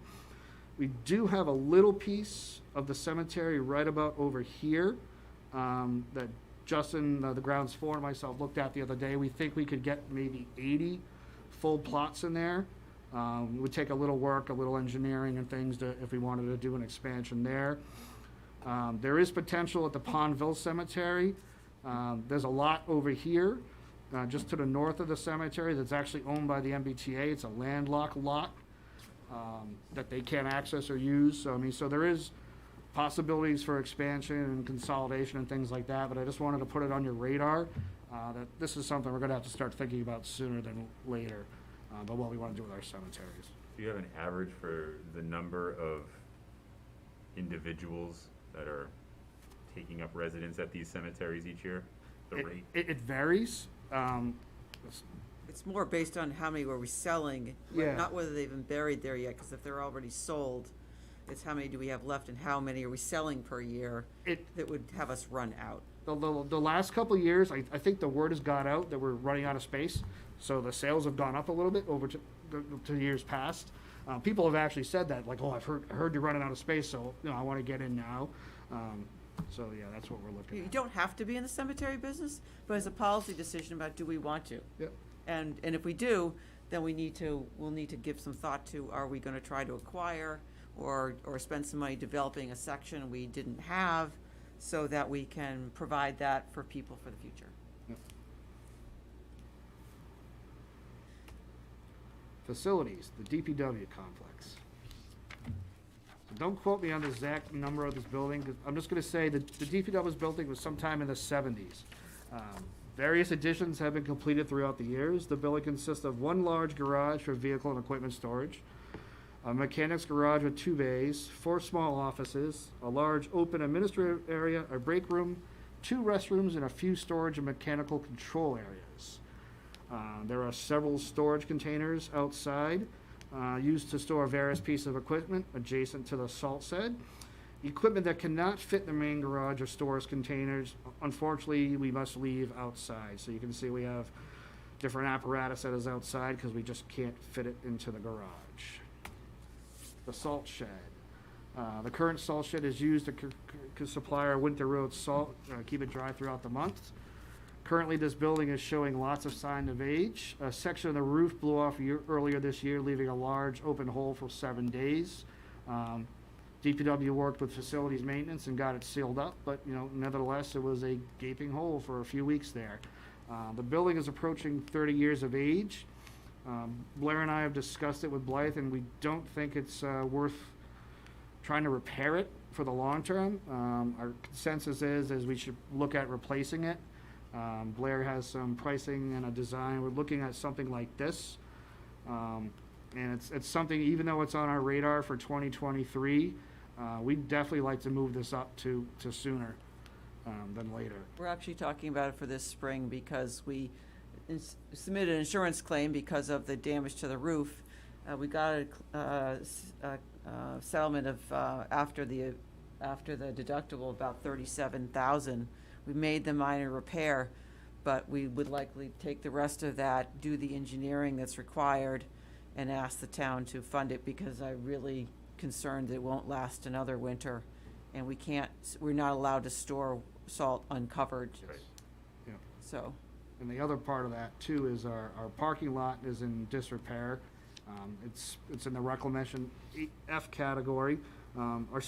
[SPEAKER 9] We do have a little piece of the cemetery right about over here that Justin, the grounds floor, and myself looked at the other day. We think we could get maybe 80 full plots in there. It would take a little work, a little engineering and things if we wanted to do an expansion there. There is potential at the Pondville Cemetery. There's a lot over here, just to the north of the cemetery, that's actually owned by the MBTA. It's a landlocked lot. that they can't access or use. So, I mean, so there is possibilities for expansion and consolidation and things like that, but I just wanted to put it on your radar, that this is something we're gonna have to start thinking about sooner than later, about what we wanna do with our cemeteries.
[SPEAKER 3] Do you have an average for the number of individuals that are taking up residence at these cemeteries each year? The rate?
[SPEAKER 9] It varies.
[SPEAKER 5] It's more based on how many were we selling,
[SPEAKER 9] Yeah.
[SPEAKER 5] not whether they've been buried there yet, because if they're already sold, it's how many do we have left and how many are we selling per year that would have us run out.
[SPEAKER 9] The last couple of years, I think the word has got out that we're running out of space, so the sales have gone up a little bit over to years past. People have actually said that, like, oh, I heard you're running out of space, so, you know, I want to get in now. So, yeah, that's what we're looking
[SPEAKER 5] You
[SPEAKER 9] at.
[SPEAKER 5] don't have to be in the cemetery business, but it's a policy decision about do we want to?
[SPEAKER 9] Yep.
[SPEAKER 5] And if we do, then we'll need to give some thought to, are we gonna try to acquire or spend some money developing a section we didn't have so that we can provide that for people for the future?
[SPEAKER 9] Yep. Facilities, the DPW complex. So don't quote me on the exact number of this building, 'cause I'm just gonna say that the DPW's building was sometime in the 70s. Various additions have been completed throughout the years. The building consists of one large garage for vehicle and equipment storage, a mechanic's garage with 2 bays, 4 small offices, a large open administrative area, a break room, 2 restrooms, and a few storage and mechanical control areas. There are several storage containers outside used to store various pieces of equipment adjacent to the salt shed. Equipment that cannot fit in the main garage or storage containers, unfortunately, we must leave outside. So you can see we have different apparatus that is outside because we just can't fit it into the garage. The salt shed. The current salt shed is used to supply our winter road salt, keep it dry throughout the month. Currently, this building is showing lots of signs of age. A section of the roof blew off earlier this year, leaving a large open hole for 7 days. DPW worked with facilities maintenance and got it sealed up, but, you know, nevertheless, it was a gaping hole for a few weeks there. The building is approaching 30 years of age. Blair and I have discussed it with Blythe, and we don't think it's worth trying to repair it for the long term. Our consensus is we should look at replacing it. Blair has some pricing and a design. We're looking at something like this. And it's something, even though it's on our radar for 2023, we'd definitely like to move this up to sooner than later.
[SPEAKER 5] We're actually talking about it for this spring because we submitted an insurance claim because of the damage to the roof. We got a settlement of, after the deductible, about $37,000. We made the minor repair, but we would likely take the rest of that, do the engineering that's required, and ask the town to fund it because I'm really concerned that it won't last another winter. And we're not allowed to store salt uncovered.
[SPEAKER 3] Right.
[SPEAKER 9] Yeah.
[SPEAKER 5] So,
[SPEAKER 9] And the other part of that too is our parking lot is in disrepair. It's in the reclamation F category. Our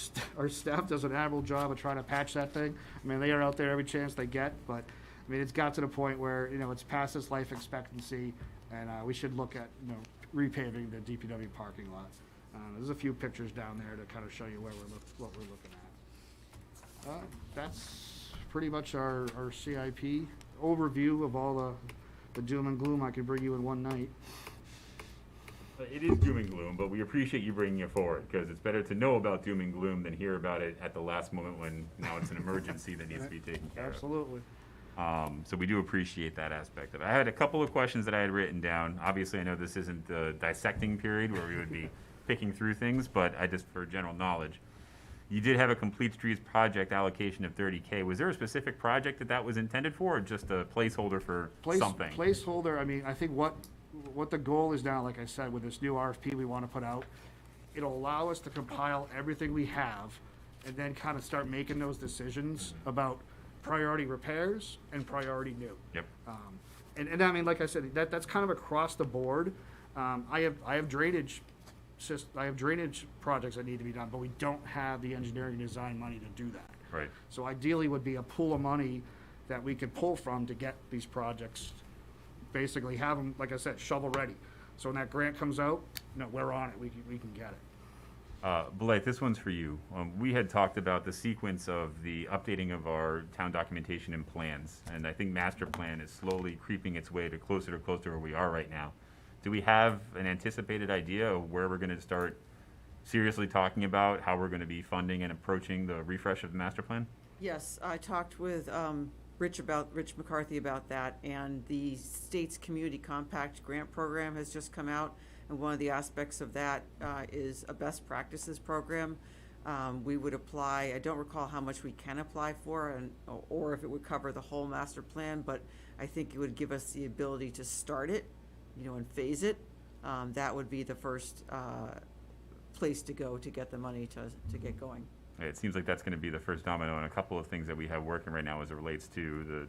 [SPEAKER 9] staff does an admirable job of trying to patch that thing. I mean, they are out there every chance they get, but I mean, it's got to the point where, you know, it's past its life expectancy, and we should look at, you know, repaving the DPW parking lot. There's a few pictures down there to kind of show you what we're looking at. That's pretty much our CIP overview of all the doom and gloom I could bring you in one night.
[SPEAKER 3] It is doom and gloom, but we appreciate you bringing it forward, because it's better to know about doom and gloom than hear about it at the last moment when now it's an emergency that needs to be taken care of.
[SPEAKER 9] Absolutely.
[SPEAKER 3] So we do appreciate that aspect of it. I had a couple of questions that I had written down. Obviously, I know this isn't the dissecting period where we would be picking through things, but I just, for general knowledge, you did have a complete streets project allocation of $30K. Was there a specific project that was intended for, or just a placeholder for something?
[SPEAKER 9] Placeholder, I mean, I think what the goal is now, like I said, with this new RFP we want to put out, it'll allow us to compile everything we have and then kind of start making those decisions about priority repairs and priority new.
[SPEAKER 3] Yep.
[SPEAKER 9] And I mean, like I said, that's kind of across the board. I have drainage projects that need to be done, but we don't have the engineering design money to do that.
[SPEAKER 3] Right.
[SPEAKER 9] So ideally would be a pool of money that we could pull from to get these projects, basically have them, like I said, shovel ready. So when that grant comes out, no, we're on it, we can get it.
[SPEAKER 3] Blythe, this one's for you. We had talked about the sequence of the updating of our town documentation and plans, and I think master plan is slowly creeping its way to closer where we are right now. Do we have an anticipated idea of where we're gonna start seriously talking about how we're gonna be funding and approaching the refresh of the master plan?
[SPEAKER 5] Yes, I talked with Rich McCarthy about that, and the state's Community Compact Grant Program has just come out, and one of the aspects of that is a best practices program. We would apply, I don't recall how much we can apply for, or if it would cover the whole master plan, but I think it would give us the ability to start it, and phase it. That would be the first place to go to get the money to get going.
[SPEAKER 3] It seems like that's going to be the first domino in a couple of things that we have working right now as it relates to the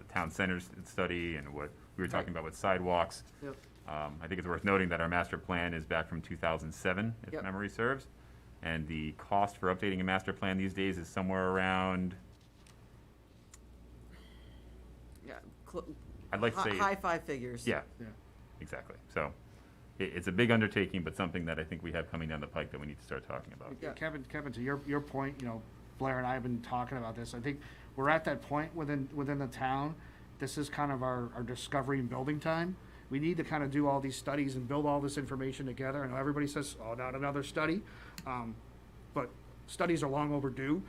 [SPEAKER 3] town centers study and what we were talking about with sidewalks.
[SPEAKER 5] Yep.
[SPEAKER 3] I think it's worth noting that our master plan is back from 2007, if
[SPEAKER 5] Yep.
[SPEAKER 3] memory serves. And the cost for updating a master plan these days is somewhere around,
[SPEAKER 5] Yeah,
[SPEAKER 3] I'd like to say.
[SPEAKER 5] high five figures.
[SPEAKER 3] Yeah, exactly. So it's a big undertaking, but something that I think we have coming down the pike that we need to start talking about.
[SPEAKER 5] Yeah.
[SPEAKER 9] Kevin, to your point, Blair and I have been talking about this. I think we're at that point within the town. This is kind of our discovery and building time. We need to kind of do all these studies and build all this information together. I know everybody says, oh, not another study. But studies are long overdue.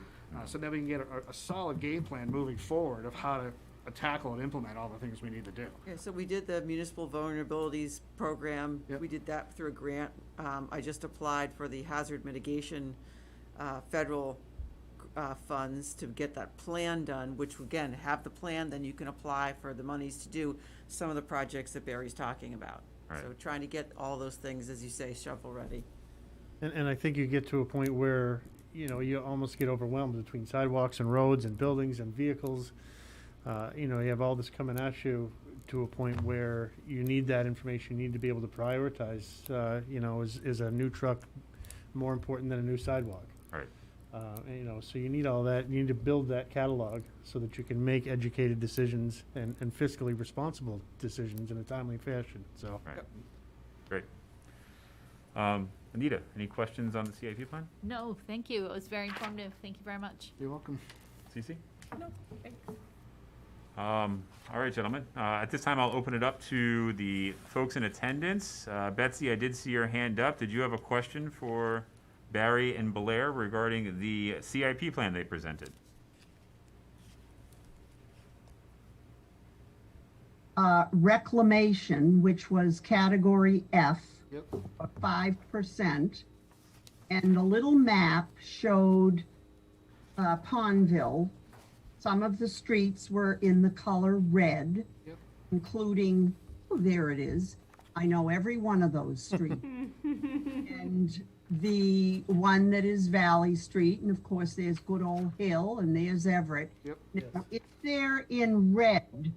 [SPEAKER 9] So then we can get a solid game plan moving forward of how to tackle and implement all the things we need to do.
[SPEAKER 5] Yeah, so we did the municipal vulnerabilities program.
[SPEAKER 9] Yep.
[SPEAKER 5] We did that through a grant. I just applied for the hazard mitigation federal funds to get that plan done, which again, have the plan, then you can apply for the monies to do some of the projects that Barry's talking about.
[SPEAKER 3] Right.
[SPEAKER 5] So trying to get all those things, as you say, shovel ready.
[SPEAKER 10] And I think you get to a point where, you almost get overwhelmed between sidewalks and roads and buildings and vehicles. You have all this coming at you to a point where you need that information, you need to be able to prioritize, is a new truck more important than a new sidewalk?
[SPEAKER 3] Right.
[SPEAKER 10] So you need all that, you need to build that catalog so that you can make educated decisions and fiscally responsible decisions in a timely fashion, so.
[SPEAKER 3] Right. Great. Anita, any questions on the CIP plan?
[SPEAKER 2] No, thank you. It was very informative. Thank you very much.
[SPEAKER 9] You're welcome.
[SPEAKER 3] Cece?
[SPEAKER 6] No, thanks.
[SPEAKER 3] All right, gentlemen. At this time, I'll open it up to the folks in attendance. Betsy, I did see your hand up. Did you have a question for Barry and Blair regarding the CIP plan they presented?
[SPEAKER 13] Reclamation, which was category F,
[SPEAKER 9] Yep.
[SPEAKER 13] 5%, and the little map showed Pondville. Some of the streets were in the color red,
[SPEAKER 9] Yep.
[SPEAKER 13] including, oh, there it is. I know every one of those streets. And the one that is Valley Street, and of course there's Good Old Hill, and there's Everett.
[SPEAKER 9] Yep.
[SPEAKER 13] Now, if they're in red,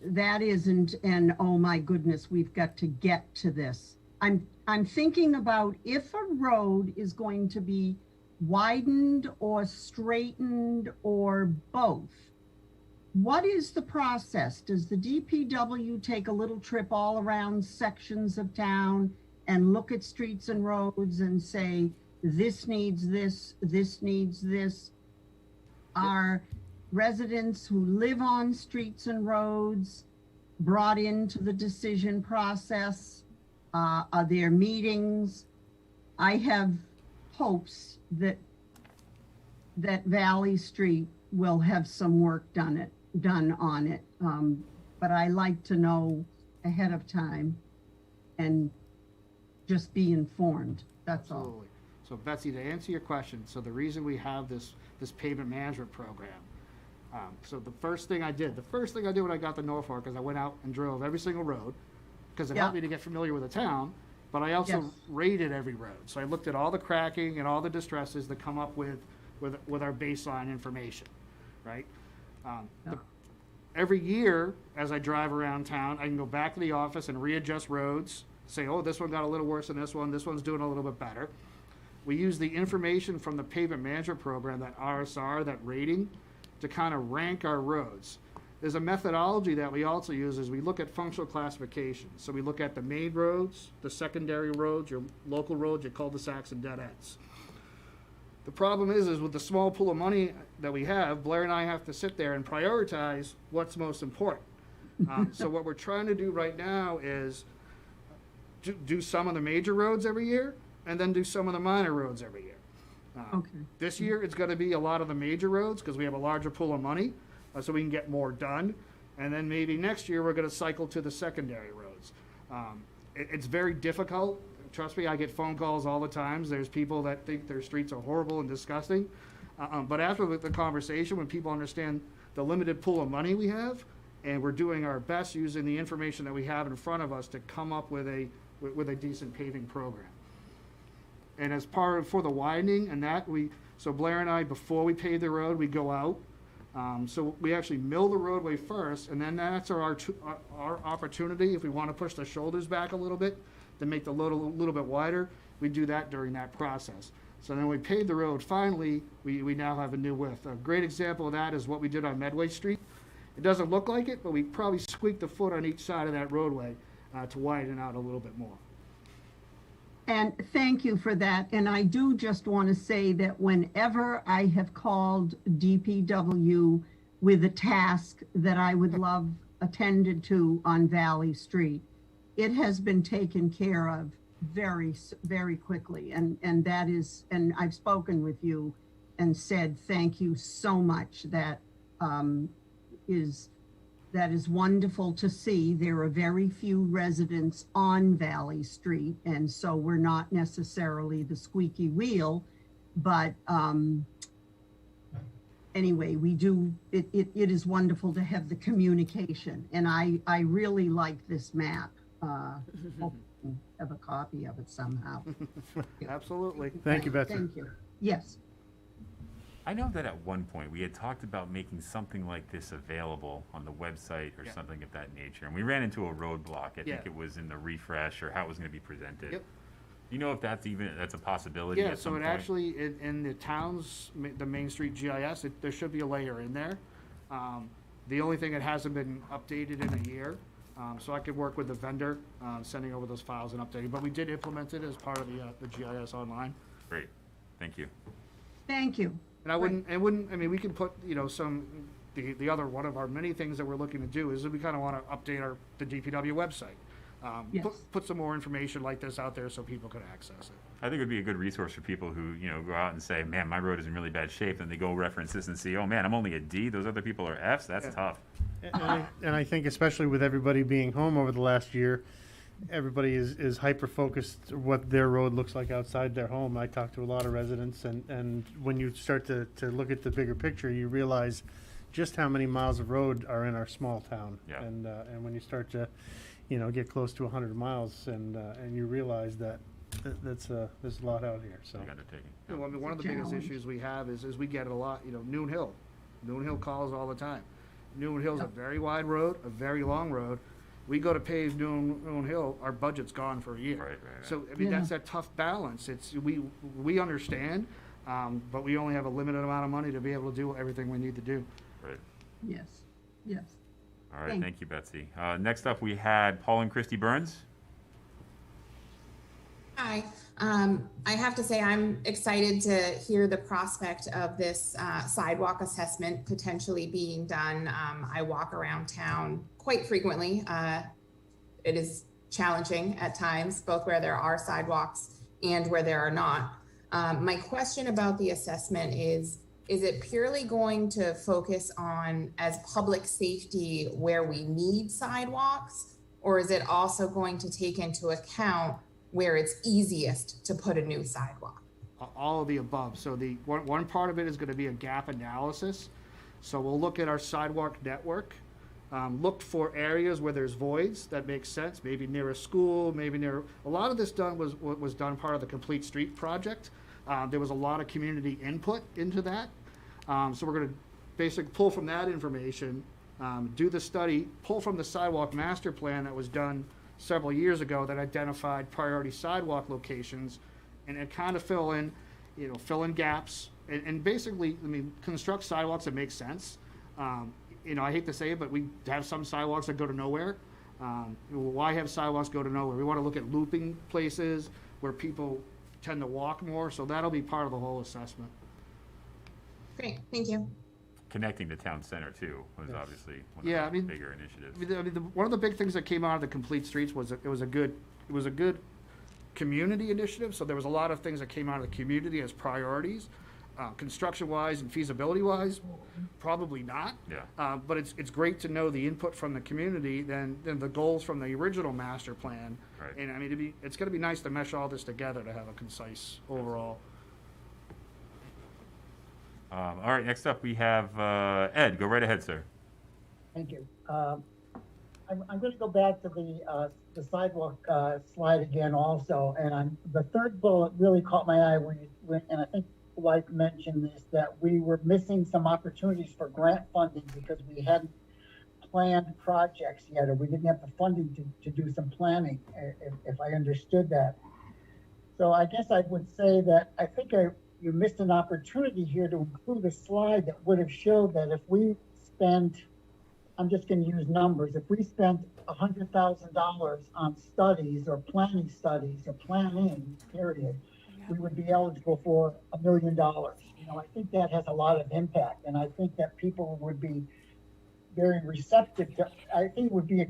[SPEAKER 13] that isn't, and oh my goodness, we've got to get to this. I'm thinking about if a road is going to be widened or straightened or both, what is the process? Does the DPW take a little trip all around sections of town and look at streets and roads and say, this needs this, this needs this? Are residents who live on streets and roads brought into the decision process? Are there meetings? I have hopes that Valley Street will have some work done on it. But I like to know ahead of time and just be informed. That's all.
[SPEAKER 9] Absolutely. So Betsy, to answer your question, so the reason we have this pavement management program, so the first thing I did when I got to Norfolk is I went out and drove every single road because it helped me to get familiar with the town, but I also rated every road. So I looked at all the cracking and all the distresses that come up with our baseline information, right? Every year, as I drive around town, I can go back to the office and readjust roads, say, oh, this one got a little worse than this one's doing a little bit better. We use the information from the pavement management program, that RSR, that rating, to kind of rank our roads. there's a methodology that we also use is we look at functional classification. So we look at the main roads, the secondary roads, your local roads, your cul-de-sacs and dead ends. The problem is with the small pool of money that we have, Blair and I have to sit there and prioritize what's most important. So what we're trying to do right now is do some of the major roads every year and then do some of the minor roads every year.
[SPEAKER 13] Okay.
[SPEAKER 9] This year, it's going to be a lot of the major roads because we have a larger pool of money, so we can get more done. And then maybe next year, we're going to cycle to the secondary roads. It's very difficult. Trust me, I get phone calls all the time. There's people that think their streets are horrible and disgusting. But after the conversation, when people understand the limited pool of money we have, and we're doing our best using the information that we have in front of us to come up with a decent paving program. And as part of, for the widening and that, so Blair and I, before we pave the road, we go out. So we actually mill the roadway first, and then that's our opportunity, if we want to push the shoulders back a little bit, to make the load a little bit wider, we do that during that process. So then we pave the road, finally, we now have a new width. A great example of that is what we did on Medway Street. It doesn't look like it, but we probably squeaked a foot on each side of that roadway to widen out a little bit more.
[SPEAKER 13] And thank you for that. And I do just want to say that whenever I have called DPW with a task that I would love attended to on Valley Street, it has been taken care of very, very quickly. And that is, and I've spoken with you and said, thank you so much. That is wonderful to see. There are very few residents on Valley Street, and so we're not necessarily the squeaky wheel, but anyway, we do, it is wonderful to have the communication, and I really like this map. Hope you have a copy of it somehow.
[SPEAKER 9] Absolutely.
[SPEAKER 10] Thank you, Betsy.
[SPEAKER 13] Thank you. Yes.
[SPEAKER 3] I know that at one point we had talked about making something like this available on the website or something of that nature, and we ran into a roadblock. I think it was in the refresh or how it was going to be presented. Yep. Do you know if that's a possibility?
[SPEAKER 9] Yeah,
[SPEAKER 3] at some
[SPEAKER 9] so it
[SPEAKER 3] point?
[SPEAKER 9] actually, in the town's, the Main Street GIS, there should be a layer in there. The only thing, it hasn't been updated in a year, so I could work with the vendor, sending over those files and updating, but we did implement it as part of the GIS online.
[SPEAKER 3] Great, thank you.
[SPEAKER 13] Thank you.
[SPEAKER 9] And I mean, we can put, the other one of our many things that we're looking to do is that we kind of want to update the DPW website.
[SPEAKER 13] Yes.
[SPEAKER 9] Put some more information like this out there so people can access it.
[SPEAKER 3] I think it would be a good resource for people who, go out and say, man, my road is in really bad shape, and they go reference this and see, oh man, I'm only a D, those other people are Fs, that's tough.
[SPEAKER 10] And I think especially with everybody being home over the last year, everybody is hyper-focused what their road looks like outside their home. I talk to a lot of residents, and when you start to look at the bigger picture, you realize just how many miles of road are in our small town.
[SPEAKER 3] Yeah.
[SPEAKER 10] And when you start to, get close to 100 miles, and you realize that there's a lot out here, so.
[SPEAKER 3] Big undertaking.
[SPEAKER 9] Well, I mean, one of the biggest issues we have is we get a lot, Noon Hill. Noon Hill calls all the time. Noon Hill's a very wide road, a very long road. We go to pave Noon Hill, our budget's gone for a year.
[SPEAKER 3] Right.
[SPEAKER 9] So, I mean, that's that tough balance. We understand, but we only have a limited amount of money to be able to do everything we need to do.
[SPEAKER 3] Right.
[SPEAKER 13] Yes. Yes.
[SPEAKER 3] All right, thank you, Betsy. Next up, we had Paul and Christy Burns.
[SPEAKER 12] Hi. I have to say I'm excited to hear the prospect of this sidewalk assessment potentially being done. I walk around town quite frequently. It is challenging at times, both where there are sidewalks and where there are not. My question about the assessment is it purely going to focus on as public safety where we need sidewalks, or is it also going to take into account where it's easiest to put a new sidewalk?
[SPEAKER 9] All of the above. So the one part of it is going to be a gap analysis. So we'll look at our sidewalk network, look for areas where there's voids that make sense, maybe near a school, maybe near, a lot of this was done part of the Complete Street project. There was a lot of community input into that. So we're going to basically pull from that information, do the study, pull from the sidewalk master plan that was done several years ago that identified priority sidewalk locations, and kind of fill in gaps, and basically, I mean, construct sidewalks that make sense. I hate to say it, but we have some sidewalks that go to nowhere. Why have sidewalks go to nowhere? We want to look at looping places where people tend to walk more, so that'll be part of the whole assessment.
[SPEAKER 12] Great, thank you.
[SPEAKER 3] Connecting the town center too was obviously one
[SPEAKER 9] Yeah,
[SPEAKER 3] of
[SPEAKER 9] I
[SPEAKER 3] the
[SPEAKER 9] mean,
[SPEAKER 3] bigger initiatives.
[SPEAKER 9] One of the big things that came out of the Complete Streets was it was a good community initiative. So there was a lot of things that came out of the community as priorities, construction-wise and feasibility-wise, probably not.
[SPEAKER 3] Yeah.
[SPEAKER 9] But it's great to know the input from the community than the goals from the original master plan.
[SPEAKER 3] Right.
[SPEAKER 9] And I mean, it's going to be nice to mesh all this together to have a concise overall.
[SPEAKER 3] All right, next up we have Ed. Go right ahead, sir.
[SPEAKER 7] Thank you. I'm going to go back to the sidewalk slide again also, and the third bullet really caught my eye and I think Blake mentioned this, that we were missing some opportunities for grant funding because we hadn't planned projects yet, or we didn't have the funding to do some planning, if I understood that. So I guess I would say that I think you missed an opportunity here to include a slide that would have showed that if we spend, I'm just going to use numbers, if we spent $100,000 on studies or planning period, we would be eligible for $1 million. I think that has a lot of impact, and I think that people would be very receptive to, I think it would be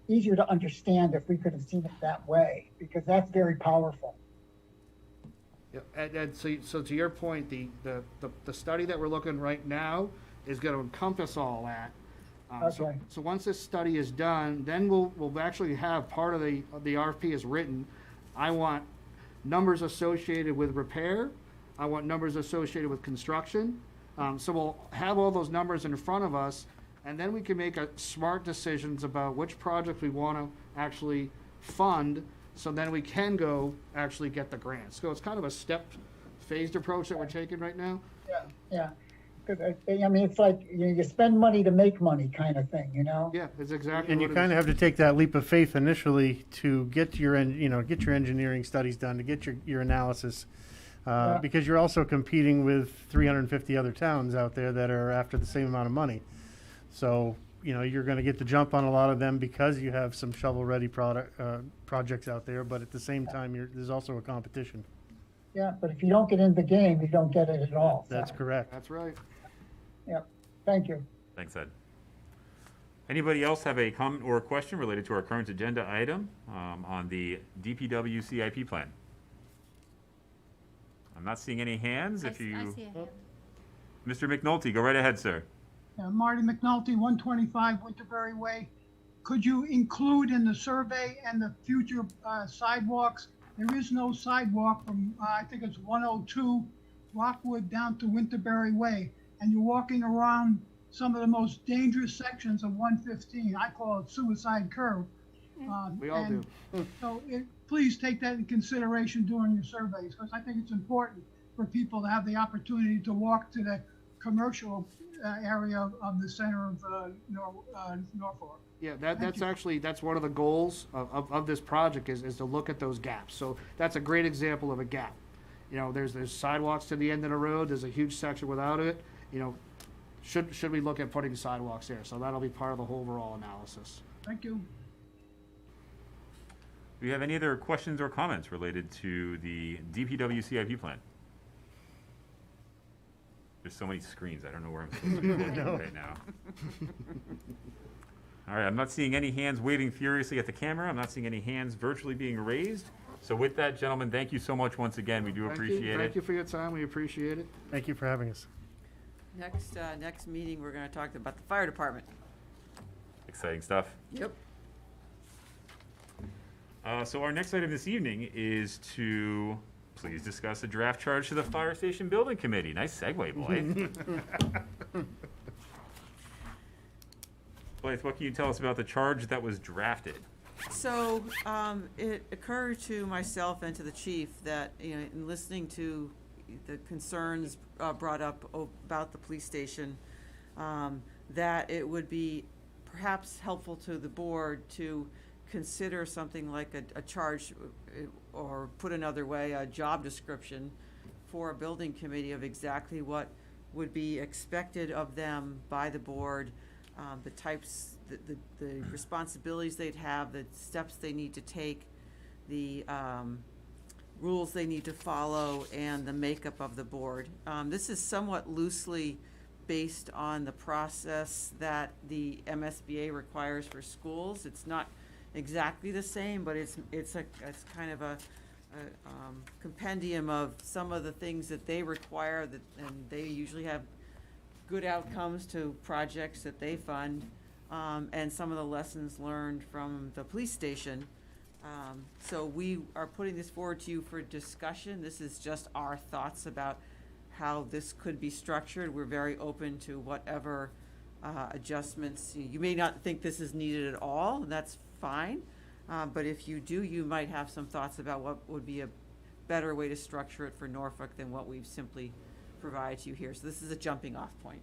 [SPEAKER 7] easier to understand if we could have seen it that way, because that's very powerful.
[SPEAKER 9] Yeah, and so to your point, the study that we're looking right now is going to encompass all that.
[SPEAKER 7] Okay.
[SPEAKER 9] So once this study is done, then we'll actually have part of the RFP is written. I want numbers associated with repair. I want numbers associated with construction. So we'll have all those numbers in front of us, and then we can make smart decisions about which project we want to actually fund. So then we can go actually get the grants. So it's kind of a phased approach that we're taking right now.
[SPEAKER 7] Yeah. I mean, it's like you spend money to make money kind of thing,
[SPEAKER 9] Yeah, it's exactly.
[SPEAKER 10] And you kind of have to take that leap of faith initially to get your engineering studies done, to get your analysis, because you're also competing with 350 other towns out there that are after the same amount of money. So you're going to get the jump on a lot of them because you have some shovel-ready projects out there. But at the same time, there's also a competition.
[SPEAKER 7] Yeah, but if you don't get in the game, you don't get it at all.
[SPEAKER 10] That's correct.
[SPEAKER 9] That's right.
[SPEAKER 7] Yeah. Thank you.
[SPEAKER 3] Thanks, Ed. Anybody else have a comment or a question related to our current agenda item on the DPW CIP plan? I'm not seeing any hands.
[SPEAKER 2] I see a hand.
[SPEAKER 3] Mr. McNulty, go right ahead, sir.
[SPEAKER 11] Marty McNulty, 125 Winterberry Way. Could you include in the survey and the future sidewalks? There is no sidewalk from, I think it's 102 Rockwood down to Winterberry Way. And you're walking around some of the most dangerous sections of 115. I call it suicide curve.
[SPEAKER 9] We all do.
[SPEAKER 11] So please take that in consideration during your surveys, because I think it's important for people to have the opportunity to walk to the commercial area of the center of Norfolk.
[SPEAKER 9] Yeah, that's one of the goals of this project is to look at those gaps. So that's a great example of a gap. There's sidewalks to the end of the road. There's a huge section without it. Should we look at putting sidewalks there? So that'll be part of the whole overall analysis.
[SPEAKER 11] Thank you.
[SPEAKER 3] Do you have any other questions or comments related to the DPW CIP plan? There's so many screens. I don't know where I'm supposed to be looking right now. All right, I'm not seeing any hands waving furiously at the camera. I'm not seeing any hands virtually being raised. So with that, gentlemen, thank you so much once again. We do appreciate it.
[SPEAKER 9] Thank you for your time. We appreciate it.
[SPEAKER 10] Thank you for having us.
[SPEAKER 5] Next meeting, we're going to talk about the fire department.
[SPEAKER 3] Exciting stuff.
[SPEAKER 5] Yep.
[SPEAKER 3] So our next item this evening is to please discuss a draft charge to the Fire Station Building Committee. Nice segue, Blythe. Blythe, what can you tell us about the charge that was drafted?
[SPEAKER 5] So it occurred to myself and to the chief that, in listening to the concerns brought up about the police station, that it would be perhaps helpful to the board to consider something like a charge, or put another way, a job description for a building committee of exactly what would be expected of them by the board the types, the responsibilities they'd have, the steps they need to take, the rules they need to follow, and the makeup of the board. This is somewhat loosely based on the process that the MSBA requires for schools. It's not exactly the same, but it's kind of a compendium of some of the things that they require, and they usually have good outcomes to projects that they fund, and some of the lessons learned from the police station. So we are putting this forward to you for discussion. This is just our thoughts about how this could be structured. We're very open to whatever adjustments. You may not think this is needed at all, and that's fine. But if you do, you might have some thoughts about what would be a better way to structure it for Norfolk than what we've simply provided to you here. So this is a jumping off point.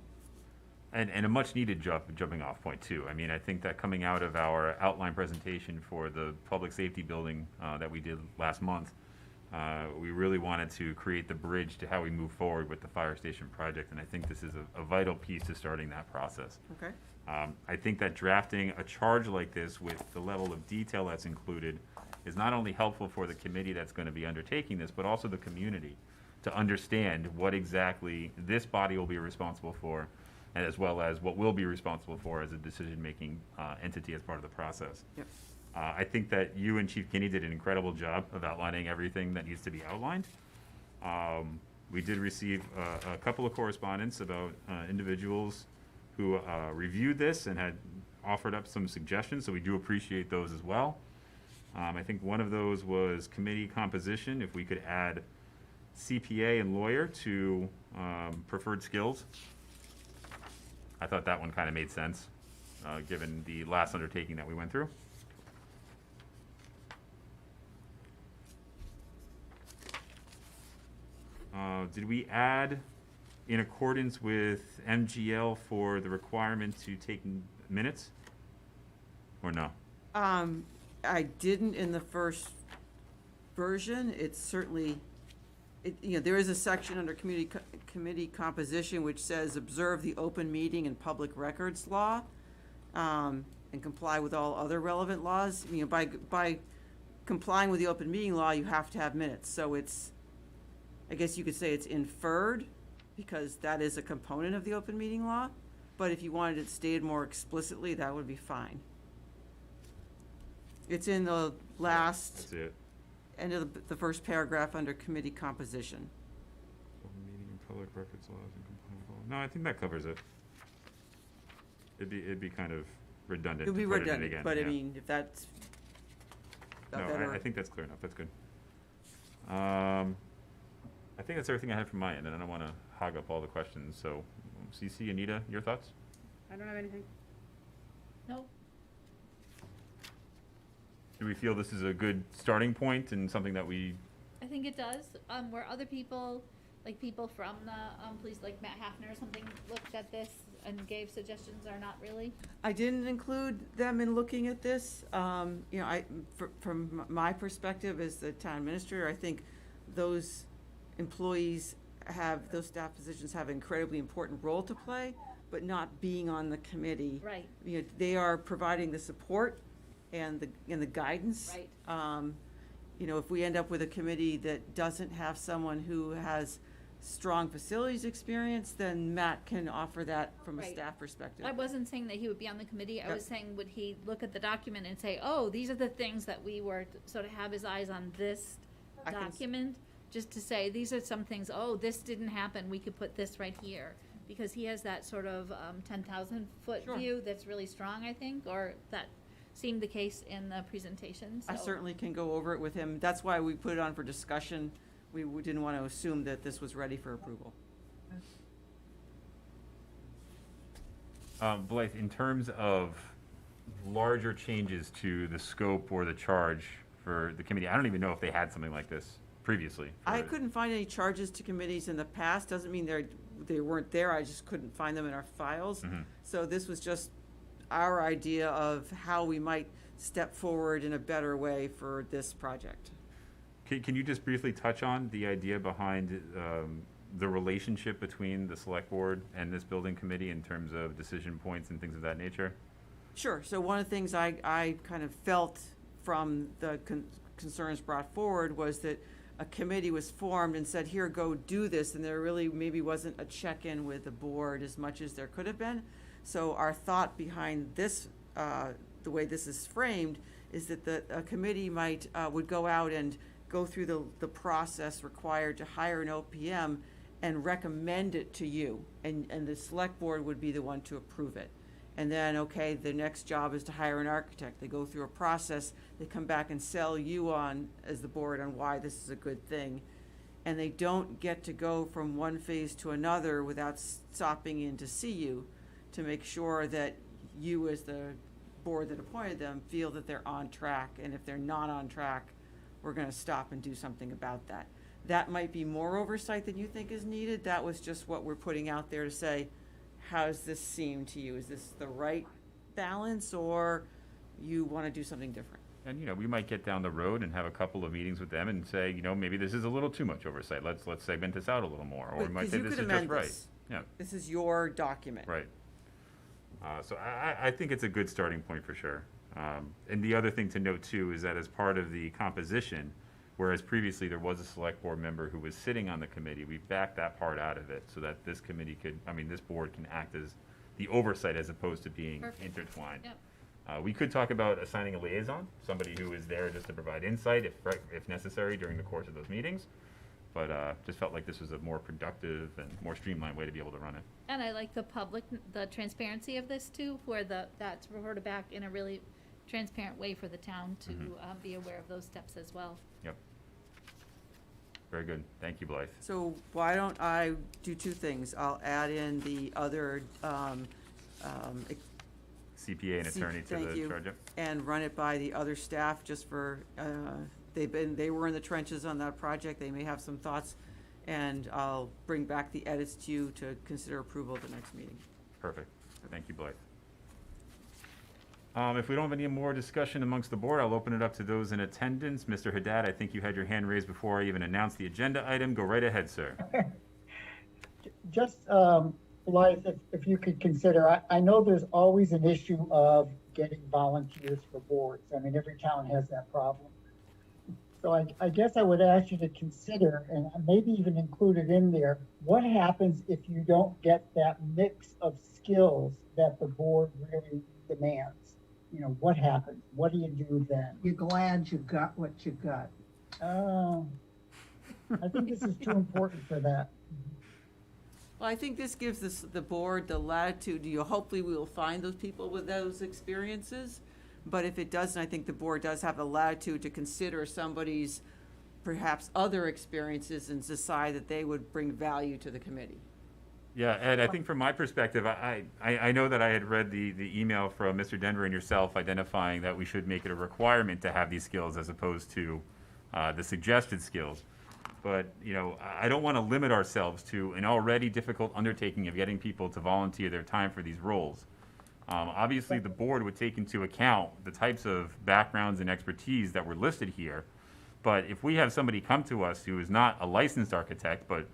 [SPEAKER 3] And a much needed jumping off point too. I mean, I think that coming out of our outline presentation for the public safety building that we did last month, we really wanted to create the bridge to how we move forward with the fire station project, and I think this is a vital piece to starting that process.
[SPEAKER 5] Okay.
[SPEAKER 3] I think that drafting a charge like this with the level of detail that's included is not only helpful for the committee that's going to be undertaking this, but also the community to understand what exactly this body will be responsible for, and as well as what we'll be responsible for as a decision-making entity as part of the process.
[SPEAKER 5] Yep.
[SPEAKER 3] I think that you and Chief Kinney did an incredible job of outlining everything that needs to be outlined. We did receive a couple of correspondence about individuals who reviewed this and had offered up some suggestions, so we do appreciate those as well. I think one of those was committee composition, if we could add CPA and lawyer to preferred skills. I thought that one kind of made sense, given the last undertaking that we went through. Did we add in accordance with MGL for the requirement to take minutes? Or no?
[SPEAKER 5] I didn't in the first version. It's certainly, there is a section under committee composition which says observe the open meeting and public records law, and comply with all other relevant laws. By complying with the open meeting law, you have to have minutes. So it's, I guess you could say it's inferred, because that is a component of the open meeting law. But if you wanted it stated more explicitly, that would be fine. It's in the last
[SPEAKER 3] That's it.
[SPEAKER 5] end of the first paragraph under committee composition.
[SPEAKER 3] Open meeting and public records laws and compliance with all. No, I think that covers it. It'd be kind of redundant.
[SPEAKER 5] It would be
[SPEAKER 3] to put it in
[SPEAKER 5] redundant,
[SPEAKER 3] again,
[SPEAKER 5] but
[SPEAKER 3] yeah.
[SPEAKER 5] I mean, if that's a
[SPEAKER 3] No,
[SPEAKER 5] better.
[SPEAKER 3] I think that's clear enough. That's good. I think that's everything I had from my end, and I don't want to hog up all the questions. So, CC, Anita, your thoughts?
[SPEAKER 6] I don't have anything.
[SPEAKER 2] Nope.
[SPEAKER 3] Do we feel this is a good starting point and something that we?
[SPEAKER 2] I think it does. Where other people, like people from the police, like Matt Hafner or something, looked at this and gave suggestions, or not really?
[SPEAKER 5] I didn't include them in looking at this. From my perspective as the town administrator, I think those employees those staff positions have an incredibly important role to play, but not being on the committee.
[SPEAKER 2] Right.
[SPEAKER 5] They are providing the support and the guidance.
[SPEAKER 2] Right.
[SPEAKER 5] If we end up with a committee that doesn't have someone who has strong facilities experience, then Matt can offer that from a
[SPEAKER 2] Right.
[SPEAKER 5] staff perspective.
[SPEAKER 2] I wasn't saying that he would be on the committee. I
[SPEAKER 5] Yep.
[SPEAKER 2] was saying, would he look at the document and say, oh, these are the things that we were, sort of have his eyes on this
[SPEAKER 5] I can s-
[SPEAKER 2] document? Just to say, these are some things, oh, this didn't happen, we could put this right here. Because he has that sort of 10,000 foot
[SPEAKER 5] Sure.
[SPEAKER 2] view that's really strong, I think, or that seemed the case in the presentation, so.
[SPEAKER 5] I certainly can go over it with him. That's why we put it on for discussion. We didn't want to assume that this was ready for approval.
[SPEAKER 3] Blythe, in terms of larger changes to the scope or the charge for the committee, I don't even know if they had something like this previously.
[SPEAKER 5] I couldn't find any charges to committees in the past. Doesn't mean they weren't there. I just couldn't find them in our files.
[SPEAKER 3] Mhm.
[SPEAKER 5] So this was just our idea of how we might step forward in a better way for this project.
[SPEAKER 3] Can you just briefly touch on the idea behind the relationship between the select board and this building committee in terms of decision points and things of that nature?
[SPEAKER 5] Sure. So one of the things I kind of felt from the concerns brought forward was that a committee was formed and said, here, go do this, and there really maybe wasn't a check-in with the board as much as there could have been. So our thought behind this, the way this is framed, is that a committee would go out and go through the process required to hire an OPM and recommend it to you, and the select board would be the one to approve it. And then, okay, the next job is to hire an architect. They go through a process, they come back and sell you on, as the board, on why this is a good thing. And they don't get to go from one phase to another without stopping in to see you, to make sure that you, as the board that appointed them, feel that they're on track. And if they're not on track, we're gonna stop and do something about that. That might be more oversight than you think is needed. That was just what we're putting out there to say, how does this seem to you? Is this the right balance, or you want to do something different?
[SPEAKER 3] And, you know, we might get down the road and have a couple of meetings with them and say, you know, maybe this is a little too much oversight. Let's segment this out a little more. Or we might say this is just right. Yeah.
[SPEAKER 5] This is your document.
[SPEAKER 3] Right. So I think it's a good starting point for sure. And the other thing to note too is that as part of the composition, whereas previously there was a select board member who was sitting on the committee, we backed that part out of it so that this committee this board can act as the oversight as opposed to being intertwined.
[SPEAKER 2] Yep.
[SPEAKER 3] We could talk about assigning a liaison, somebody who is there just to provide insight if necessary during the course of those meetings. But just felt like this was a more productive and more streamlined way to be able to run it.
[SPEAKER 2] And I like the transparency of this too, where that's reported back in a really transparent way for the town to be aware of those steps as well.
[SPEAKER 3] Yep. Very good. Thank you, Blythe.
[SPEAKER 5] So why don't I do two things? I'll add in the other
[SPEAKER 3] CPA and attorney to the charge.
[SPEAKER 5] And run it by the other staff just for, they were in the trenches on that project. They may have some thoughts, and I'll bring back the edits to you to consider approval at the next meeting.
[SPEAKER 3] Perfect. Thank you, Blythe. If we don't have any more discussion amongst the board, I'll open it up to those in attendance. Mr. Haddad, I think you had your hand raised before I even announced the agenda item. Go right ahead, sir.
[SPEAKER 7] Just, Blythe, if you could consider, I know there's always an issue of getting volunteers for boards. I mean, every town has that problem. So I guess I would ask you to consider, and maybe even include it in there, what happens if you don't get that mix of skills that the board really demands? You know, what happens? What do you do then?
[SPEAKER 13] You're glad you got what you got.
[SPEAKER 7] Oh, I think this is too important for that.
[SPEAKER 5] Well, I think this gives the board the latitude. Hopefully we will find those people with those experiences. But if it doesn't, I think the board does have the latitude to consider somebody's perhaps other experiences and decide that they would bring value to the committee.
[SPEAKER 3] Yeah, Ed, I think from my perspective, I know that I had read the email from Mr. Denver and yourself identifying that we should make it a requirement to have these skills as opposed to the suggested skills. But, you know, I don't want to limit ourselves to an already difficult undertaking of getting people to volunteer their time for these roles. Obviously, the board would take into account the types of backgrounds and expertise that were listed here. But if we have somebody come to us who is not a licensed architect, but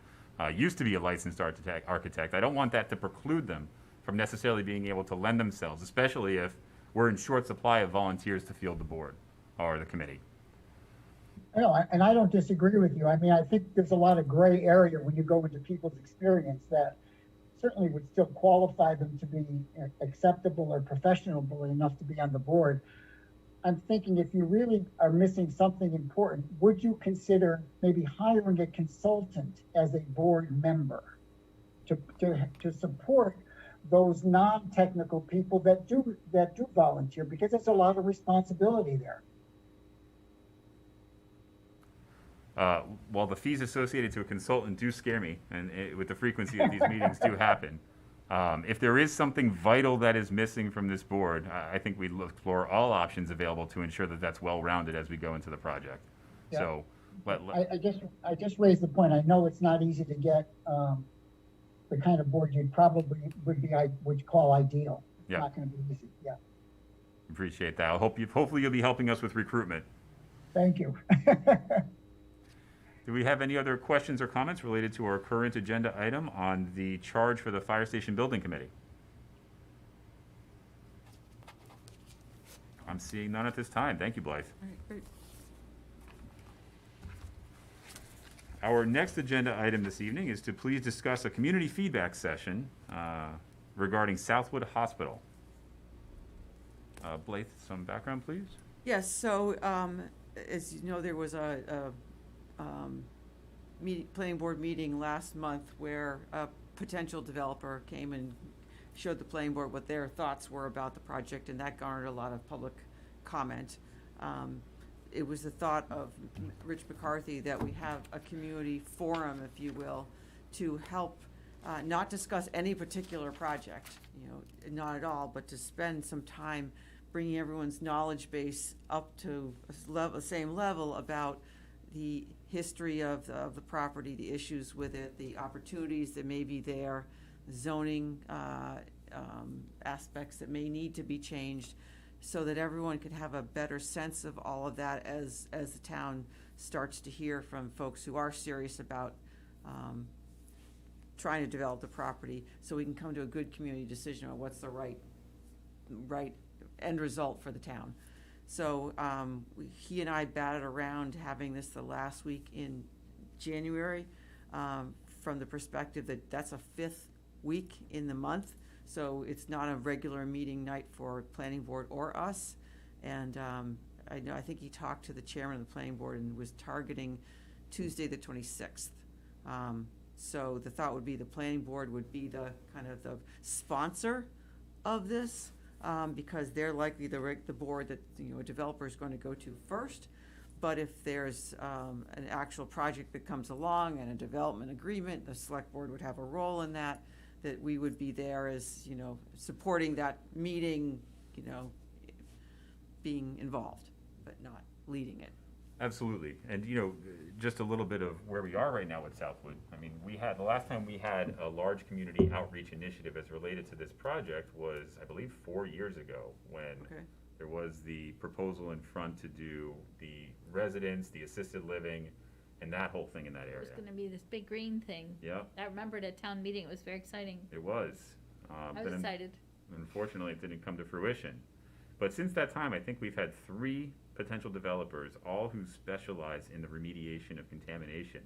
[SPEAKER 3] used to be a licensed architect, I don't want that to preclude them from necessarily being able to lend themselves, especially if we're in short supply of volunteers to field the board or the committee.
[SPEAKER 7] No, and I don't disagree with you. I mean, I think there's a lot of gray area when you go into people's experience that certainly would still qualify them to be acceptable or professional enough to be on the board. I'm thinking if you really are missing something important, would you consider maybe hiring a consultant as a board member to support those non-technical people that do volunteer, because it's a lot of responsibility there.
[SPEAKER 3] While the fees associated to a consultant do scare me, and with the frequency of these meetings do happen, if there is something vital that is missing from this board, I think we'd explore all options available to ensure that that's well-rounded as we go into the project.
[SPEAKER 7] Yeah.
[SPEAKER 3] So,
[SPEAKER 7] I just raised the point. I know it's not easy to get the kind of board you'd probably would call ideal. It's not going to be easy. Yeah.
[SPEAKER 3] Appreciate that. Hopefully you'll be helping us with recruitment.
[SPEAKER 7] Thank you.
[SPEAKER 3] Do we have any other questions or comments related to our current agenda item on the charge for the Fire Station Building Committee? I'm seeing none at this time. Thank you, Blythe.
[SPEAKER 5] All right, great.
[SPEAKER 3] Our next agenda item this evening is to please discuss a community feedback session regarding Southwood Hospital. Blythe, some background, please.
[SPEAKER 5] Yes, so, as you know, there was a planning board meeting last month where a potential developer came and showed the planning board what their thoughts were about the project, and that garnered a lot of public comment. It was the thought of Rich McCarthy that we have a community forum, if you will, to help not discuss any particular project, you know, not at all, but to spend some time bringing everyone's knowledge base up to the same level about the history of the property, the issues with it, the opportunities that may be there, zoning aspects that may need to be changed, so that everyone could have a better sense of all of that as the town starts to hear from folks who are serious about trying to develop the property, so we can come to a good community decision on what's the right end result for the town. So he and I batted around having this the last week in January, from the perspective that that's a 5th week in the month. So it's not a regular meeting night for planning board or us. And I think he talked to the chairman of the planning board and was targeting Tuesday the 26th. So the thought would be the planning board would be the kind of the sponsor of this, because they're likely the board that, you know, a developer is going to go to first. But if there's an actual project that comes along and a development agreement, the select board would have a role in that we would be there as, you know, supporting that meeting, you know, being involved, but not leading it.
[SPEAKER 3] Absolutely. And, you know, just a little bit of where we are right now with Southwood. I mean, the last time we had a large community outreach initiative as related to this project was, I believe, 4 years ago, when there was the proposal in front to do the residence, the assisted living, and that whole thing in that area.
[SPEAKER 2] It was gonna be this big green thing.
[SPEAKER 3] Yeah.
[SPEAKER 2] I remember at a town meeting, it was very exciting.
[SPEAKER 3] It was.
[SPEAKER 2] I was excited.
[SPEAKER 3] Unfortunately, it didn't come to fruition. But since that time, I think we've had 3 potential developers, all who specialize in the remediation of contamination,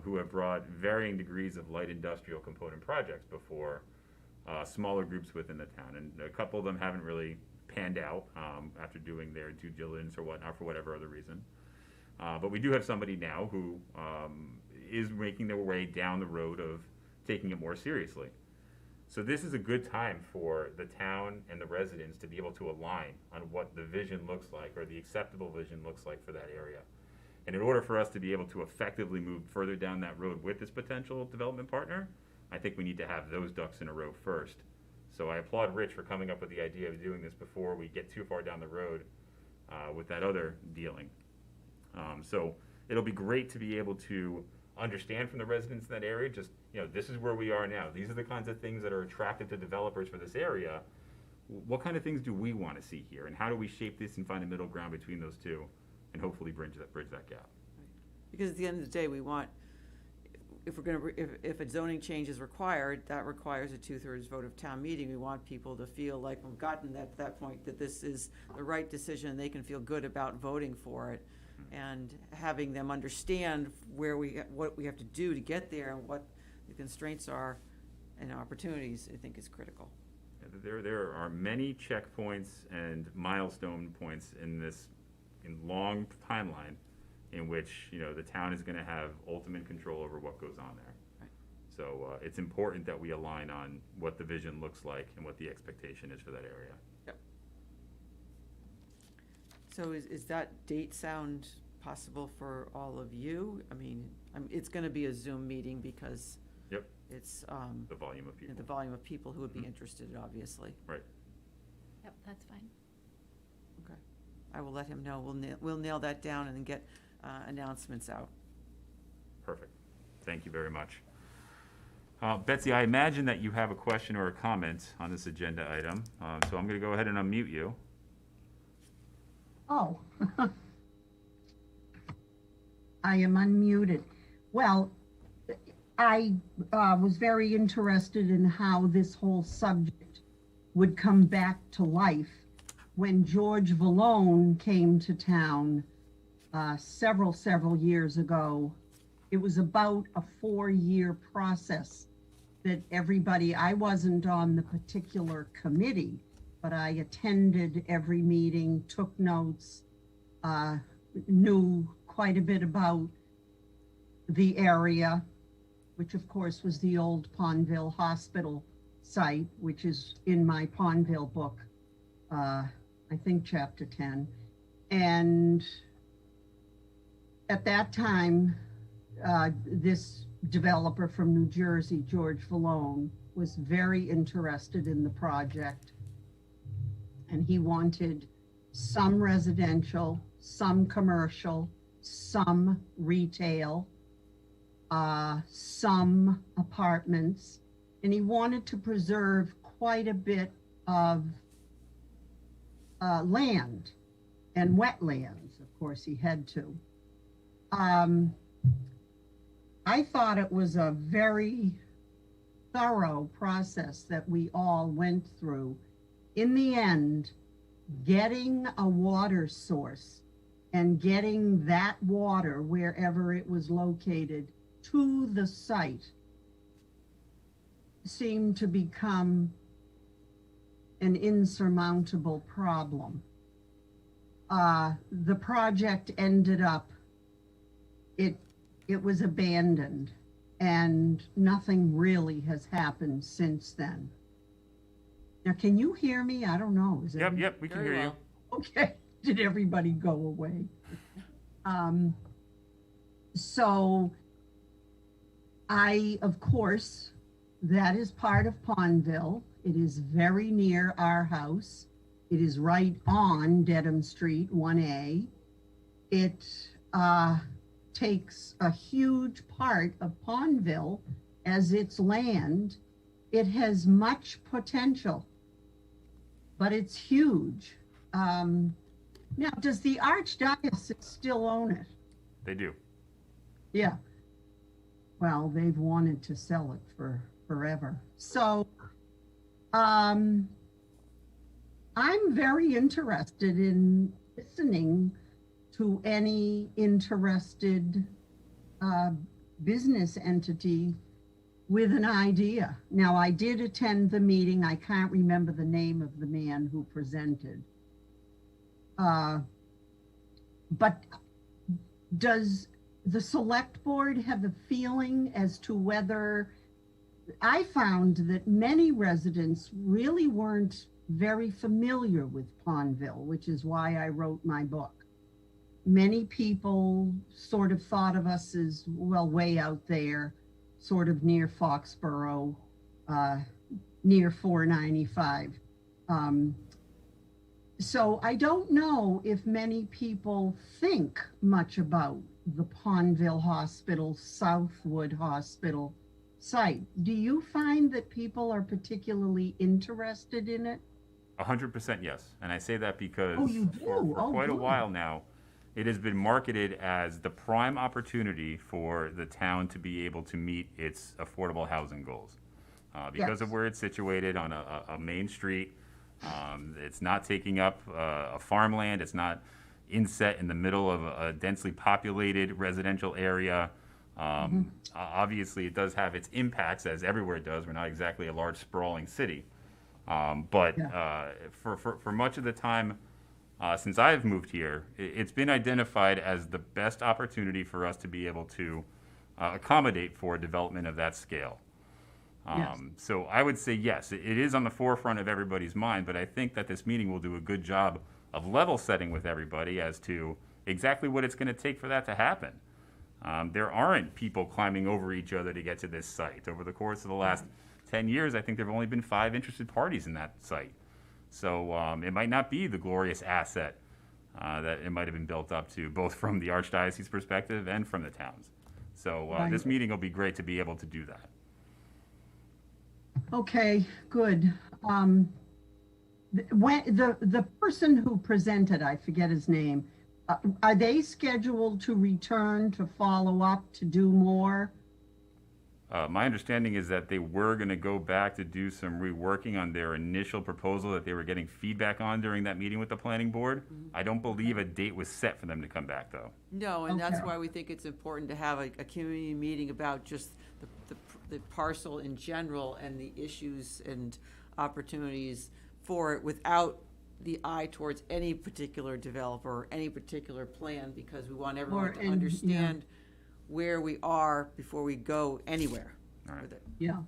[SPEAKER 3] who have brought varying degrees of light industrial component projects before smaller groups within the town. And a couple of them haven't really panned out after doing their due diligence or whatnot for whatever other reason. But we do have somebody now who is making their way down the road of taking it more seriously. So this is a good time for the town and the residents to be able to align on what the vision looks like, or the acceptable vision looks like for that area. And in order for us to be able to effectively move further down that road with this potential development partner, I think we need to have those ducks in a row first. So I applaud Rich for coming up with the idea of doing this before we get too far down the road with that other dealing. So it'll be great to be able to understand from the residents in that area, just, you know, this is where we are now. These are the kinds of things that are attractive to developers for this area. What kind of things do we want to see here? And how do we shape this and find a middle ground between those two and hopefully bridge that gap?
[SPEAKER 5] Because at the end of the day, we want, if a zoning change is required, that requires a 2/3 vote of town meeting. We want people to feel like we've gotten at that point, that this is the right decision, and they can feel good about voting for it. And having them understand what we have to do to get there and what the constraints are and opportunities, I think is critical.
[SPEAKER 3] There are many checkpoints and milestone points in long timeline in which, you know, the town is going to have ultimate control over what goes on there.
[SPEAKER 5] Right.
[SPEAKER 3] So it's important that we align on what the vision looks like and what the expectation is for that area.
[SPEAKER 5] Yep. So is that date sound possible for all of you? I mean, it's going to be a Zoom meeting because it's
[SPEAKER 3] the volume of people.
[SPEAKER 5] The volume of people who would be interested, obviously.
[SPEAKER 3] Right.
[SPEAKER 2] Yep, that's fine.
[SPEAKER 5] Okay. I will let him know. We'll nail that down and then get announcements out.
[SPEAKER 3] Perfect. Thank you very much. Betsy, I imagine that you have a question or a comment on this agenda item, so I'm going to go ahead and unmute you.
[SPEAKER 13] Oh. I am unmuted. Well, I was very interested in how this whole subject would come back to life when George Vallone came to town several years ago. It was about a 4-year process that everybody, I wasn't on the particular committee, but I attended every meeting, took notes, knew quite a bit about the area, which of course was the old Pondville Hospital site, which is in my Pondville book, I think chapter 10. And at that time, this developer from New Jersey, George Vallone, was very interested in the project. And he wanted some residential, some commercial, some retail, some apartments, and he wanted to preserve quite a bit of land and wetlands. Of course, he had to. I thought it was a very thorough process that we all went through. In the end, getting a water source and getting that water wherever it was located to the site seemed to become an insurmountable problem. The project ended up, it was abandoned, and nothing really has happened since then. Now, can you hear me? I don't know. Is it?
[SPEAKER 3] Yep, we can hear you.
[SPEAKER 13] Okay. Did everybody go away? So of course, that is part of Pondville. It is very near our house. It is right on Dedham Street, 1A. It takes a huge part of Pondville as its land. It has much potential, but it's huge. Now, does the Archdiocese still own it?
[SPEAKER 3] They do.
[SPEAKER 13] Yeah. Well, they've wanted to sell it for forever. So, I'm very interested in listening to any interested business entity with an idea. Now, I did attend the meeting. I can't remember the name of the man who presented. But does the select board have a feeling as to whether, I found that many residents really weren't very familiar with Pondville, which is why I wrote my book. Many people sort of thought of us as, well, way out there, sort of near Foxborough, near 495. So I don't know if many people think much about the Pondville Hospital, Southwood Hospital site. Do you find that people are particularly interested in it?
[SPEAKER 3] 100% yes. And I say that because
[SPEAKER 13] for
[SPEAKER 3] quite a while now, it has been marketed as the prime opportunity for the town to be able to meet its affordable housing goals. Because of where it's situated on a main street, it's not taking up a farmland, it's not inset in the middle of a densely populated residential area. Obviously, it does have its impacts, as everywhere does. We're not exactly a large sprawling city. But for much of the time since I've moved here, it's been identified as the best opportunity for us to be able to accommodate for development of that scale. So I would say yes, it is on the forefront of everybody's mind, but I think that this meeting will do a good job of level setting with everybody as to exactly what it's going to take for that to happen. There aren't people climbing over each other to get to this site. Over the course of the last 10 years, I think there have only been 5 interested parties in that site. So it might not be the glorious asset that it might have been built up to, both from the Archdiocese perspective and from the towns. So this meeting will be great to be able to do that.
[SPEAKER 13] Okay, good. When the person who presented, I forget his name, Are they scheduled to return to follow up to do more?
[SPEAKER 3] My understanding is that they were going to go back to do some reworking on their initial proposal that they were getting feedback on during that meeting with the planning board. I don't believe a date was set for them to come back, though.
[SPEAKER 5] No, and that's
[SPEAKER 13] Okay.
[SPEAKER 5] why we think it's important to have a community meeting about just the parcel in general and the issues and opportunities for it without the eye towards any particular developer or any particular plan, because we want everyone to understand where we are before we go anywhere with it.
[SPEAKER 13] Yeah.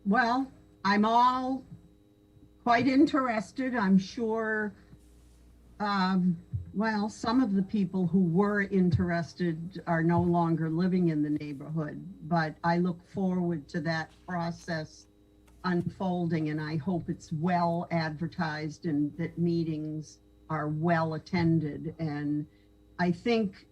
[SPEAKER 13] Well, I'm all quite interested. I'm sure, well, some of the people who were interested are no longer living in the neighborhood, but I look forward to that process unfolding, and I hope it's well advertised and that meetings are well attended. And I think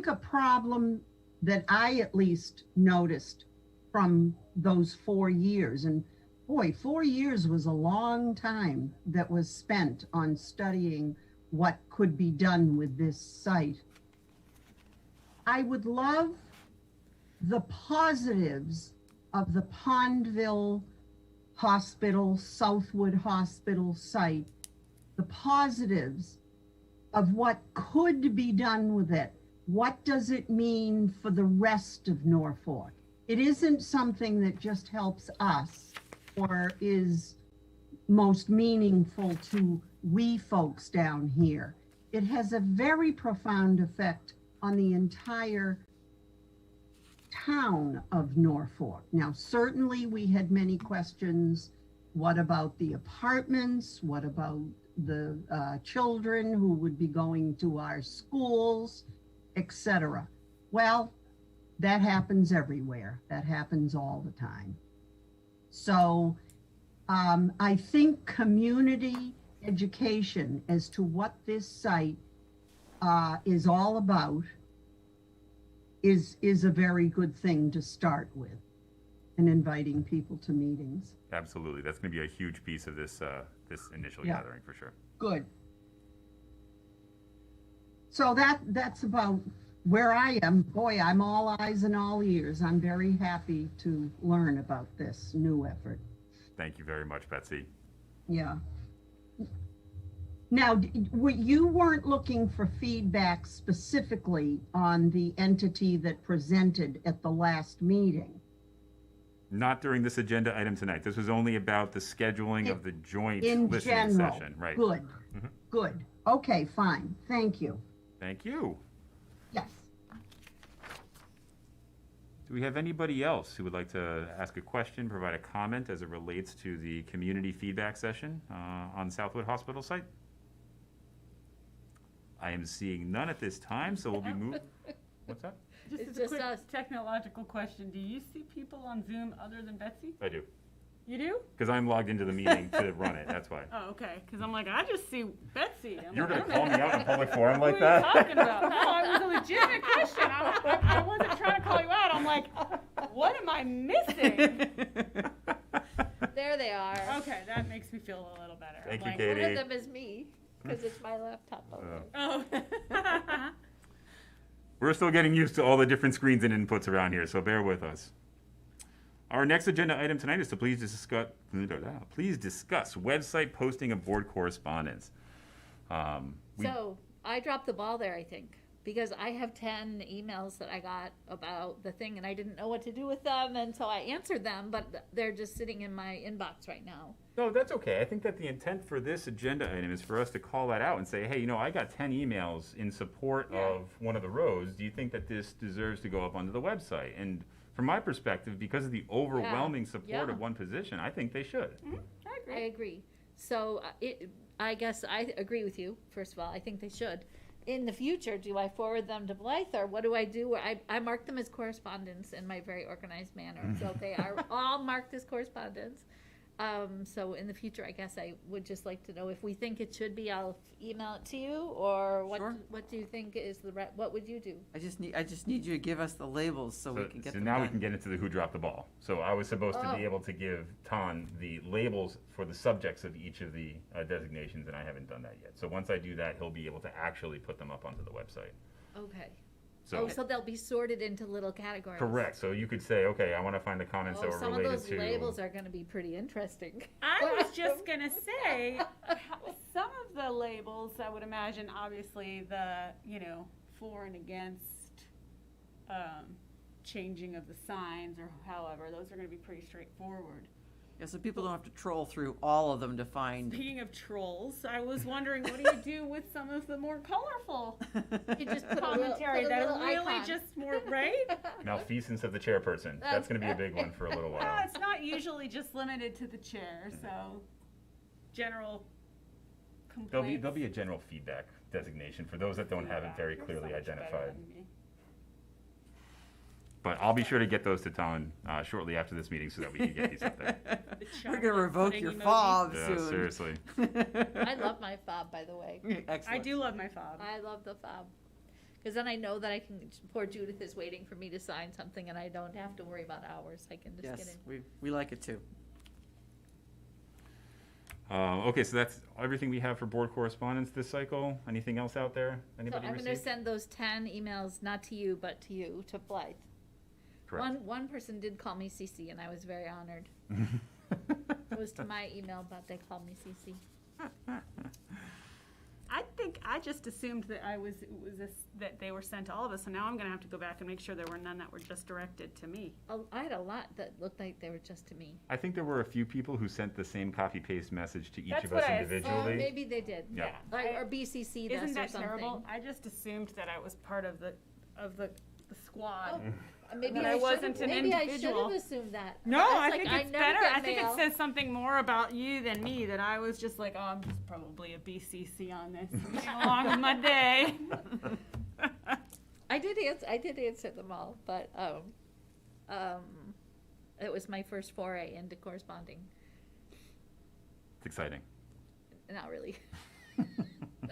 [SPEAKER 13] a problem that I at least noticed from those 4 years, and boy, 4 years was a long time that was spent on studying what could be done with this site. I would love the positives of the Pondville Hospital, Southwood Hospital site, the positives of what could be done with it. What does it mean for the rest of Norfolk? It isn't something that just helps us or is most meaningful to we folks down here. It has a very profound effect on the entire town of Norfolk. Now, certainly we had many questions. What about the apartments? What about the children who would be going to our schools, etc.? Well, that happens everywhere. That happens all the time. So I think community education as to what this site is all about is a very good thing to start with, and inviting people to meetings.
[SPEAKER 3] Absolutely. That's going to be a huge piece of this this initial
[SPEAKER 13] Yeah.
[SPEAKER 3] gathering for sure.
[SPEAKER 13] Good. So that's about where I am. Boy, I'm all eyes and all ears. I'm very happy to learn about this new effort.
[SPEAKER 3] Thank you very much, Betsy.
[SPEAKER 13] Yeah. Now, you weren't looking for feedback specifically on the entity that presented at the last meeting.
[SPEAKER 3] Not during this agenda item tonight. This was only about the scheduling of the joint
[SPEAKER 13] In
[SPEAKER 3] listening
[SPEAKER 13] general.
[SPEAKER 3] session. Right.
[SPEAKER 13] Good. Good. Okay, fine. Thank you.
[SPEAKER 3] Thank you.
[SPEAKER 13] Yes.
[SPEAKER 3] Do we have anybody else who would like to ask a question, provide a comment as it relates to the community feedback session on Southwood Hospital site? I am seeing none at this time, so we'll be moving. What's that?
[SPEAKER 6] Just
[SPEAKER 2] It's
[SPEAKER 6] as a
[SPEAKER 2] just
[SPEAKER 6] quick
[SPEAKER 2] us.
[SPEAKER 6] technological question, do you see people on Zoom other than Betsy?
[SPEAKER 3] I do.
[SPEAKER 6] You do?
[SPEAKER 3] Because I'm logged into the meeting to run it, that's why.
[SPEAKER 6] Oh, okay, because I'm like, I just see Betsy. I'm
[SPEAKER 3] You're
[SPEAKER 6] like,
[SPEAKER 3] going to call me out in a public forum like
[SPEAKER 6] What are you
[SPEAKER 3] that?
[SPEAKER 6] talking about? No, it was a legitimate question. I wasn't trying to call you out. I'm like, what am I missing?
[SPEAKER 2] There they are.
[SPEAKER 6] Okay, that makes me feel a little better.
[SPEAKER 3] Thank
[SPEAKER 6] I'm
[SPEAKER 3] you,
[SPEAKER 6] like,
[SPEAKER 3] Katy.
[SPEAKER 2] One of them is me, because it's my laptop over.
[SPEAKER 6] Oh.
[SPEAKER 3] We're still getting used to all the different screens and inputs around here, so bear with us. Our next agenda item tonight is to please discuss website posting of board correspondence.
[SPEAKER 2] So I dropped the ball there, I think, because I have 10 emails that I got about the thing and I didn't know what to do with them. And so I answered them, but they're just sitting in my inbox right now.
[SPEAKER 3] No, that's okay. I think that the intent for this agenda item is for us to call that out and say, hey, I got 10 emails in support of one of the roads. Do you think that this deserves to go up onto the website? And from my perspective, because of the overwhelming support of one position, I think they should.
[SPEAKER 2] I agree. So I guess I agree with you, first of all. I think they should. In the future, do I forward them to Blythe, or what do I do? I mark them as correspondence in my very organized manner. So they are all marked as correspondence. So in the future, I guess I would just like to know if we think it should be, I'll email it to you, or
[SPEAKER 5] Sure.
[SPEAKER 2] what do you think is what would you do?
[SPEAKER 5] I just need you to give us the labels so we can get
[SPEAKER 3] So
[SPEAKER 5] them
[SPEAKER 3] now we
[SPEAKER 5] done.
[SPEAKER 3] can get into the who dropped the ball. So I was supposed to
[SPEAKER 2] Oh.
[SPEAKER 3] be able to give Ton the labels for the subjects of each of the designations, and I haven't done that yet. So once I do that, he'll be able to actually put them up onto the website.
[SPEAKER 2] Okay.
[SPEAKER 3] So
[SPEAKER 2] So they'll be sorted into little categories.
[SPEAKER 3] correct. So you could say, okay, I want to find the comments that
[SPEAKER 2] Oh,
[SPEAKER 3] were
[SPEAKER 2] some of
[SPEAKER 3] related
[SPEAKER 2] those
[SPEAKER 3] to.
[SPEAKER 2] labels are gonna be pretty interesting.
[SPEAKER 6] I was just gonna say, some of the labels, I would imagine, obviously the, for and against, changing of the signs or however, those are gonna be pretty straightforward.
[SPEAKER 5] Yeah, so people don't have to troll through all of them to find.
[SPEAKER 6] Speaking of trolls, I was wondering, what do you do with some of the more colorful
[SPEAKER 2] You just put
[SPEAKER 6] commentary
[SPEAKER 2] a
[SPEAKER 6] that
[SPEAKER 2] little
[SPEAKER 6] are really
[SPEAKER 2] icon.
[SPEAKER 6] just more, right?
[SPEAKER 3] Malfeasance of the chairperson. That's going to be a big one for a little
[SPEAKER 6] No,
[SPEAKER 3] while.
[SPEAKER 6] it's not usually just limited to the chair, so general complaints.
[SPEAKER 3] There'll be a general feedback designation for those that don't have it very
[SPEAKER 6] You're
[SPEAKER 3] clearly
[SPEAKER 6] so much better
[SPEAKER 3] identified.
[SPEAKER 6] than me.
[SPEAKER 3] But I'll be sure to get those to Ton shortly after this meeting so that we can get these up there.
[SPEAKER 6] The
[SPEAKER 5] We're gonna
[SPEAKER 6] chocolate
[SPEAKER 5] revoke
[SPEAKER 6] pudding
[SPEAKER 5] your
[SPEAKER 6] emoji.
[SPEAKER 5] fob
[SPEAKER 3] Yeah,
[SPEAKER 5] soon.
[SPEAKER 3] seriously.
[SPEAKER 2] I love my fob, by the way.
[SPEAKER 5] Excellent.
[SPEAKER 6] I do love my fob.
[SPEAKER 2] I love the fob. Because then I know that I can, poor Judith is waiting for me to sign something and I don't have to worry about hours. I can just get
[SPEAKER 5] Yes,
[SPEAKER 2] in.
[SPEAKER 5] we like it too.
[SPEAKER 3] Okay, so that's everything we have for board correspondence this cycle. Anything else out there?
[SPEAKER 2] So
[SPEAKER 3] Anybody
[SPEAKER 2] I'm gonna
[SPEAKER 3] received?
[SPEAKER 2] send those 10 emails, not to you, but to you, to Blythe.
[SPEAKER 3] Correct.
[SPEAKER 2] One person did call me CC and I was very honored. It was to my email, but they called me CC.
[SPEAKER 6] I think I just assumed that that they were sent to all of us, so now I'm gonna have to go back and make sure there were none that were just directed to me.
[SPEAKER 2] Oh, I had a lot that looked like they were just to me.
[SPEAKER 3] I think there were a few people who sent the same copy-paste message to each
[SPEAKER 6] That's
[SPEAKER 3] of us
[SPEAKER 6] what I
[SPEAKER 3] individually.
[SPEAKER 2] Maybe they did.
[SPEAKER 3] Yeah.
[SPEAKER 2] Like, or BCC
[SPEAKER 6] Isn't
[SPEAKER 2] this or
[SPEAKER 6] that
[SPEAKER 2] something.
[SPEAKER 6] terrible? I just assumed that I was part of the squad.
[SPEAKER 2] Maybe
[SPEAKER 6] That
[SPEAKER 2] I
[SPEAKER 6] I wasn't
[SPEAKER 2] should've-
[SPEAKER 6] an
[SPEAKER 2] maybe I should
[SPEAKER 6] individual.
[SPEAKER 2] have assumed that.
[SPEAKER 6] No,
[SPEAKER 2] It's
[SPEAKER 6] I
[SPEAKER 2] like,
[SPEAKER 6] think it's
[SPEAKER 2] never
[SPEAKER 6] better.
[SPEAKER 2] get
[SPEAKER 6] I think
[SPEAKER 2] mail.
[SPEAKER 6] it says something more about you than me, that I was just like, oh, I'm just probably a BCC on this. Getting along with my day.
[SPEAKER 2] I did answer them all, but it was my first foray into corresponding.
[SPEAKER 3] It's exciting.
[SPEAKER 2] Not really.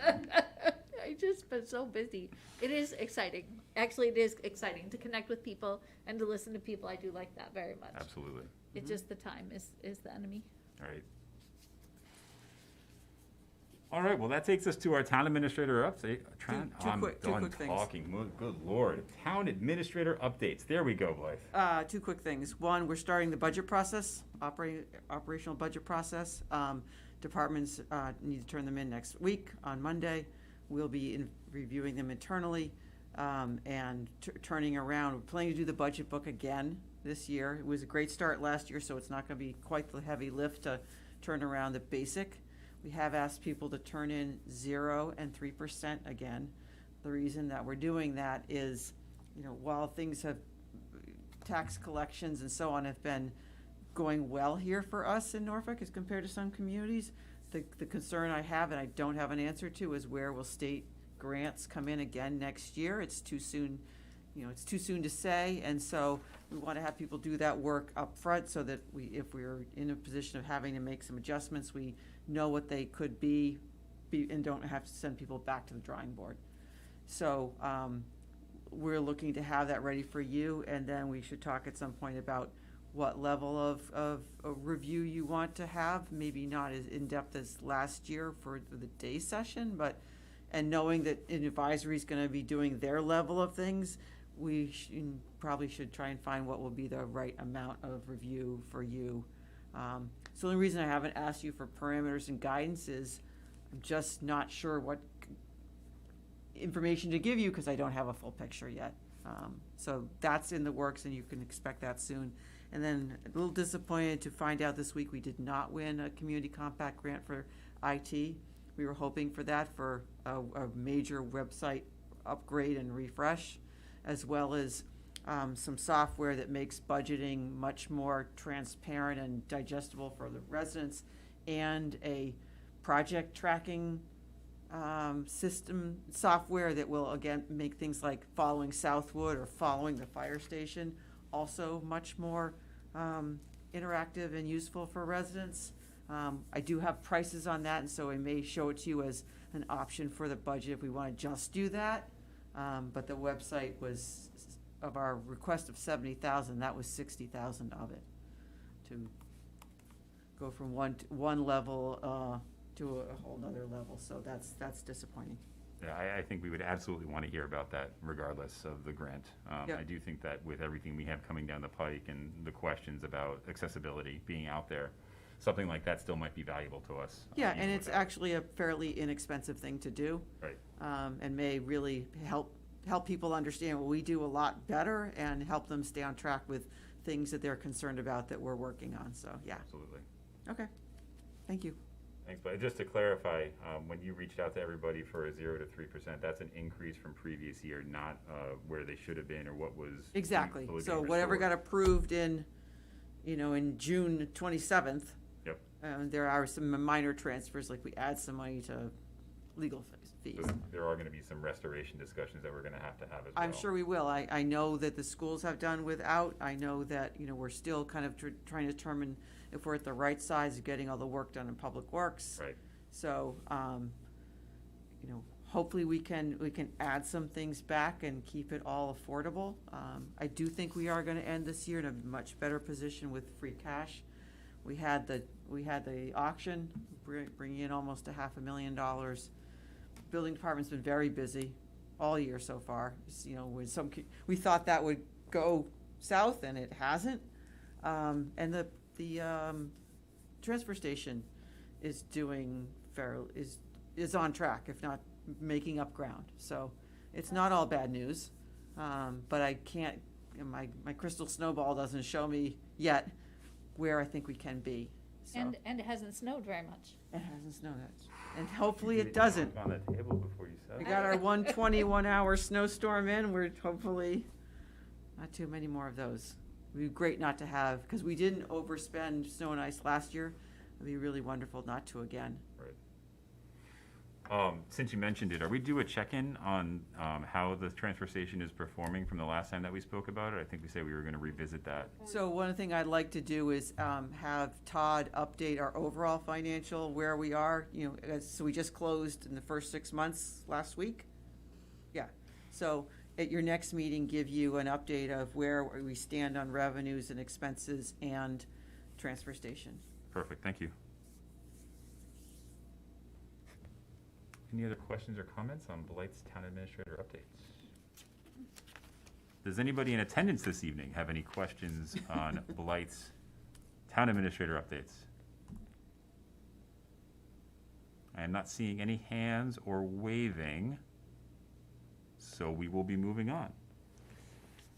[SPEAKER 2] I just been so busy. It is exciting. Actually, it is exciting to connect with people and to listen to people. I do like that very much.
[SPEAKER 3] Absolutely.
[SPEAKER 2] It's just the time is the enemy.
[SPEAKER 3] All right. All right, well, that takes us to our town administrator update. I'm
[SPEAKER 5] quick
[SPEAKER 3] done
[SPEAKER 5] things.
[SPEAKER 3] talking. Good Lord. Town administrator updates. There we go, Blythe.
[SPEAKER 5] Two quick things. One, we're starting the budget process, operational budget process. Departments need to turn them in next week on Monday. We'll be reviewing them internally and turning around. We're planning to do the budget book again this year. It was a great start last year, so it's not going to be quite the heavy lift to turn around the basic. We have asked people to turn in 0% and 3% again. The reason that we're doing that is, while things have, tax collections and so on have been going well here for us in Norfolk as compared to some communities, the concern I have, and I don't have an answer to, is where will state grants come in again next year? It's too soon, it's too soon to say, and so we want to have people do that work up front so that if we're in a position of having to make some adjustments, we know what they could be and don't have to send people back to the drawing board. So we're looking to have that ready for you, and then we should talk at some point about what level of review you want to have, maybe not as in-depth as last year for the day session, and knowing that an advisory is going to be doing their level of things, we probably should try and find what will be the right amount of review for you. So the only reason I haven't asked you for parameters and guidance is I'm just not sure what information to give you because I don't have a full picture yet. So that's in the works and you can expect that soon. And then a little disappointed to find out this week we did not win a community compact grant for IT. We were hoping for that for a major website upgrade and refresh, as well as some software that makes budgeting much more transparent and digestible for the residents, and a project tracking system software that will, again, make things like following Southwood or following the fire station also much more interactive and useful for residents. I do have prices on that, and so I may show it to you as an option for the budget if we want to just do that. But the website was, of our request of 70,000, that was 60,000 of it, to go from one level to a whole nother level. So that's disappointing.
[SPEAKER 3] Yeah, I think we would absolutely want to hear about that regardless of the grant.
[SPEAKER 5] Yep.
[SPEAKER 3] I do think that with everything we have coming down the pike and the questions about accessibility being out there, something like that still might be valuable to us.
[SPEAKER 5] Yeah,
[SPEAKER 3] even
[SPEAKER 5] and it's
[SPEAKER 3] without it.
[SPEAKER 5] actually a fairly inexpensive thing to do.
[SPEAKER 3] Right.
[SPEAKER 5] And may really help people understand what we do a lot better and help them stay on track with things that they're concerned about that we're working on. So, yeah.
[SPEAKER 3] Absolutely.
[SPEAKER 5] Okay. Thank you.
[SPEAKER 3] Thanks, but just to clarify, when you reached out to everybody for a 0 to 3%, that's an increase from previous year, not where they should have been or what was
[SPEAKER 5] Exactly.
[SPEAKER 3] fully
[SPEAKER 5] So
[SPEAKER 3] being
[SPEAKER 5] whatever got
[SPEAKER 3] restored.
[SPEAKER 5] approved in June 27th,
[SPEAKER 3] Yep.
[SPEAKER 5] there are some minor transfers, like we add some money to legal fees.
[SPEAKER 3] So there are going to be some restoration discussions that we're going to have as well.
[SPEAKER 5] I'm sure we will. I know that the schools have done without. I know that, we're still kind of trying to determine if we're at the right size of getting all the work done in Public Works.
[SPEAKER 3] Right.
[SPEAKER 5] So, hopefully we can add some things back and keep it all affordable. I do think we are gonna end this year in a much better position with free cash. We had the auction, bringing in almost $500,000. Building department's been very busy all year so far. We thought that would go south and it hasn't. And the transfer station is is on track, if not making up ground. So it's not all bad news. But I can't, my crystal snowball doesn't show me yet where I think we can be. So,
[SPEAKER 2] And it hasn't snowed very much.
[SPEAKER 5] it hasn't snowed yet. And hopefully it doesn't.
[SPEAKER 3] On the table before you said
[SPEAKER 5] We
[SPEAKER 3] it.
[SPEAKER 5] got our 121-hour snowstorm in. We're hopefully not too many more of those. It'd be great not to have, because we didn't overspend snow and ice last year. It'd be really wonderful not to again.
[SPEAKER 3] Right. Since you mentioned it, are we due a check-in on how the transfer station is performing from the last time that we spoke about it? I think we said we were going to revisit that.
[SPEAKER 5] So one thing I'd like to do is have Todd update our overall financial, where we are. So we just closed in the first 6 months last week. Yeah. So at your next meeting, give you an update of where we stand on revenues and expenses and transfer station.
[SPEAKER 3] Perfect, thank you. Any other questions or comments on Blythe's Town Administrator updates? Does anybody in attendance this evening have any questions on Blythe's Town Administrator updates? I am not seeing any hands or waving, so we will be moving on.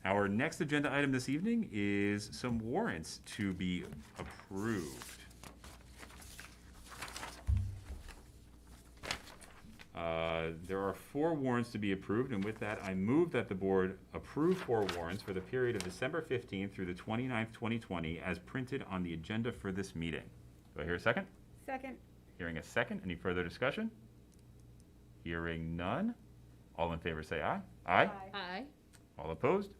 [SPEAKER 3] Our next agenda item this evening is some warrants to be approved. There are 4 warrants to be approved, and with that, I move that the board approve 4 warrants for the period of December 15th through the 29th, 2020, as printed on the agenda for this meeting. Do I hear a second?
[SPEAKER 6] Second.
[SPEAKER 3] Hearing a second. Any further discussion? Hearing none. All in favor say aye. Aye.
[SPEAKER 2] Aye.
[SPEAKER 3] All opposed?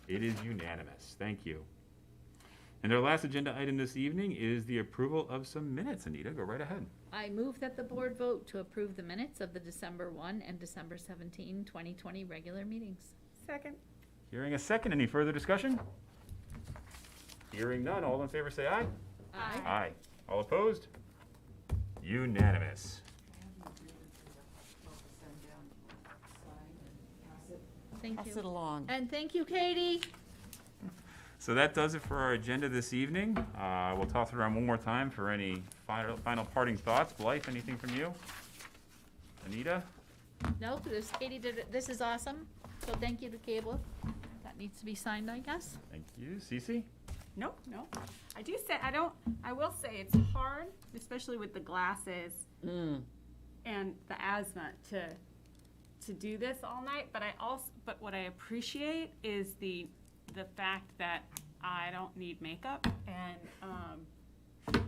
[SPEAKER 3] It is unanimous. Thank you. And our last agenda item this evening is the approval of some minutes. Anita, go right ahead.
[SPEAKER 2] I move that the board vote to approve the minutes of the December 1 and December 17, 2020 regular meetings.
[SPEAKER 6] Second.
[SPEAKER 3] Hearing a second. Any further discussion? Hearing none. All in favor say aye.
[SPEAKER 2] Aye.
[SPEAKER 3] Aye. All opposed? Unanimous.
[SPEAKER 2] Thank
[SPEAKER 5] Pass
[SPEAKER 2] you.
[SPEAKER 5] it along.
[SPEAKER 2] And thank you, Katie.
[SPEAKER 3] So that does it for our agenda this evening. We'll toss it around one more time for any final parting thoughts. Blythe, anything from you? Anita?
[SPEAKER 2] No, Katie did it. This is awesome. So thank you to Cable. That needs to be signed, I guess.
[SPEAKER 3] Thank you. Cece?
[SPEAKER 6] Nope, no. I will say it's hard, especially with the glasses and the asthma to do this all night, but what I appreciate is the fact that I don't need makeup and I don't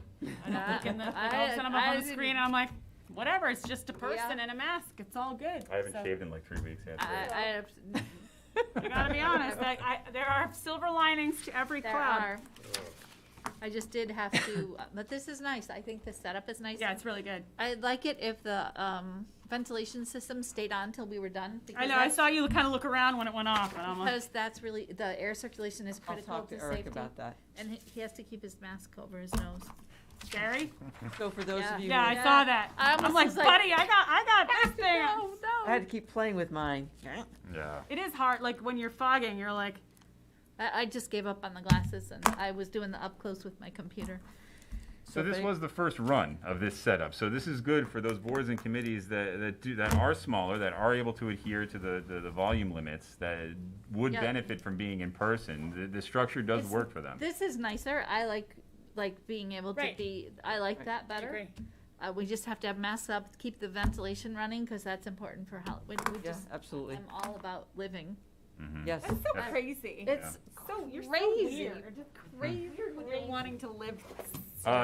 [SPEAKER 6] look in the all of a sudden I'm up on the screen and I'm like, whatever, it's just a person and a mask. It's all good.
[SPEAKER 3] I haven't
[SPEAKER 6] So-
[SPEAKER 3] shaved in like 3 weeks yet. so-
[SPEAKER 6] I gotta be honest, there are silver linings to every
[SPEAKER 2] There
[SPEAKER 6] cloud.
[SPEAKER 2] are. I just did have to, but this is nice. I think the setup is nice.
[SPEAKER 6] Yeah, it's really good.
[SPEAKER 2] I'd like it if the ventilation system stayed on till we were done.
[SPEAKER 6] I know, I saw you kind of look around when it went off, and I'm like,
[SPEAKER 2] Because that's really, the air circulation is
[SPEAKER 5] I'll
[SPEAKER 2] critical
[SPEAKER 5] talk
[SPEAKER 2] to
[SPEAKER 5] to Eric
[SPEAKER 2] safety.
[SPEAKER 5] about that.
[SPEAKER 2] And he has to keep his mask over his nose.
[SPEAKER 6] Gary?
[SPEAKER 5] So for those of you,
[SPEAKER 6] Yeah, I
[SPEAKER 5] who-
[SPEAKER 6] saw that.
[SPEAKER 2] I almost
[SPEAKER 6] I'm like,
[SPEAKER 2] was like,
[SPEAKER 6] buddy, I got this thing.
[SPEAKER 2] No,
[SPEAKER 5] I had to keep playing with mine.
[SPEAKER 3] Yeah.
[SPEAKER 6] It is hard, like when you're fogging, you're like,
[SPEAKER 2] I just gave up on the glasses and I was doing the up close with my computer.
[SPEAKER 3] So this was the first run of this setup. So this is good for those boards and committees that are smaller, that are able to adhere to the volume limits, that would
[SPEAKER 2] Yeah.
[SPEAKER 3] benefit from being in person. The structure does
[SPEAKER 2] This-
[SPEAKER 3] work for them.
[SPEAKER 2] This is nicer. I like being able to
[SPEAKER 6] Right.
[SPEAKER 2] be, I like that better.
[SPEAKER 6] agree.
[SPEAKER 2] We just have to have masks up, keep the ventilation running, because that's important for health. We
[SPEAKER 5] Yeah,
[SPEAKER 2] just,
[SPEAKER 5] absolutely.
[SPEAKER 2] I'm all about living.
[SPEAKER 5] Yes.
[SPEAKER 6] that's so
[SPEAKER 3] Yeah.
[SPEAKER 6] crazy.
[SPEAKER 2] It's
[SPEAKER 6] so, you're
[SPEAKER 2] crazy.
[SPEAKER 6] so weird.
[SPEAKER 2] Crazy.
[SPEAKER 6] You're wanting to live.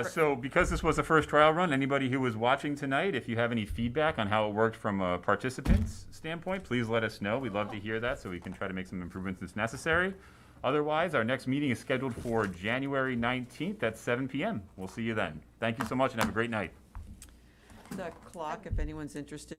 [SPEAKER 3] So because this was the first trial run, anybody who was watching tonight, if you have any feedback on how it worked from a participant's standpoint, please let us know. We'd love to hear that so we can try to make some improvements if necessary. Otherwise, our next meeting is scheduled for January 19th at 7 p.m. We'll see you then. Thank you so much and have a great night.
[SPEAKER 5] The clock, if anyone's interested.